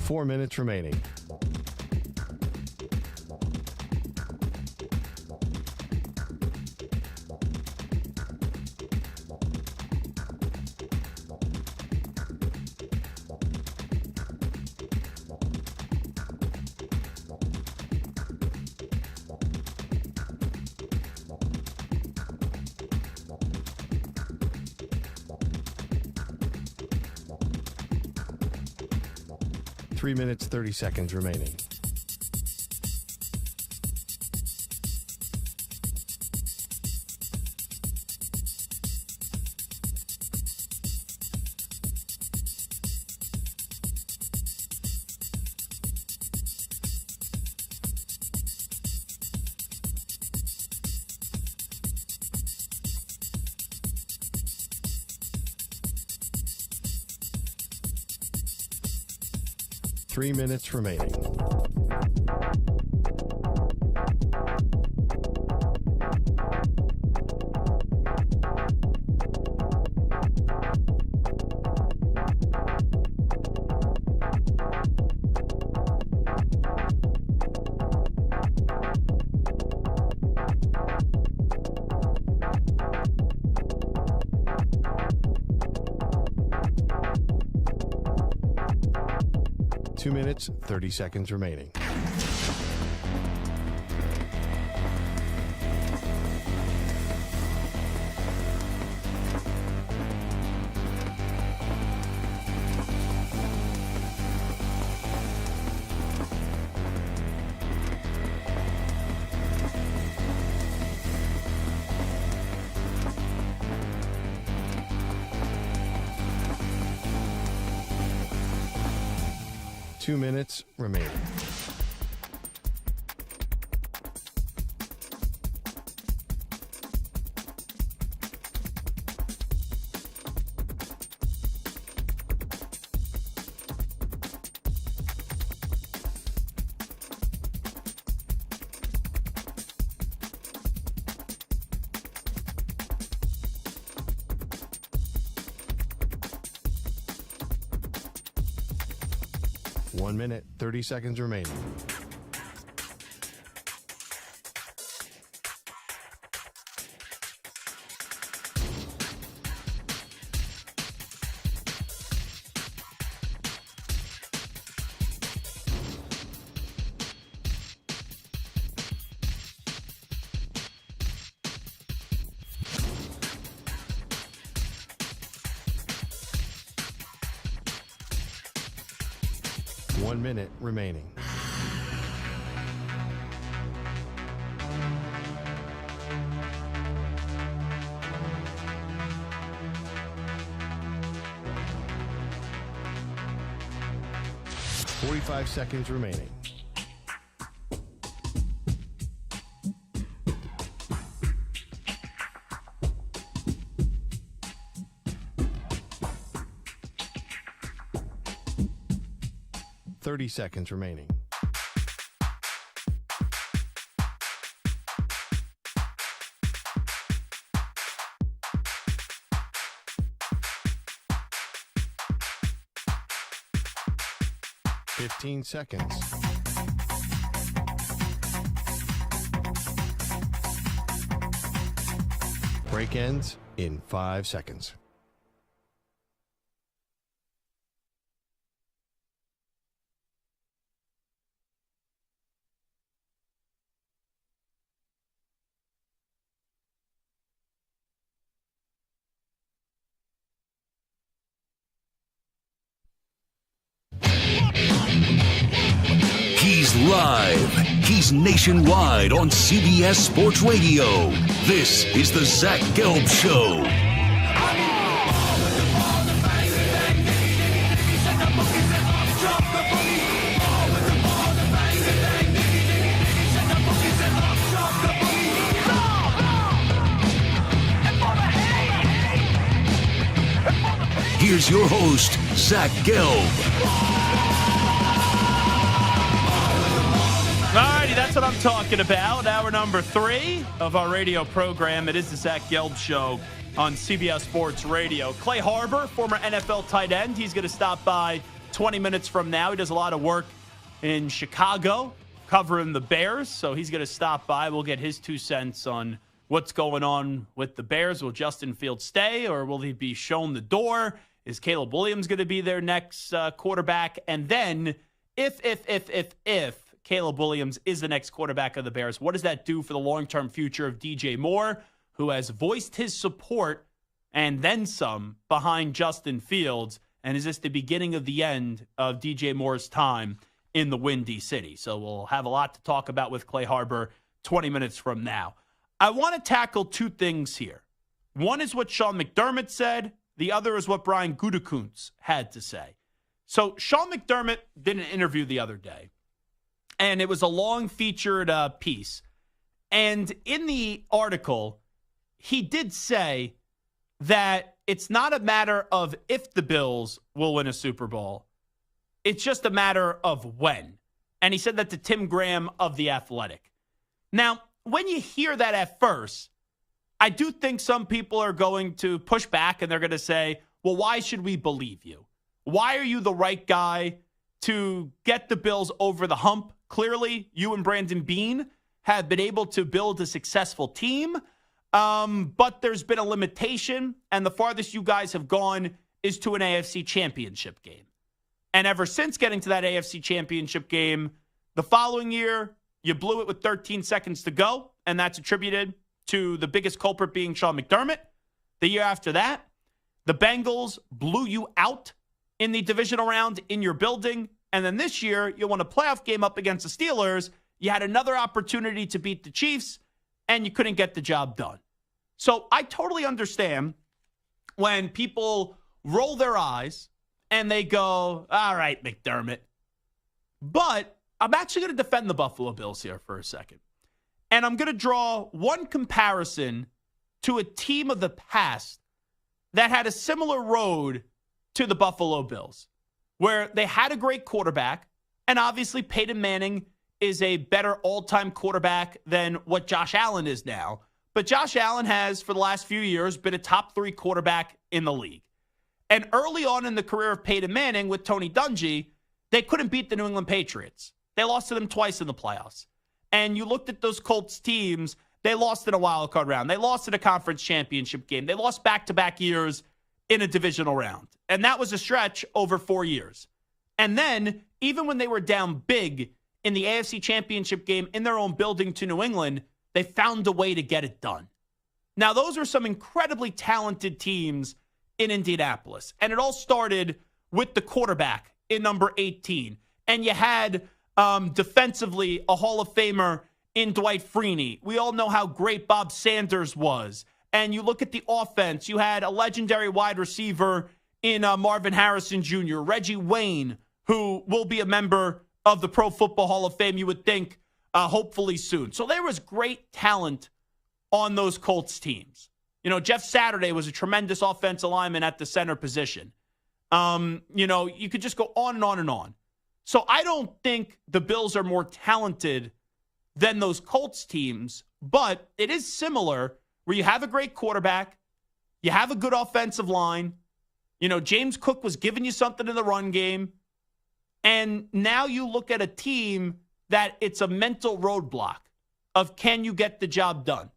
Four minutes remaining. Three minutes, 30 seconds remaining. Three minutes remaining. Two minutes, 30 seconds remaining. Two minutes remaining. One minute, 30 seconds remaining. One minute remaining. Forty-five seconds remaining. Thirty seconds remaining. Fifteen seconds. Break ends in 5 seconds. He's live. He's nationwide on CBS Sports Radio. This is the Zach Gelb Show. Drop the boogie. here's your host, Zach Gelb. Alrighty, that's what I'm talking about. Hour number 3 of our radio program. It is the Zach Gelb Show on CBS Sports Radio. Clay Harbor, former NFL tight end, he's going to stop by 20 minutes from now. He does a lot of work in Chicago covering the Bears, so he's going to stop by. We'll get his 2 cents on what's going on with the Bears. Will Justin Fields stay, or will he be shown the door? Is Caleb Williams going to be their next quarterback? And then if Caleb Williams is the next quarterback of the Bears, what does that do for the long-term future of DJ Moore, who has voiced his support and then some behind Justin Fields? And is this the beginning of the end of DJ Moore's time in the Windy City? So we'll have a lot to talk about with Clay Harbor 20 minutes from now. I want to tackle 2 things here. One is what Sean McDermott said. The other is what Brian Gutekunst had to say. So Sean McDermott did an interview the other day, and it was a long featured piece. And in the article, he did say that it's not a matter of if the Bills will win a Super Bowl. It's just a matter of when. And he said that to Tim Graham of The Athletic. Now, when you hear that at first, I do think some people are going to push back and they're going to say, well, why should we believe you? Why are you the right guy to get the Bills over the hump? Clearly, you and Brandon Beane have been able to build a successful team, but there's been a limitation, and the farthest you guys have gone is to an AFC championship game. And ever since getting to that AFC championship game, the following year, you blew it with 13 seconds to go, and that's attributed to the biggest culprit being Sean McDermott. The year after that, the Bengals blew you out in the divisional round in your building. And then this year, you won a playoff game up against the Steelers. You had another opportunity to beat the Chiefs, and you couldn't get the job done. So I totally understand when people roll their eyes and they go, all right, McDermott. But I'm actually going to defend the Buffalo Bills here for a second. And I'm going to draw one comparison to a team of the past that had a similar road to the Buffalo Bills, where they had a great quarterback, and obviously Peyton Manning is a better all-time quarterback than what Josh Allen is now. But Josh Allen has, for the last few years, been a top 3 quarterback in the league. And early on in the career of Peyton Manning with Tony Dungy, they couldn't beat the New England Patriots. They lost to them twice in the playoffs. And you looked at those Colts teams, they lost in a wild card round. They lost in a conference championship game. They lost back-to-back years in a divisional round. And that was a stretch over 4 years. And then, even when they were down big in the AFC championship game in their own building to New England, they found a way to get it done. Now, those are some incredibly talented teams in Indianapolis. And it all started with the quarterback in number 18. And you had defensively a Hall of Famer in Dwight Freeney. We all know how great Bob Sanders was. And you look at the offense, you had a legendary wide receiver in Marvin Harrison Jr., Reggie Wayne, who will be a member of the Pro Football Hall of Fame, you would think, hopefully soon. So there was great talent on those Colts teams. You know, Jeff Saturday was a tremendous offensive lineman at the center position. You could just go on and on and on. So I don't think the Bills are more talented than those Colts teams, but it is similar where you have a great quarterback, you have a good offensive line, James Cook was giving you something in the run game, and now you look at a team that it's a mental roadblock of can you get the job done?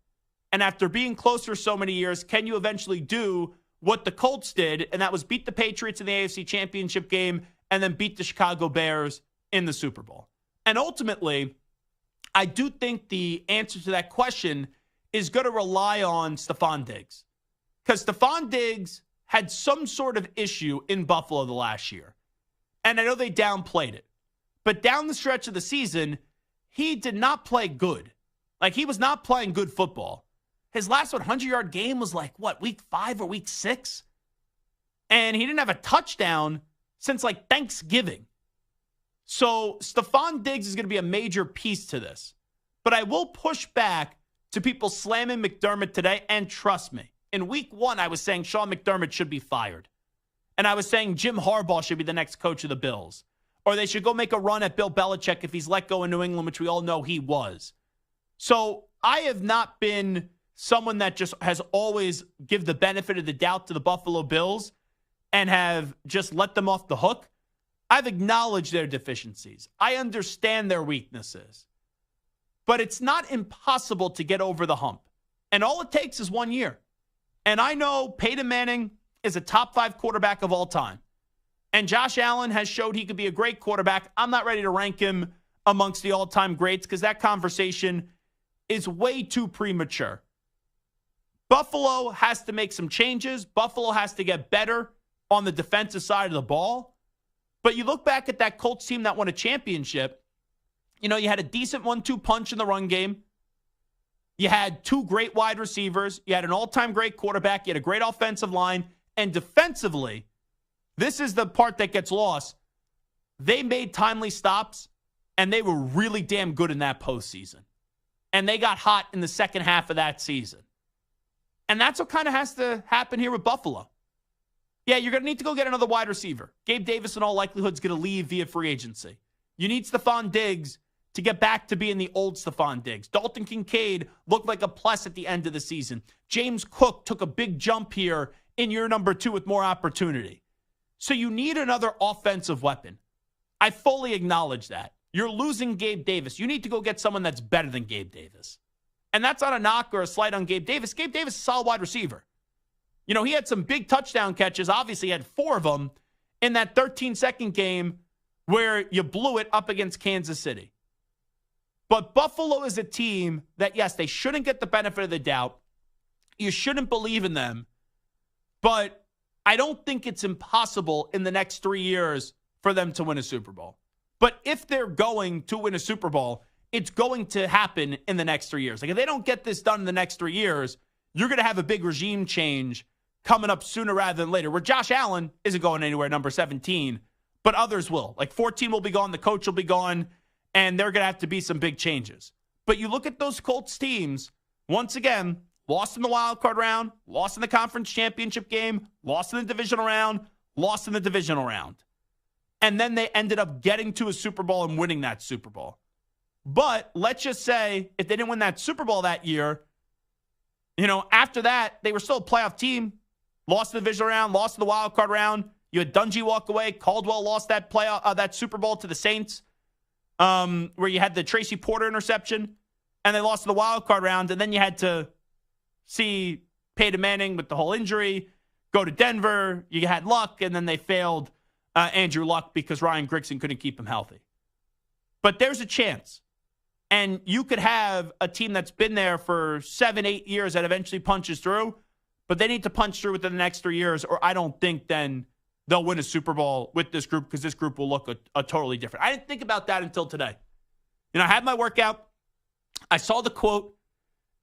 And after being close for so many years, can you eventually do what the Colts did, and that was beat the Patriots in the AFC Championship game and then beat the Chicago Bears in the Super Bowl? And ultimately, I do think the answer to that question is going to rely on Stephon Diggs. Because Stephon Diggs had some sort of issue in Buffalo the last year. And I know they downplayed it. But down the stretch of the season, he did not play good. Like, he was not playing good football. His last 100-yard game was like, week 5 or week 6? And he didn't have a touchdown since, Thanksgiving. So Stephon Diggs is going to be a major piece to this. But I will push back to people slamming McDermott today, and trust me, in week 1, I was saying Sean McDermott should be fired. and I was saying Jim Harbaugh should be the next coach of the Bills, or they should go make a run at Bill Belichick if he's let go in New England, which we all know he was. So I have not been someone that just has always give the benefit of the doubt to the Buffalo Bills and have just let them off the hook. I've acknowledged their deficiencies. I understand their weaknesses. But it's not impossible to get over the hump. And all it takes is 1 year. And I know Peyton Manning is a top 5 quarterback of all time. And Josh Allen has showed he could be a great quarterback. I'm not ready to rank him amongst the all-time greats because that conversation is way too premature. Buffalo has to make some changes. Buffalo has to get better on the defensive side of the ball. But you look back at that Colts team that won a championship, you know, you had a decent 1-2 punch in the run game. You had 2 great wide receivers. You had an all-time great quarterback. You had a great offensive line. And defensively, this is the part that gets lost. They made timely stops, and they were really damn good in that postseason. And they got hot in the second half of that season. And that's what kind of has to happen here with Buffalo. Yeah, you're going to need to go get another wide receiver. Gabe Davis, in all likelihood, is going to leave via free agency. You need Stephon Diggs to get back to being the old Stephon Diggs. Dalton Kincaid looked like a plus at the end of the season. James Cook took a big jump here in year number 2 with more opportunity. So you need another offensive weapon. I fully acknowledge that. You're losing Gabe Davis. You need to go get someone that's better than Gabe Davis. And that's not a knock or a slight on Gabe Davis. Gabe Davis is a solid wide receiver. You know, he had some big touchdown catches. Obviously, he had 4 of them in that 13-second game where you blew it up against Kansas City. But Buffalo is a team that, yes, they shouldn't get the benefit of the doubt. You shouldn't believe in them. But I don't think it's impossible in the next 3 years for them to win a Super Bowl. But if they're going to win a Super Bowl, it's going to happen in the next 3 years. Like, if they don't get this done in the next 3 years, you're going to have a big regime change coming up sooner rather than later, where Josh Allen isn't going anywhere, number 17, but others will. Like, 14 will be gone, the coach will be gone, and there are going to have to be some big changes. But you look at those Colts teams, once again, lost in the wild card round, lost in the conference championship game, lost in the divisional round, lost in the divisional round. And then they ended up getting to a Super Bowl and winning that Super Bowl. But let's just say if they didn't win that Super Bowl that year, you know, after that, they were still a playoff team. Lost the divisional round, lost the wild card round. You had Dungy walk away. Caldwell lost that that Super Bowl to the Saints, where you had the Tracy Porter interception, and they lost the wild card round. And then you had to see Peyton Manning with the whole injury go to Denver. You had Luck, and then they failed Andrew Luck because Ryan Grigson couldn't keep him healthy. But there's a chance. And you could have a team that's been there for 7-8 years that eventually punches through, but they need to punch through within the next 3 years, or I don't think then they'll win a Super Bowl with this group, because this group will look a totally different. I didn't think about that until today. You know, I had my workout. I saw the quote,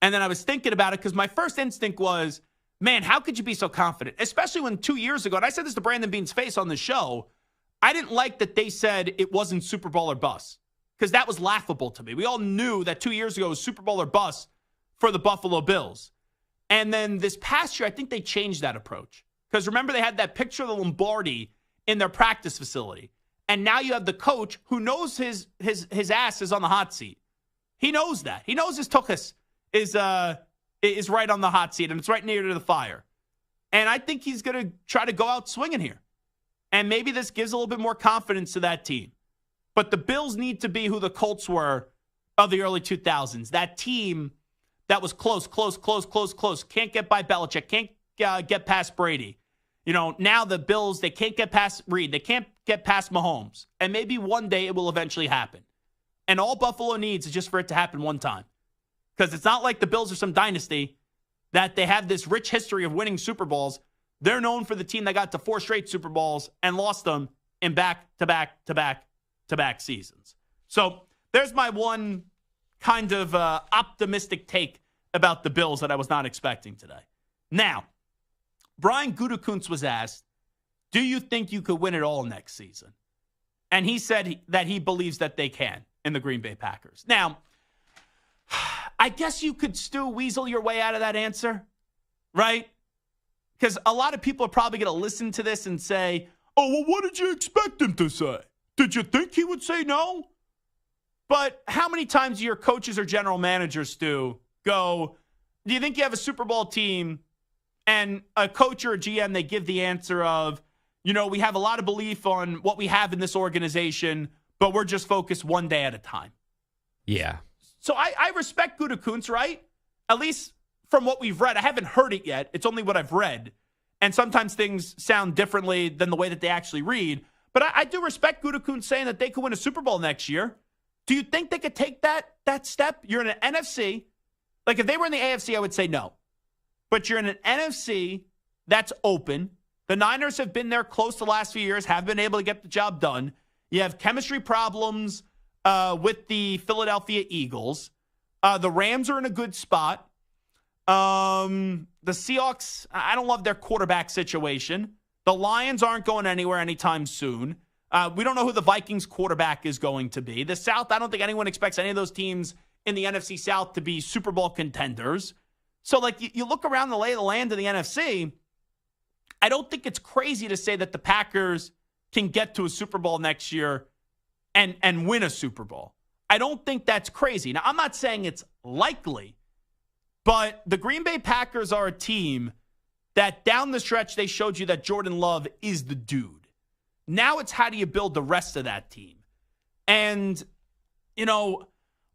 and then I was thinking about it because my first instinct was, man, how could you be so confident? Especially when 2 years ago, and I said this to Brandon Bean's face on the show, I didn't like that they said it wasn't Super Bowl or bust, because that was laughable to me. We all knew that 2 years ago it was Super Bowl or bust for the Buffalo Bills. And then this past year, I think they changed that approach. Because remember, they had that picture of the Lombardi in their practice facility. And now you have the coach who knows his ass is on the hot seat. He knows that. He knows his tuchus is right on the hot seat, and it's right near to the fire. And I think he's going to try to go out swinging here. And maybe this gives a little bit more confidence to that team. But the Bills need to be who the Colts were of the early 2000s. That team that was close. Can't get by Belichick. Can't get past Brady. You know, now the Bills, they can't get past Reed. They can't get past Mahomes. And maybe one day it will eventually happen. And all Buffalo needs is just for it to happen one time. Because it's not like the Bills are some dynasty that they have this rich history of winning Super Bowls. They're known for the team that got to 4 straight Super Bowls and lost them in back-to-back seasons. So there's my one kind of optimistic take about the Bills that I was not expecting today. Now, Brian Gutekunst was asked, do you think you could win it all next season? And he said that he believes that they can in the Green Bay Packers. Now, I guess you could still weasel your way out of that answer, right? because a lot of people are probably going to listen to this and say, oh, well, what did you expect him to say? Did you think he would say no? But how many times do your coaches or general managers, Stu, go, do you think you have a Super Bowl team and a coach or a GM, they give the answer of, we have a lot of belief on what we have in this organization, but we're just focused one day at a time. Yeah. So I respect Gutekunst, right? At least from what we've read. I haven't heard it yet. It's only what I've read. And sometimes things sound differently than the way that they actually read. But I do respect Gutekunst saying that they could win a Super Bowl next year. Do you think they could take that step? You're in an NFC. Like, if they were in the AFC, I would say no. But you're in an NFC that's open. The Niners have been there close the last few years, have been able to get the job done. You have chemistry problems with the Philadelphia Eagles. The Rams are in a good spot. The Seahawks, I don't love their quarterback situation. The Lions aren't going anywhere anytime soon. We don't know who the Vikings quarterback is going to be. The South, I don't think anyone expects any of those teams in the NFC South to be Super Bowl contenders. So, you look around the lay of the land in the NFC, I don't think it's crazy to say that the Packers can get to a Super Bowl next year and win a Super Bowl. I don't think that's crazy. Now, I'm not saying it's likely, but the Green Bay Packers are a team that down the stretch, they showed you that Jordan Love is the dude. Now it's how do you build the rest of that team? And,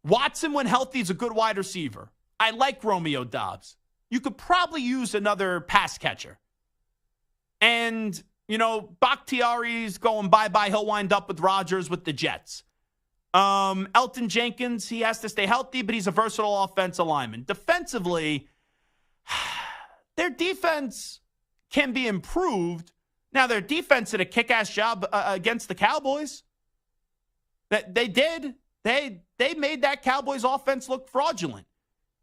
Watson, when healthy, is a good wide receiver. I like Romeo Doubs. You could probably use another pass catcher. And, Bakhtiari's going bye-bye. He'll wind up with Rodgers with the Jets. Elton Jenkins, he has to stay healthy, but he's a versatile offensive lineman. Defensively, their defense can be improved. Now, their defense did a kick-ass job against the Cowboys. They did. They made that Cowboys offense look fraudulent.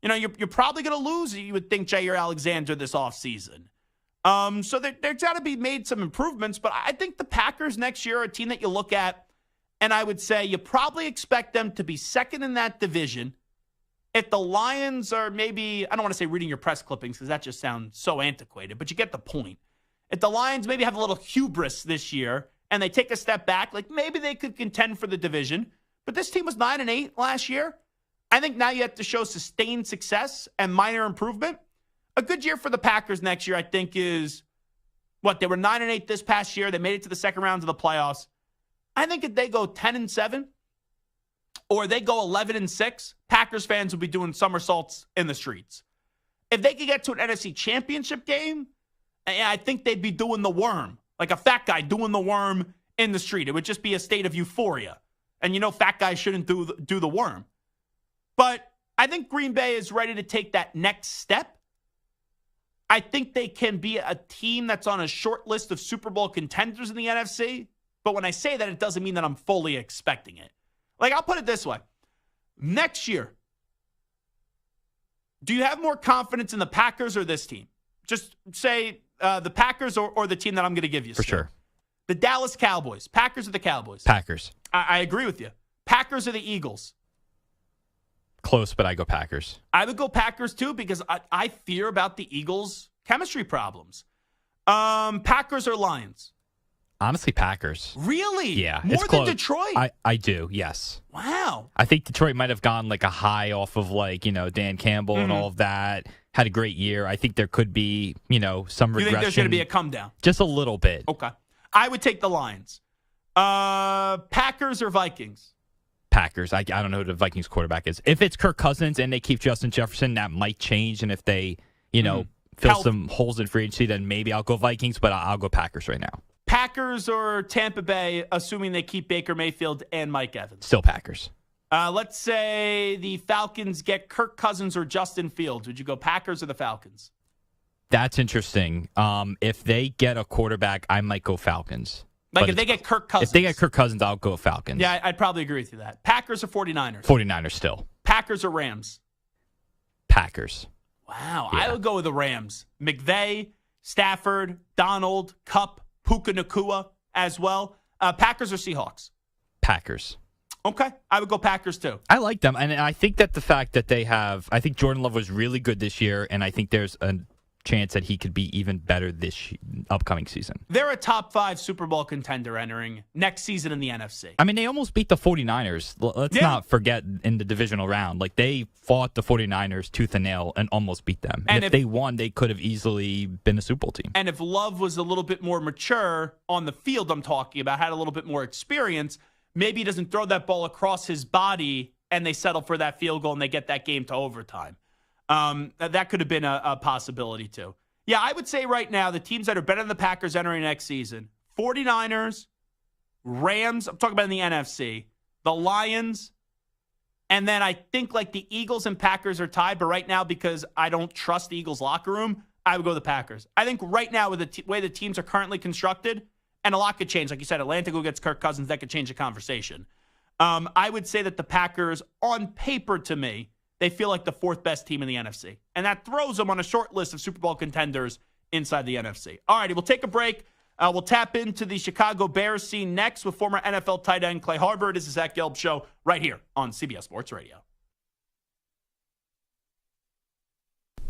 You're probably going to lose, you would think, Jair Alexander this offseason. So there's got to be made some improvements, but I think the Packers next year are a team that you look at, and I would say you probably expect them to be second in that division. If the Lions are maybe, I don't want to say reading your press clippings because that just sounds so antiquated, but you get the point. If the Lions maybe have a little hubris this year and they take a step back, maybe they could contend for the division. But this team was 9-8 last year. I think now you have to show sustained success and minor improvement. A good year for the Packers next year, I think, is they were 9-8 this past year. They made it to the second round of the playoffs. I think if they go 10-7 or they go 11-6, Packers fans will be doing somersaults in the streets. If they could get to an NFC championship game, I think they'd be doing the worm, like a fat guy doing the worm in the street. It would just be a state of euphoria. And fat guys shouldn't do the worm. But I think Green Bay is ready to take that next step. I think they can be a team that's on a short list of Super Bowl contenders in the NFC. But when I say that, it doesn't mean that I'm fully expecting it. I'll put it this way. Next year, do you have more confidence in the Packers or this team? Just say the Packers or the team that I'm going to give you. For sure. The Dallas Cowboys. Packers or the Cowboys? Packers. I agree with you. Packers or the Eagles? Close, but I go Packers. I would go Packers too because I fear about the Eagles' chemistry problems. Packers or Lions? Honestly, Packers. Really? Yeah. More than Detroit? I do, yes. Wow. I think Detroit might have gone a high off of Dan Campbell and all of that. Had a great year. I think there could be, some regression. You think there's going to be a come down? Just a little bit. Okay. I would take the Lions. Packers or Vikings? Packers. I don't know who the Vikings quarterback is. If it's Kirk Cousins and they keep Justin Jefferson, that might change. And if they, fill some holes in free agency, then maybe I'll go Vikings, but I'll go Packers right now. Packers or Tampa Bay, assuming they keep Baker Mayfield and Mike Evans? Still Packers. Let's say the Falcons get Kirk Cousins or Justin Fields. Would you go Packers or the Falcons? That's interesting. If they get a quarterback, I might go Falcons. If they get Kirk Cousins. If they get Kirk Cousins, I'll go Falcons. Yeah, I'd probably agree with you that. Packers or 49ers? 49ers still. Packers or Rams? Packers. Wow. Yeah. I would go with the Rams. McVay, Stafford, Donald, Kupp, Puka Nacua as well. Packers or Seahawks? Packers. Okay. I would go Packers too. I like them. And I think that the fact that I think Jordan Love was really good this year, and I think there's a chance that he could be even better this upcoming season. They're a top 5 Super Bowl contender entering next season in the NFC. I mean, they almost beat the 49ers. Let's not forget in the divisional round. Like, they fought the 49ers tooth and nail and almost beat them. And if they won, they could have easily been a Super Bowl team. And if Love was a little bit more mature on the field, I'm talking about, had a little bit more experience, maybe he doesn't throw that ball across his body and they settle for that field goal and they get that game to overtime. That could have been a possibility too. Yeah, I would say right now the teams that are better than the Packers entering next season, 49ers, Rams, I'm talking about in the NFC, the Lions, and then I think like the Eagles and Packers are tied, but right now because I don't trust the Eagles locker room, I would go the Packers. I think right now with the way the teams are currently constructed, and a lot could change. Like you said, Atlanta go gets Kirk Cousins, that could change the conversation. I would say that the Packers, on paper to me, they feel like the 4th best team in the NFC. And that throws them on a short list of Super Bowl contenders inside the NFC. All righty, we'll take a break. We'll tap into the Chicago Bears scene next with former NFL tight end Clay Harbor. This is Zach Gelb Show right here on CBS Sports Radio.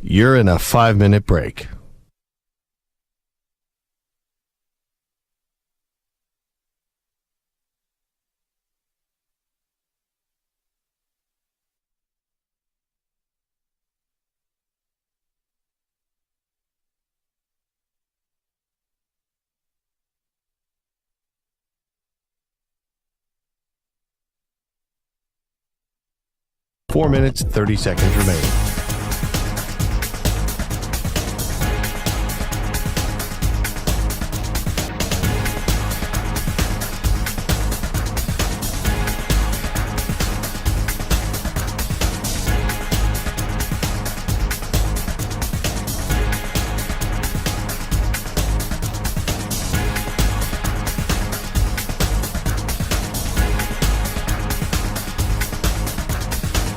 You're in a 5-minute break. Four minutes, 30 seconds remaining.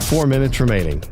Four minutes remaining.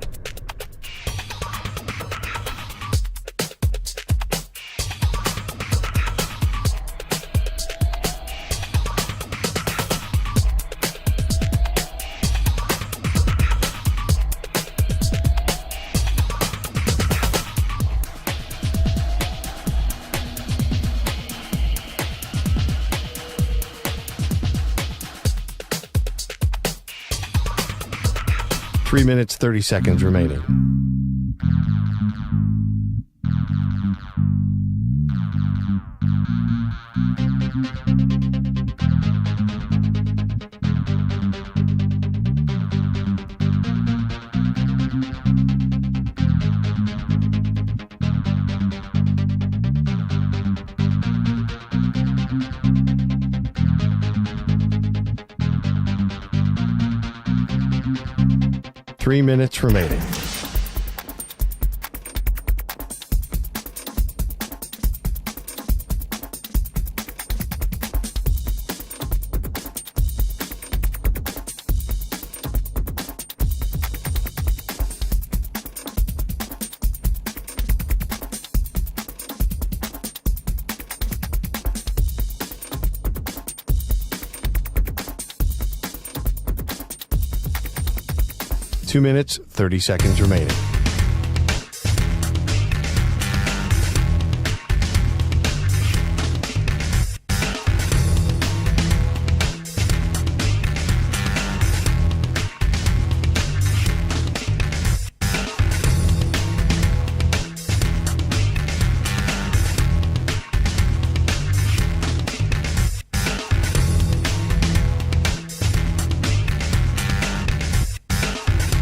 Three minutes, 30 seconds remaining. Three minutes remaining. Two minutes, 30 seconds remaining.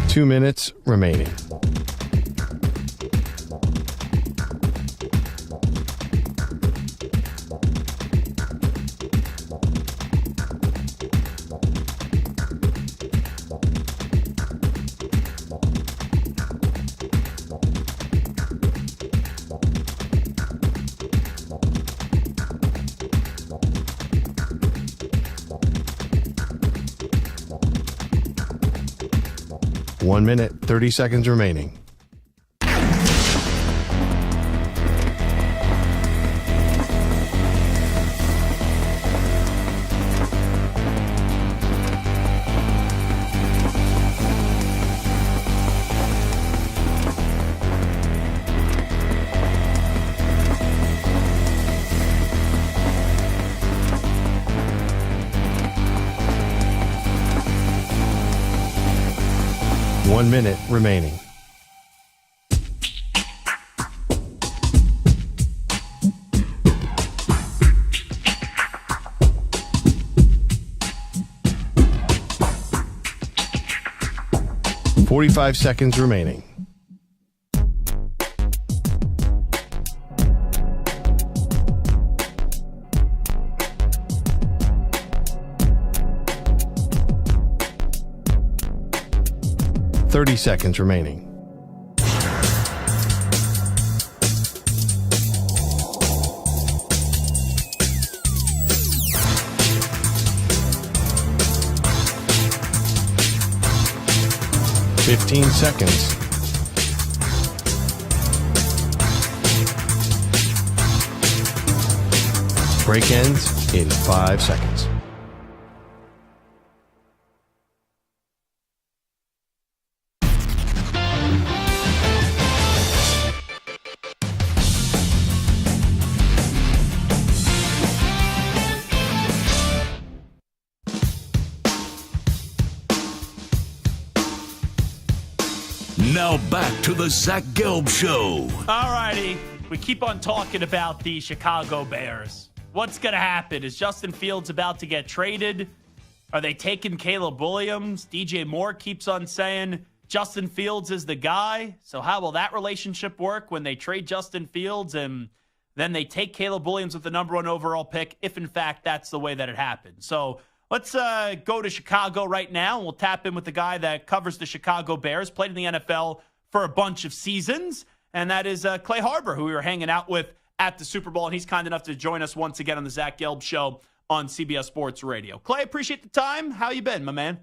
Two minutes remaining. One minute, 30 seconds remaining. 1 minute remaining. "45 seconds remaining. "30 seconds remaining. "15 seconds. Break ends in 5 seconds. Now back to the Zach Gelb Show. All righty. We keep on talking about the Chicago Bears. What's going to happen? Is Justin Fields about to get traded? Are they taking Caleb Williams? DJ Moore keeps on saying Justin Fields is the guy. So how will that relationship work when they trade Justin Fields and then they take Caleb Williams with the number 1 overall pick, if in fact that's the way that it happened? So let's go to Chicago right now. We'll tap in with the guy that covers the Chicago Bears, played in the NFL for a bunch of seasons, and that is Clay Harbor, who we were hanging out with at the Super Bowl, and he's kind enough to join us once again on the Zach Gelb Show on CBS Sports Radio. Clay, appreciate the time. How you been, my man?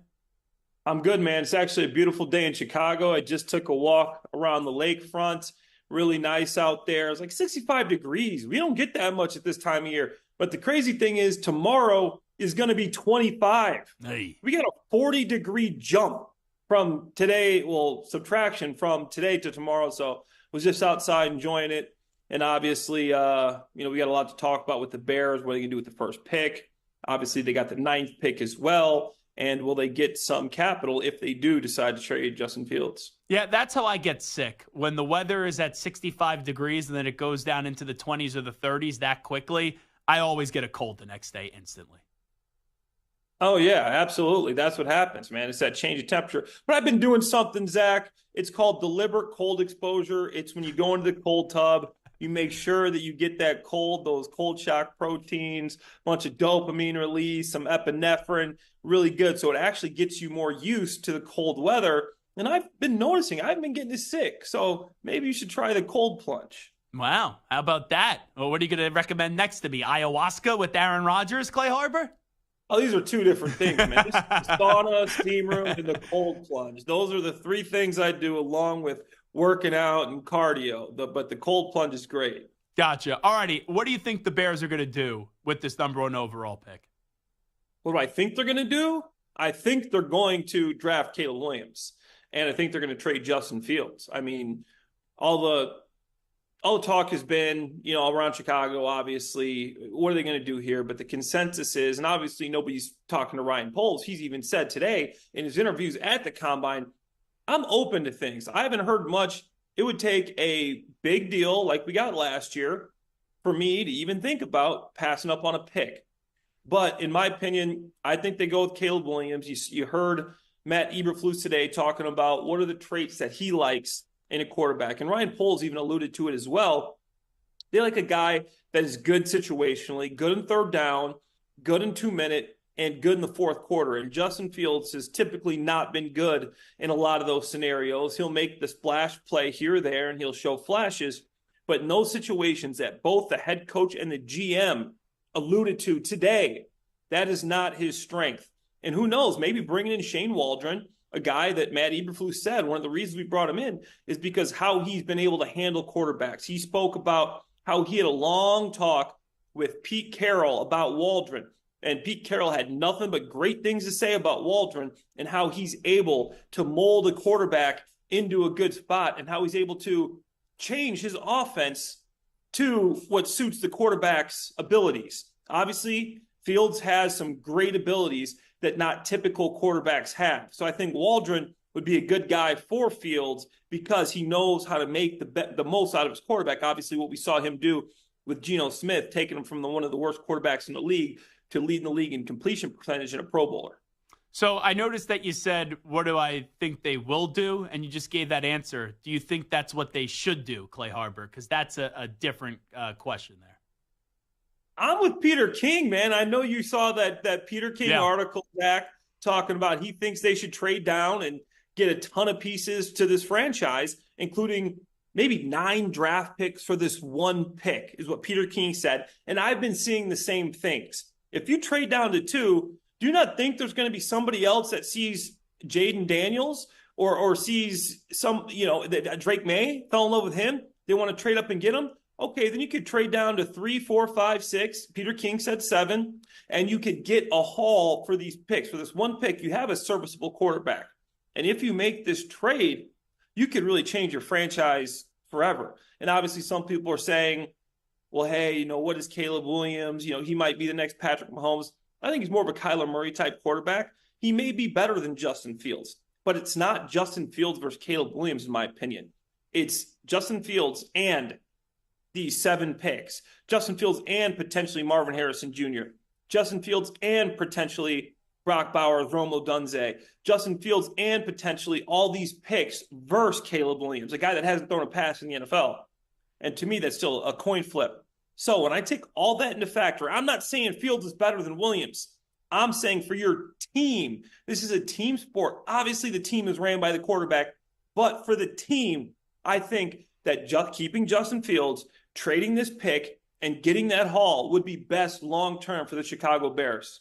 I'm good, man. It's actually a beautiful day in Chicago. I just took a walk around the lakefront. Really nice out there. It's like 65 degrees. We don't get that much at this time of year. But the crazy thing is tomorrow is going to be 25. Hey. We got a 40-degree jump from today, well, subtraction from today to tomorrow. So was just outside enjoying it. And obviously, we got a lot to talk about with the Bears, what they can do with the first pick. Obviously, they got the 9th pick as well. And will they get some capital if they do decide to trade Justin Fields? Yeah, that's how I get sick. When the weather is at 65 degrees and then it goes down into the 20s or the 30s that quickly, I always get a cold the next day instantly. Oh, yeah, absolutely. That's what happens, man. It's that change of temperature. But I've been doing something, Zach. It's called deliberate cold exposure. It's when you go into the cold tub, you make sure that you get that cold, those cold shock proteins, a bunch of dopamine release, some epinephrine, really good. So it actually gets you more used to the cold weather. And I've been noticing I've been getting sick. So maybe you should try the cold plunge. Wow. How about that? Well, what are you going to recommend next to me? Ayahuasca with Aaron Rodgers, Clay Harbor? Oh, these are two different things, man. This is the sauna, steam room, and the cold plunge. Those are the 3 things I do along with working out and cardio. But the cold plunge is great. Gotcha. All righty. What do you think the Bears are going to do with this number 1 overall pick? What do I think they're going to do? I think they're going to draft Caleb Williams. And I think they're going to trade Justin Fields. I mean, all the talk has been, around Chicago, obviously, what are they going to do here? But the consensus is, and obviously nobody's talking to Ryan Poles. He's even said today in his interviews at the Combine, I'm open to things. I haven't heard much. It would take a big deal like we got last year for me to even think about passing up on a pick. But in my opinion, I think they go with Caleb Williams. You heard Matt Eberflus today talking about what are the traits that he likes in a quarterback. And Ryan Poles even alluded to it as well. They like a guy that is good situationally, good in third down, good in 2-minute, and good in the fourth quarter. And Justin Fields has typically not been good in a lot of those scenarios. He'll make the splash play here or there, and he'll show flashes. But in those situations that both the head coach and the GM alluded to today, that is not his strength. And who knows, maybe bringing in Shane Waldron, a guy that Matt Eberflus said one of the reasons we brought him in is because how he's been able to handle quarterbacks. He spoke about how he had a long talk with Pete Carroll about Waldron. And Pete Carroll had nothing but great things to say about Waldron and how he's able to mold a quarterback into a good spot and how he's able to change his offense to what suits the quarterback's abilities. Obviously, Fields has some great abilities that not typical quarterbacks have. So I think Waldron would be a good guy for Fields because he knows how to make the most out of his quarterback. Obviously, what we saw him do with Geno Smith, taking him from one of the worst quarterbacks in the league to leading the league in completion percentage and a Pro Bowler. So I noticed that you said, what do I think they will do? And you just gave that answer. Do you think that's what they should do, Clay Harbor? Because that's a different question there. I'm with Peter King, man. I know you saw that Peter King article, Zach, talking about he thinks they should trade down and get a ton of pieces to this franchise, including maybe 9 draft picks for this one pick, is what Peter King said. And I've been seeing the same things. If you trade down to 2, do you not think there's going to be somebody else that sees Jaden Daniels or sees Drake May, fell in love with him? They want to trade up and get him? Okay, then you could trade down to 3, 4, 5, 6. Peter King said 7, and you could get a haul for these picks. For this one pick, you have a serviceable quarterback. And if you make this trade, you could really change your franchise forever. And obviously some people are saying, well, hey, what is Caleb Williams? He might be the next Patrick Mahomes. I think he's more of a Kyler Murray type quarterback. He may be better than Justin Fields, but it's not Justin Fields versus Caleb Williams, in my opinion. It's Justin Fields and these 7 picks. Justin Fields and potentially Marvin Harrison Jr. Justin Fields and potentially Brock Bowers, Romo Dunze. Justin Fields and potentially all these picks versus Caleb Williams, a guy that hasn't thrown a pass in the NFL. And to me, that's still a coin flip. So when I take all that into factor, I'm not saying Fields is better than Williams. I'm saying for your team, this is a team sport. Obviously, the team is ran by the quarterback. But for the team, I think that keeping Justin Fields, trading this pick, and getting that haul would be best long-term for the Chicago Bears.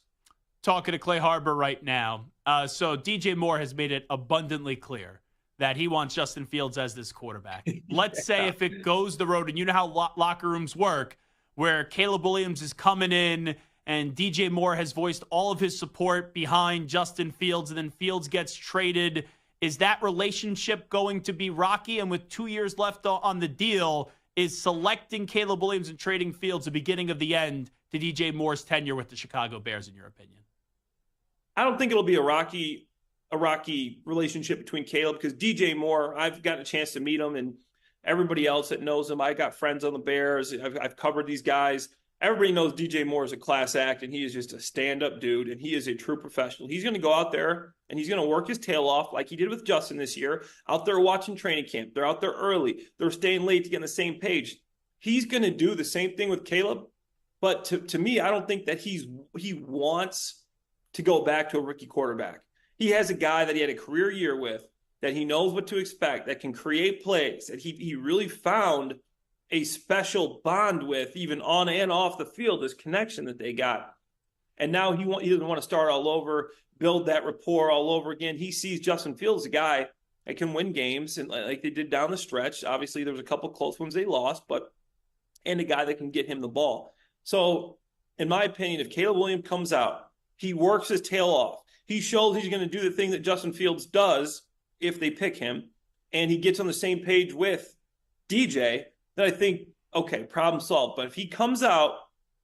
Talking to Clay Harbor right now. So DJ Moore has made it abundantly clear that he wants Justin Fields as this quarterback. Let's say if it goes the road, and you know how locker rooms work, where Caleb Williams is coming in and DJ Moore has voiced all of his support behind Justin Fields, and then Fields gets traded. Is that relationship going to be rocky? And with 2 years left on the deal, is selecting Caleb Williams and trading Fields the beginning of the end to DJ Moore's tenure with the Chicago Bears, in your opinion? I don't think it'll be a rocky relationship between Caleb, because DJ Moore, I've gotten a chance to meet him, and everybody else that knows him, I got friends on the Bears. I've covered these guys. Everybody knows DJ Moore is a class act, and he is just a stand-up dude, and he is a true professional. He's going to go out there, and he's going to work his tail off like he did with Justin this year, out there watching training camp. They're out there early. They're staying late to get on the same page. He's going to do the same thing with Caleb, but to me, I don't think that he wants to go back to a rookie quarterback. He has a guy that he had a career year with, that he knows what to expect, that can create plays, that he really found a special bond with, even on and off the field, this connection that they got. And now he doesn't want to start all over, build that rapport all over again. He sees Justin Fields, a guy that can win games, and like they did down the stretch. Obviously, there was a couple close ones they lost, and a guy that can get him the ball. So, in my opinion, if Caleb Williams comes out, he works his tail off. He shows he's going to do the thing that Justin Fields does if they pick him, and he gets on the same page with DJ, then I think, okay, problem solved. But if he comes out,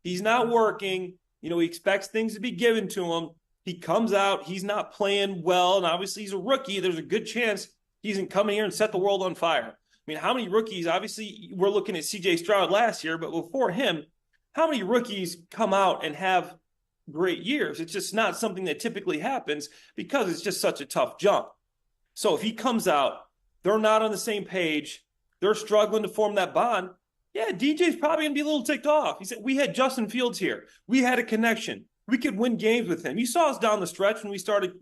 he's not working, he expects things to be given to him. He comes out, he's not playing well, and obviously he's a rookie. There's a good chance he isn't coming here and set the world on fire. I mean, how many rookies, obviously we're looking at C.J. Stroud last year, but before him, how many rookies come out and have great years? It's just not something that typically happens because it's just such a tough jump. So if he comes out, they're not on the same page, they're struggling to form that bond, yeah, DJ's probably going to be a little ticked off. He said, we had Justin Fields here. We had a connection. We could win games with him. You saw us down the stretch when we started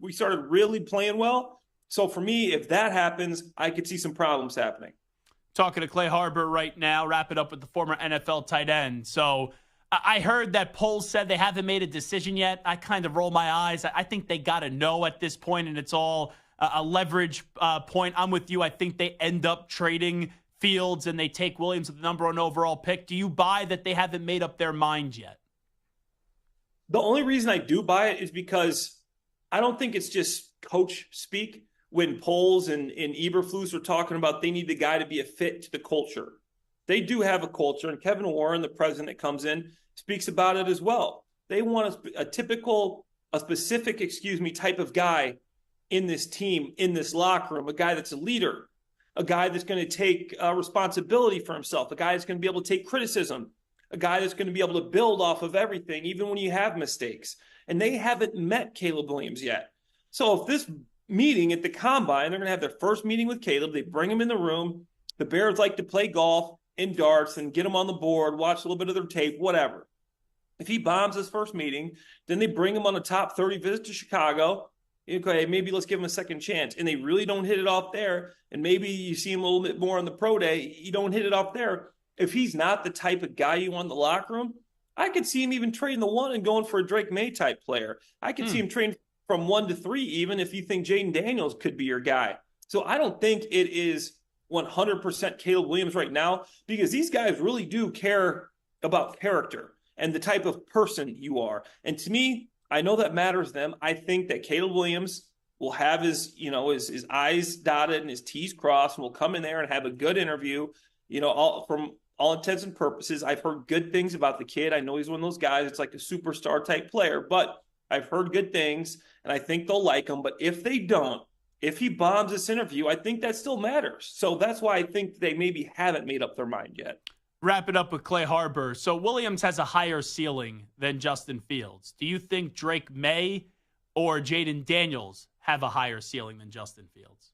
really playing well. So for me, if that happens, I could see some problems happening. Talking to Clay Harbor right now, wrap it up with the former NFL tight end. So I heard that polls said they haven't made a decision yet. I kind of roll my eyes. I think they got to know at this point, and it's all a leverage point. I'm with you. I think they end up trading Fields and they take Williams with the number 1 overall pick. Do you buy that they haven't made up their mind yet? The only reason I do buy it is because I don't think it's just coach speak when Poles and Eberflus are talking about they need the guy to be a fit to the culture. They do have a culture, and Kevin Warren, the president that comes in, speaks about it as well. They want a specific type of guy in this team, in this locker room, a guy that's a leader, a guy that's going to take responsibility for himself, a guy that's going to be able to take criticism, a guy that's going to be able to build off of everything, even when you have mistakes. And they haven't met Caleb Williams yet. So if this meeting at the Combine, they're going to have their first meeting with Caleb, they bring him in the room, the Bears like to play golf and darts and get him on the board, watch a little bit of their tape, whatever. If he bombs his first meeting, then they bring him on a top 30 visit to Chicago. Okay, maybe let's give him a second chance. And they really don't hit it off there. And maybe you see him a little bit more on the pro day. You don't hit it off there. If he's not the type of guy you want in the locker room, I could see him even trading the 1 and going for a Drake May type player. I could see him trading from 1 to 3 even if you think Jaden Daniels could be your guy. So I don't think it is 100% Caleb Williams right now, because these guys really do care about character and the type of person you are. And to me, I know that matters to them. I think that Caleb Williams will have his I's dotted and his T's crossed, and will come in there and have a good interview. From all intents and purposes, I've heard good things about the kid. I know he's one of those guys. It's like a superstar type player, but I've heard good things, and I think they'll like him. But if they don't, if he bombs this interview, I think that still matters. So that's why I think they maybe haven't made up their mind yet. Wrap it up with Clay Harbor. So Williams has a higher ceiling than Justin Fields. Do you think Drake May or Jaden Daniels have a higher ceiling than Justin Fields?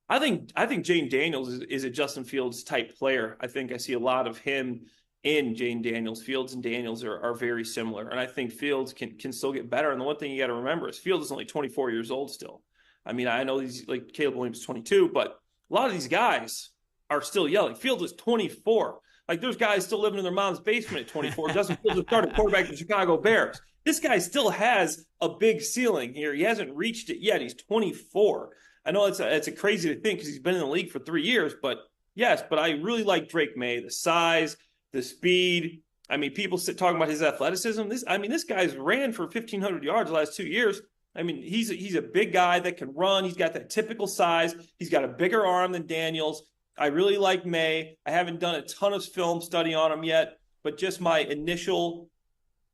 I think Jaden Daniels is a Justin Fields type player. I think I see a lot of him in Jaden Daniels. Fields and Daniels are very similar. And I think Fields can still get better. And the one thing you got to remember is Fields is only 24 years old still. I mean, I know he's like Caleb Williams 22, but a lot of these guys are still yelling. Fields is 24. Like, there's guys still living in their mom's basement at 24. Justin Fields has started quarterback for the Chicago Bears. This guy still has a big ceiling here. He hasn't reached it yet. He's 24. I know it's a crazy to think because he's been in the league for 3 years, but yes, but I really like Drake May, the size, the speed. I mean, people talking about his athleticism. This guy's ran for 1,500 yards the last 2 years. I mean, he's a big guy that can run. He's got that typical size. He's got a bigger arm than Daniels. I really like May. I haven't done a ton of film study on him yet, but just my initial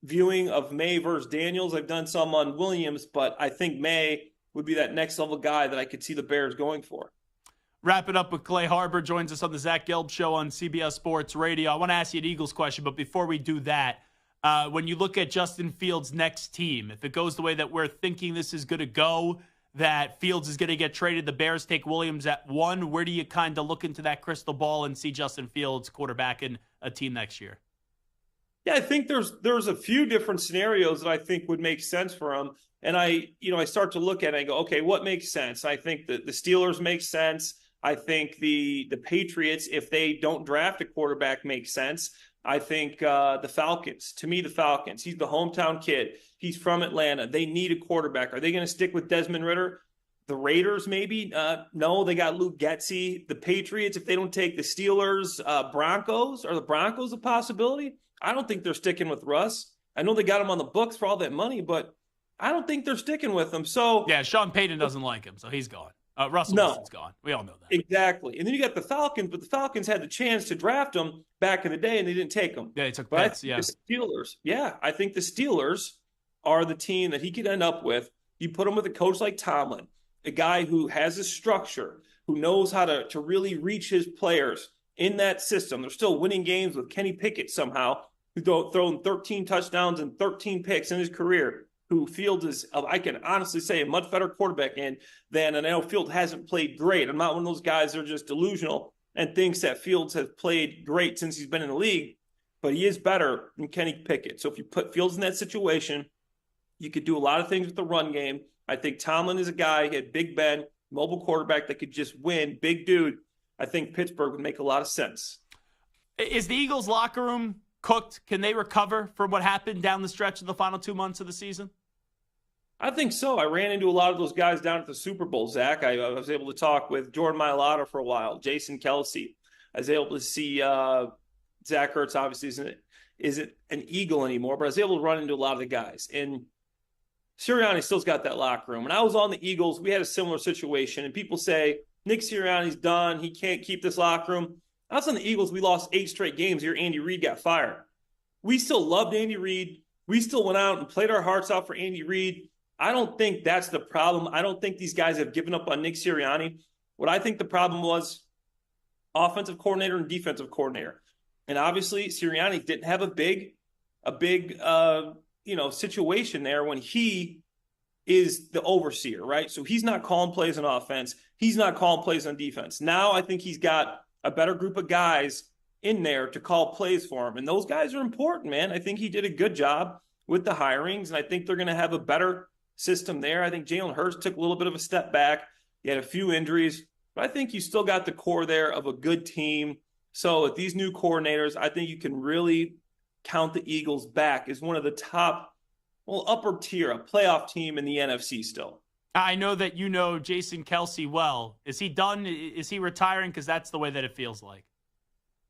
viewing of May versus Daniels. I've done some on Williams, but I think May would be that next level guy that I could see the Bears going for. Wrap it up with Clay Harbor, joins us on the Zach Gelb Show on CBS Sports Radio. I want to ask you an Eagles question, but before we do that, when you look at Justin Fields' next team, if it goes the way that we're thinking this is going to go, that Fields is going to get traded, the Bears take Williams at 1, where do you kind of look into that crystal ball and see Justin Fields quarterbacking a team next year? Yeah, I think there's a few different scenarios that I think would make sense for him. And I start to look at it and I go, okay, what makes sense? I think the Steelers make sense. I think the Patriots, if they don't draft a quarterback, make sense. I think the Falcons, to me, the Falcons, he's the hometown kid. He's from Atlanta. They need a quarterback. Are they going to stick with Desmond Ridder? The Raiders, maybe? No, they got Luke Getsy. The Patriots, if they don't take the Steelers, Broncos, are the Broncos a possibility? I don't think they're sticking with Russ. I know they got him on the books for all that money, but I don't think they're sticking with him. So yeah, Sean Payton doesn't like him, so he's gone. Russell Wilson's gone. We all know that. Exactly. And then you got the Falcons, but the Falcons had the chance to draft him back in the day, and they didn't take him. Yeah, they took But Pitts, yeah. The Steelers, I think the Steelers are the team that he could end up with. You put him with a coach like Tomlin, a guy who has a structure, who knows how to really reach his players in that system. They're still winning games with Kenny Pickett somehow, who's thrown 13 touchdowns and 13 picks in his career, who Fields is, I can honestly say, a much better quarterback than, and I know Fields hasn't played great. I'm not one of those guys that are just delusional and thinks that Fields has played great since he's been in the league, but he is better than Kenny Pickett. So if you put Fields in that situation, you could do a lot of things with the run game. I think Tomlin is a guy, he had Big Ben, mobile quarterback that could just win, big dude. I think Pittsburgh would make a lot of sense. Is the Eagles locker room cooked? Can they recover from what happened down the stretch of the final 2 months of the season? I think so. I ran into a lot of those guys down at the Super Bowl, Zach. I was able to talk with Jordan Mailata for a while, Jason Kelsey. I was able to see Zach Ertz obviously isn't an Eagle anymore, but I was able to run into a lot of the guys. And Sirianni still's got that locker room. When I was on the Eagles, we had a similar situation, and people say, Nick Sirianni's done. He can't keep this locker room. I was on the Eagles. We lost 8 straight games here. Andy Reid got fired. We still loved Andy Reid. We still went out and played our hearts out for Andy Reid. I don't think that's the problem. I don't think these guys have given up on Nick Sirianni. What I think the problem was offensive coordinator and defensive coordinator. And obviously Sirianni didn't have a big situation there when he is the overseer, right? So he's not calling plays on offense. He's not calling plays on defense. Now I think he's got a better group of guys in there to call plays for him. And those guys are important, man. I think he did a good job with the hirings, and I think they're going to have a better system there. I think Jalen Hurts took a little bit of a step back. He had a few injuries, but I think you still got the core there of a good team. So with these new coordinators, I think you can really count the Eagles back as one of the top, upper tier, a playoff team in the NFC still. I know that you know Jason Kelce well. Is he done? Is he retiring? Because that's the way that it feels like.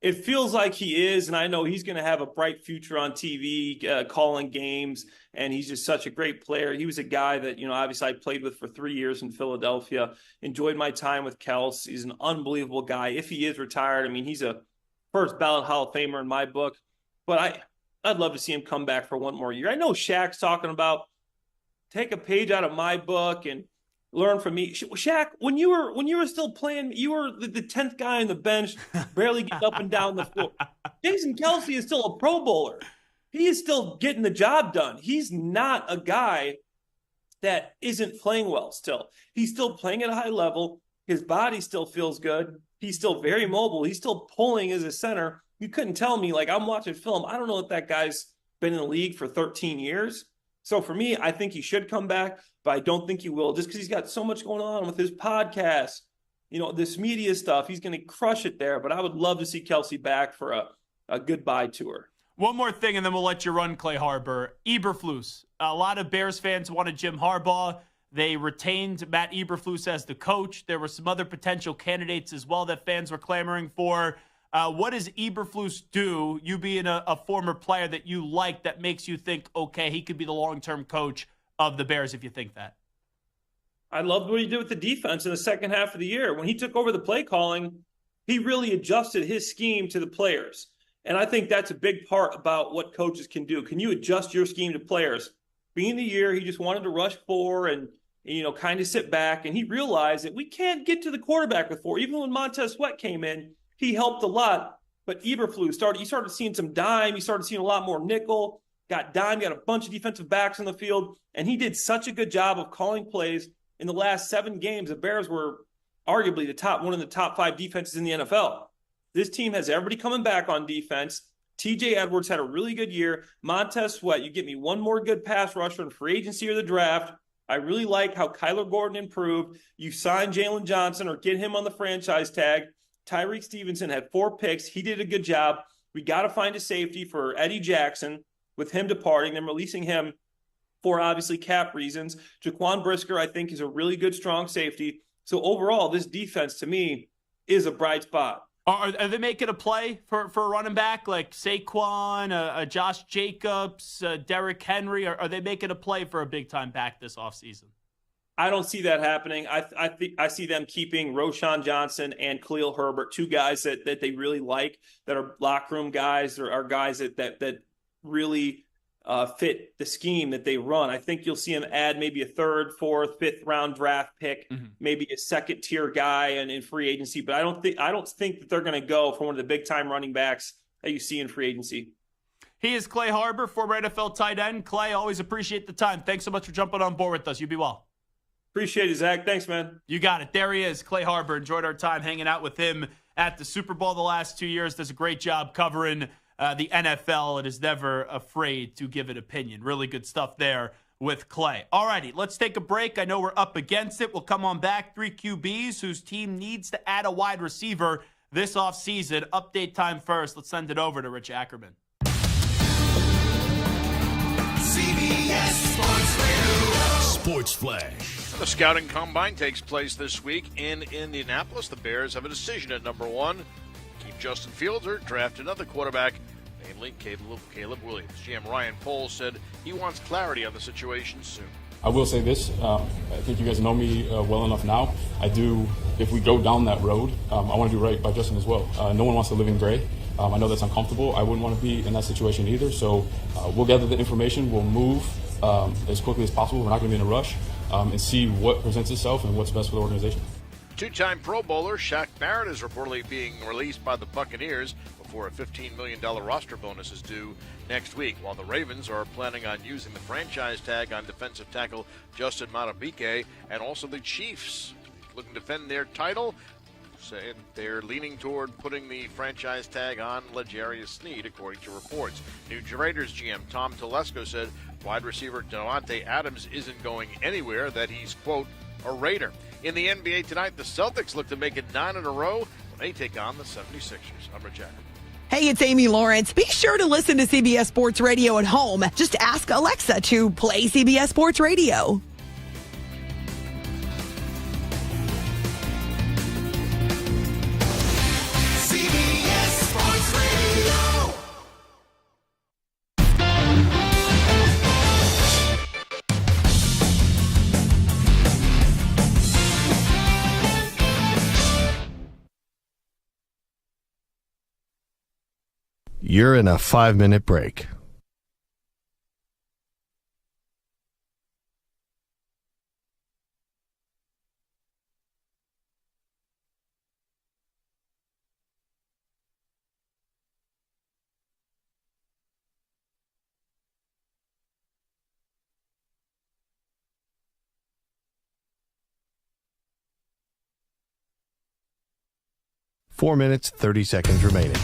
It feels like he is, and I know he's going to have a bright future on TV, calling games, and he's just such a great player. He was a guy that, obviously I played with for 3 years in Philadelphia, enjoyed my time with Kels. He's an unbelievable guy. If he is retired, I mean, he's a first ballot Hall of Famer in my book, but I'd love to see him come back for one more year. I know Shaq's talking about take a page out of my book and learn from me. Shaq, when you were still playing, you were the 10th guy on the bench, barely getting up and down the floor. Jason Kelce is still a Pro Bowler. He is still getting the job done. He's not a guy that isn't playing well still. He's still playing at a high level. His body still feels good. He's still very mobile. He's still pulling as a center. You couldn't tell me, I'm watching film. I don't know if that guy's been in the league for 13 years. So for me, I think he should come back, but I don't think he will just because he's got so much going on with his podcast, this media stuff. He's going to crush it there, but I would love to see Kelce back for a goodbye tour. One more thing, and then we'll let you run, Clay Harbor. Eberflus. A lot of Bears fans wanted Jim Harbaugh. They retained Matt Eberflus as the coach. There were some other potential candidates as well that fans were clamoring for. What does Eberflus do, you being a former player that you like, that makes you think, okay, he could be the long-term coach of the Bears if you think that? I loved what he did with the defense in the second half of the year. When he took over the play calling, he really adjusted his scheme to the players. And I think that's a big part about what coaches can do. Can you adjust your scheme to players? Being the year, he just wanted to rush 4 and kind of sit back. And he realized that we can't get to the quarterback with 4. Even when Montez Sweat came in, he helped a lot, but Eberflus started seeing some dime. He started seeing a lot more nickel, got dime, got a bunch of defensive backs in the field, and he did such a good job of calling plays. In the last 7 games, the Bears were arguably one of the top 5 defenses in the NFL. This team has everybody coming back on defense. TJ Edwards had a really good year. Montez Sweat, you get me one more good pass rusher in free agency or the draft. I really like how Kyler Gordon improved. You sign Jalen Johnson or get him on the franchise tag. Tyreek Stevenson had 4 picks. He did a good job. We got to find a safety for Eddie Jackson with him departing, then releasing him for obviously cap reasons. Jaquan Brisker, I think, is a really good, strong safety. So overall, this defense to me is a bright spot. Are they making a play for a running back like Saquon, Josh Jacobs, Derrick Henry? Are they making a play for a big-time back this offseason? I don't see that happening. I see them keeping Roschon Johnson and Khalil Herbert, 2 guys that they really like, that are locker room guys, or are guys that really fit the scheme that they run. I think you'll see them add maybe a 3rd, 4th, 5th round draft pick, maybe a 2nd tier guy in free agency. But I don't think that they're going to go for one of the big time running backs that you see in free agency. He is Clay Harbor, former NFL tight end. Clay, always appreciate the time. Thanks so much for jumping on board with us. You be well. Appreciate it, Zach. Thanks, man. You got it. There he is, Clay Harbor. Enjoyed our time hanging out with him at the Super Bowl the last 2 years. Does a great job covering the NFL and is never afraid to give an opinion. Really good stuff there with Clay. All righty, let's take a break. I know we're up against it. We'll come on back. 3 QBs whose team needs to add a wide receiver this offseason. Update time first. Let's send it over to Rich Ackerman. CBS Sports Radio. Sports Flash. The scouting combine takes place this week in Indianapolis. The Bears have a decision at number 1. Keep Justin Fields or draft another quarterback, namely Caleb Williams. GM Ryan Poles said he wants clarity on the situation soon. I will say this. I think you guys know me well enough now. If we go down that road, I want to do right by Justin as well. No one wants to live in gray. I know that's uncomfortable. I wouldn't want to be in that situation either. So we'll gather the information. We'll move as quickly as possible. We're not going to be in a rush, and see what presents itself and what's best for the organization. Two-time Pro Bowler Shaq Barrett is reportedly being released by the Buccaneers before a $15 million roster bonus is due next week, while the Ravens are planning on using the franchise tag on defensive tackle Justin Madubuike, and also the Chiefs looking to defend their title. Saying they're leaning toward putting the franchise tag on L'Jarius Sneed, according to reports. New Raiders GM Tom Telesco said wide receiver Davante Adams isn't going anywhere, that he's, quote, a Raider. In the NBA tonight, the Celtics look to make it 9 in a row when they take on the 76ers. I'm Rich Jackson. Hey, it's Amy Lawrence. Be sure to listen to CBS Sports Radio at home. Just ask Alexa to play CBS Sports Radio. CBS Sports Radio. You're in a 5-minute break. Four minutes, 30 seconds remaining.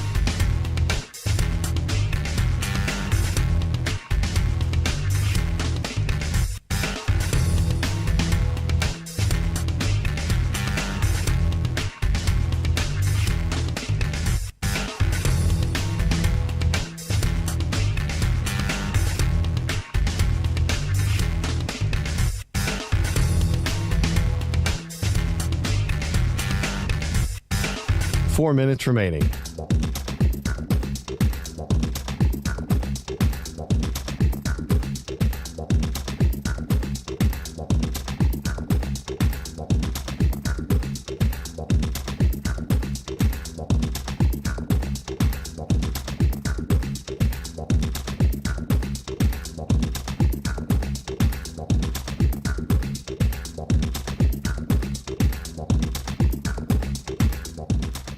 Four minutes remaining.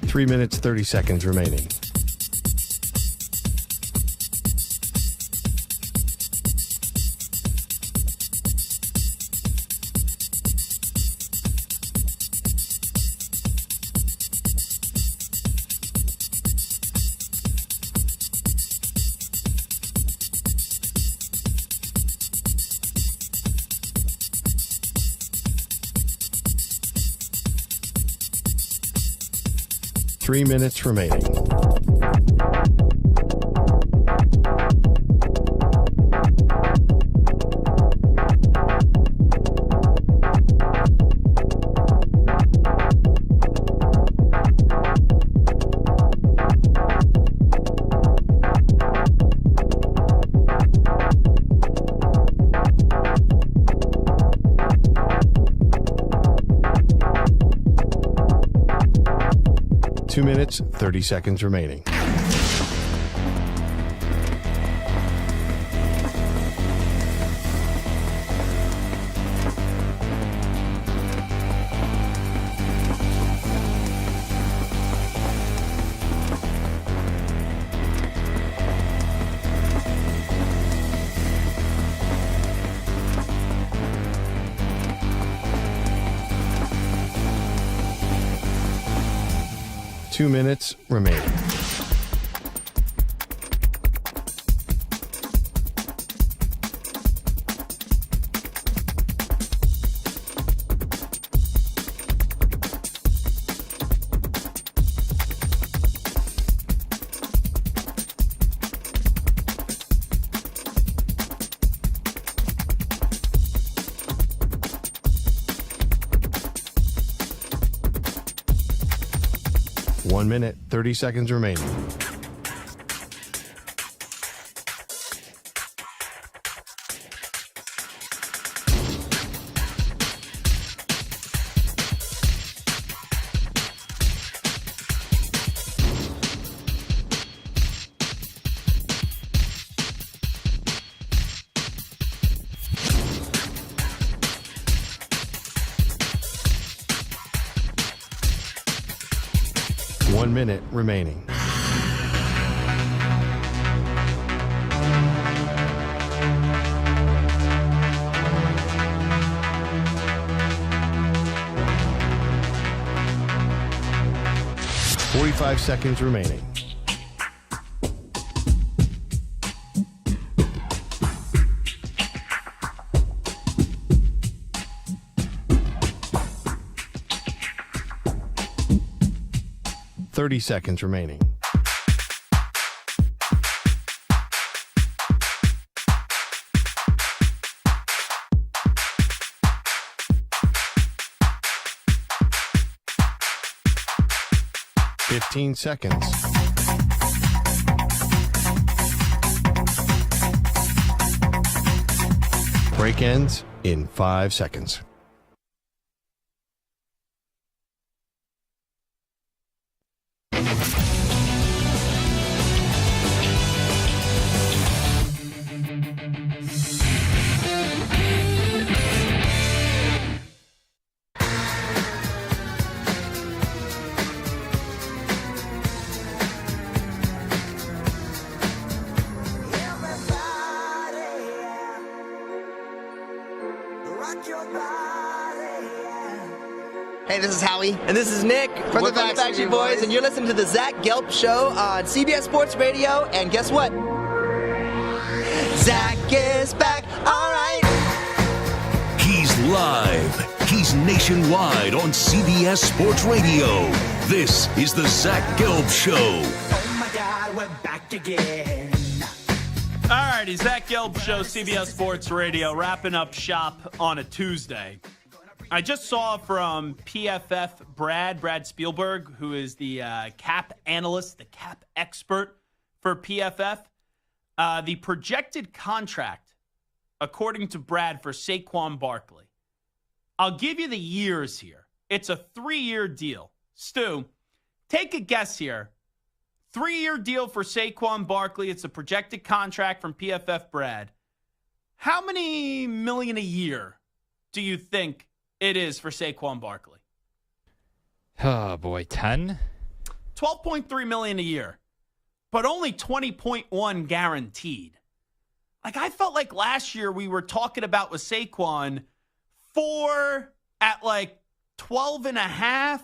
Three minutes, 30 seconds remaining. Three minutes remaining. Two minutes, 30 seconds remaining. Two minutes remaining. One minute, 30 seconds remaining. 1 minute remaining. Five seconds remaining. Seconds remaining. Seconds. Break ends in 5 seconds. Hey, this is Howie. And this is Nick from the Backstreet Boys. And you're listening to the Zach Gelb Show on CBS Sports Radio. And guess what? Zach is back. All right. He's live. He's nationwide on CBS Sports Radio. This is the Zach Gelb Show. Oh my God, we're back again. All righty, Zach Gelb Show, CBS Sports Radio, wrapping up shop on a Tuesday. I just saw from PFF Brad Spielberg, who is the cap analyst, the cap expert for PFF, the projected contract, according to Brad, for Saquon Barkley. I'll give you the years here. It's a 3-year deal. Stu, take a guess here. 3-year deal for Saquon Barkley. It's a projected contract from PFF Brad. How many million a year do you think it is for Saquon Barkley? Oh, boy, 10? $12.3 million a year, but only $20.1 guaranteed. Like, I felt like last year we were talking about with Saquon 4 at like 12 and a half,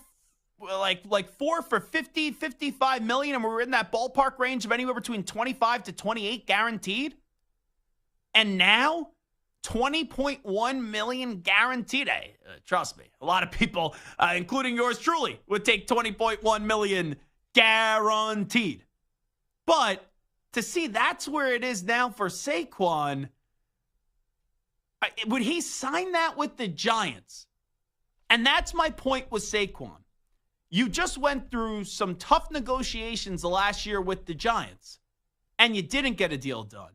like 4 for 50, 55 million, and we were in that ballpark range of anywhere between 25 to 28 guaranteed. And now $20.1 million guaranteed. Hey, trust me, a lot of people, including yours truly, would take $20.1 million guaranteed. But to see that's where it is now for Saquon, would he sign that with the Giants? And that's my point with Saquon. You just went through some tough negotiations the last year with the Giants, and you didn't get a deal done.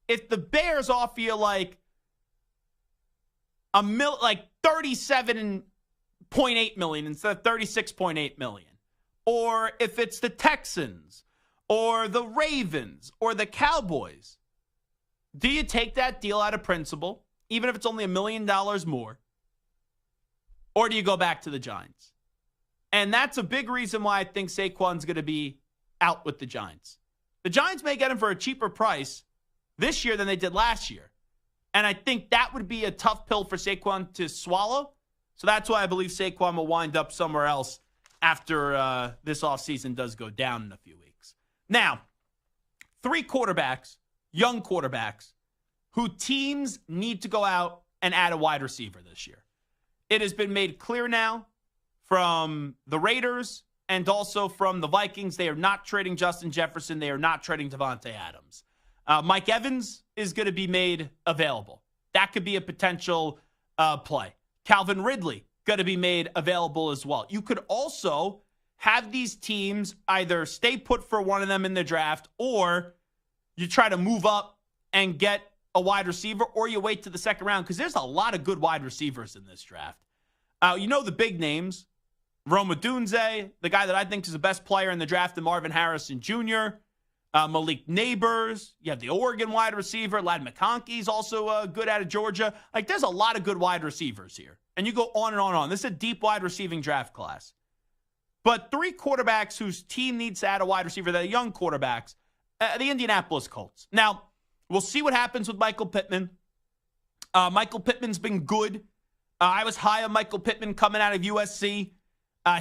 If the Bears offer you like $37.8 million instead of $36.8 million, or if it's the Texans or the Ravens or the Cowboys, do you take that deal out of principle, even if it's only $1 million more, or do you go back to the Giants? And that's a big reason why I think Saquon's going to be out with the Giants. The Giants may get him for a cheaper price this year than they did last year. And I think that would be a tough pill for Saquon to swallow. So that's why I believe Saquon will wind up somewhere else after this offseason does go down in a few weeks. Now, 3 quarterbacks, young quarterbacks, who teams need to go out and add a wide receiver this year. It has been made clear now from the Raiders and also from the Vikings. They are not trading Justin Jefferson. They are not trading Devontae Adams. Mike Evans is going to be made available. That could be a potential play. Calvin Ridley going to be made available as well. You could also have these teams either stay put for one of them in the draft, or you try to move up and get a wide receiver, or you wait to the second round, because there's a lot of good wide receivers in this draft. You know the big names. Rome Odunze, the guy that I think is the best player in the draft, and Marvin Harrison Jr., Malik Neighbors. You have the Oregon wide receiver. Ladd McConkey's also good out of Georgia. Like, there's a lot of good wide receivers here. And you go on and on and on. This is a deep wide receiving draft class. But 3 quarterbacks whose team needs to add a wide receiver that are young quarterbacks, the Indianapolis Colts. Now, we'll see what happens with Michael Pittman. Michael Pittman's been good. I was high on Michael Pittman coming out of USC.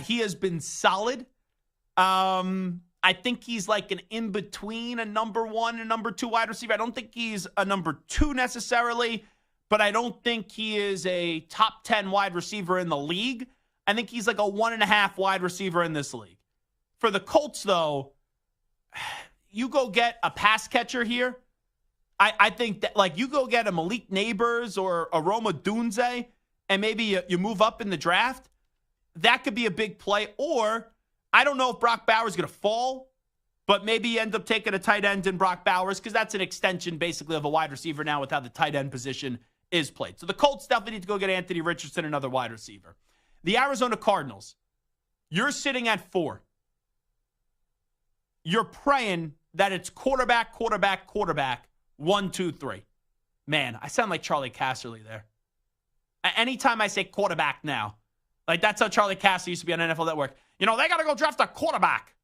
He has been solid. I think he's like an in-between, a number 1 and number 2 wide receiver. I don't think he's a number 2 necessarily, but I don't think he is a top 10 wide receiver in the league. I think he's like a 1.5 wide receiver in this league. For the Colts, though, you go get a pass catcher here. I think that, like, you go get a Malik Neighbors or a Roma Dunze, and maybe you move up in the draft. That could be a big play. Or I don't know if Brock Bowers is going to fall, but maybe you end up taking a tight end in Brock Bowers because that's an extension basically of a wide receiver now with how the tight end position is played. So the Colts definitely need to go get Anthony Richardson, another wide receiver. The Arizona Cardinals, you're sitting at 4. You're praying that it's quarterback, 1, 2, 3. Man, I sound like Charlie Casserly there. Anytime I say quarterback now, like that's how Charlie Casserly used to be on NFL Network. You know, they got to go draft a quarterback.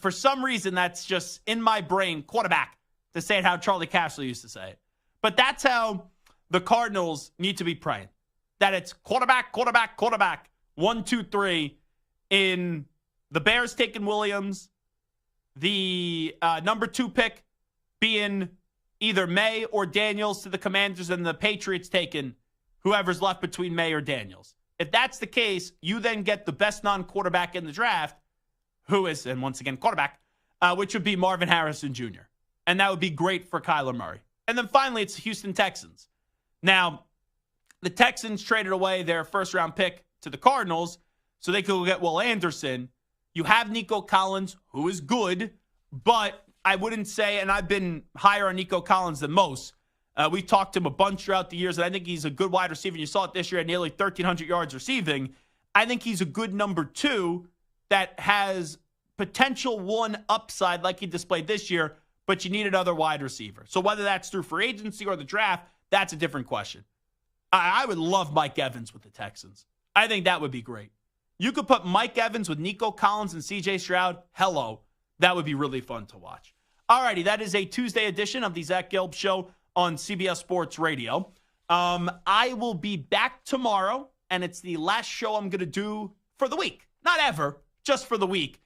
For some reason, that's just in my brain, quarterback, to say it how Charlie Casserly used to say it. But that's how the Cardinals need to be praying. That it's quarterback, 1, 2, 3 in the Bears taking Williams, the number 2 pick being either May or Daniels to the Commanders, and the Patriots taking whoever's left between May or Daniels. If that's the case, you then get the best non-quarterback in the draft, who is, and once again, quarterback, which would be Marvin Harrison Jr. And that would be great for Kyler Murray. And then finally, it's the Houston Texans. Now, the Texans traded away their first-round pick to the Cardinals so they could go get Will Anderson. You have Nico Collins, who is good, but I wouldn't say, and I've been higher on Nico Collins than most. We've talked to him a bunch throughout the years, and I think he's a good wide receiver. You saw it this year at nearly 1,300 yards receiving. I think he's a good number 2 that has potential 1 upside like he displayed this year, but you need another wide receiver. So whether that's through free agency or the draft, that's a different question. I would love Mike Evans with the Texans. I think that would be great. You could put Mike Evans with Nico Collins and C.J. Stroud. Hello. That would be really fun to watch. All righty, that is a Tuesday edition of the Zach Gelb Show on CBS Sports Radio. I will be back tomorrow, and it's the last show I'm going to do for the week. Not ever, just for the week.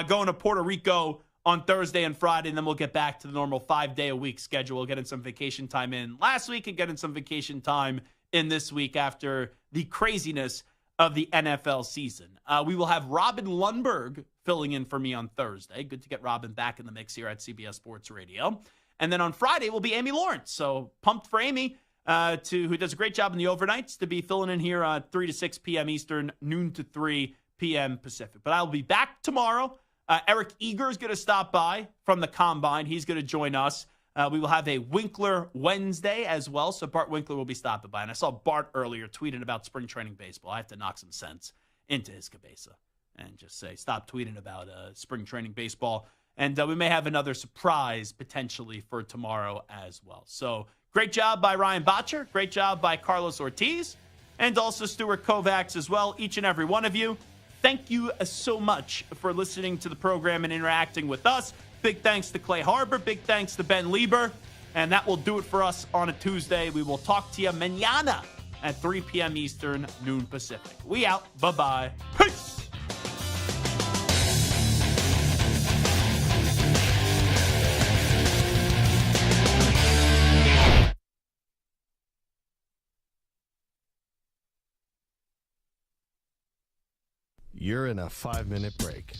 Going to Puerto Rico on Thursday and Friday, and then we'll get back to the normal 5-day-a-week schedule, getting some vacation time in last week and getting some vacation time in this week after the craziness of the NFL season. We will have Robin Lundberg filling in for me on Thursday. Good to get Robin back in the mix here at CBS Sports Radio. And then on Friday will be Amy Lawrence. So pumped for Amy, who does a great job in the overnights, to be filling in here 3 to 6 p.m. Eastern, noon to 3 p.m. Pacific. But I'll be back tomorrow. Eric Eager is going to stop by from the Combine. He's going to join us. We will have a Winkler Wednesday as well, so Bart Winkler will be stopping by. And I saw Bart earlier tweeting about spring training baseball. I have to knock some sense into his cabeza and just say, stop tweeting about spring training baseball. And we may have another surprise potentially for tomorrow as well. So great job by Ryan Botcher. Great job by Carlos Ortiz. And also Stuart Kovacs as well, each and every one of you. Thank you so much for listening to the program and interacting with us. Big thanks to Clay Harbor. Big thanks to Ben Lieber. And that will do it for us on a Tuesday. We will talk to you mañana at 3 p.m. Eastern, noon Pacific. We out. Bye-bye. Peace. You're in a 5-minute break.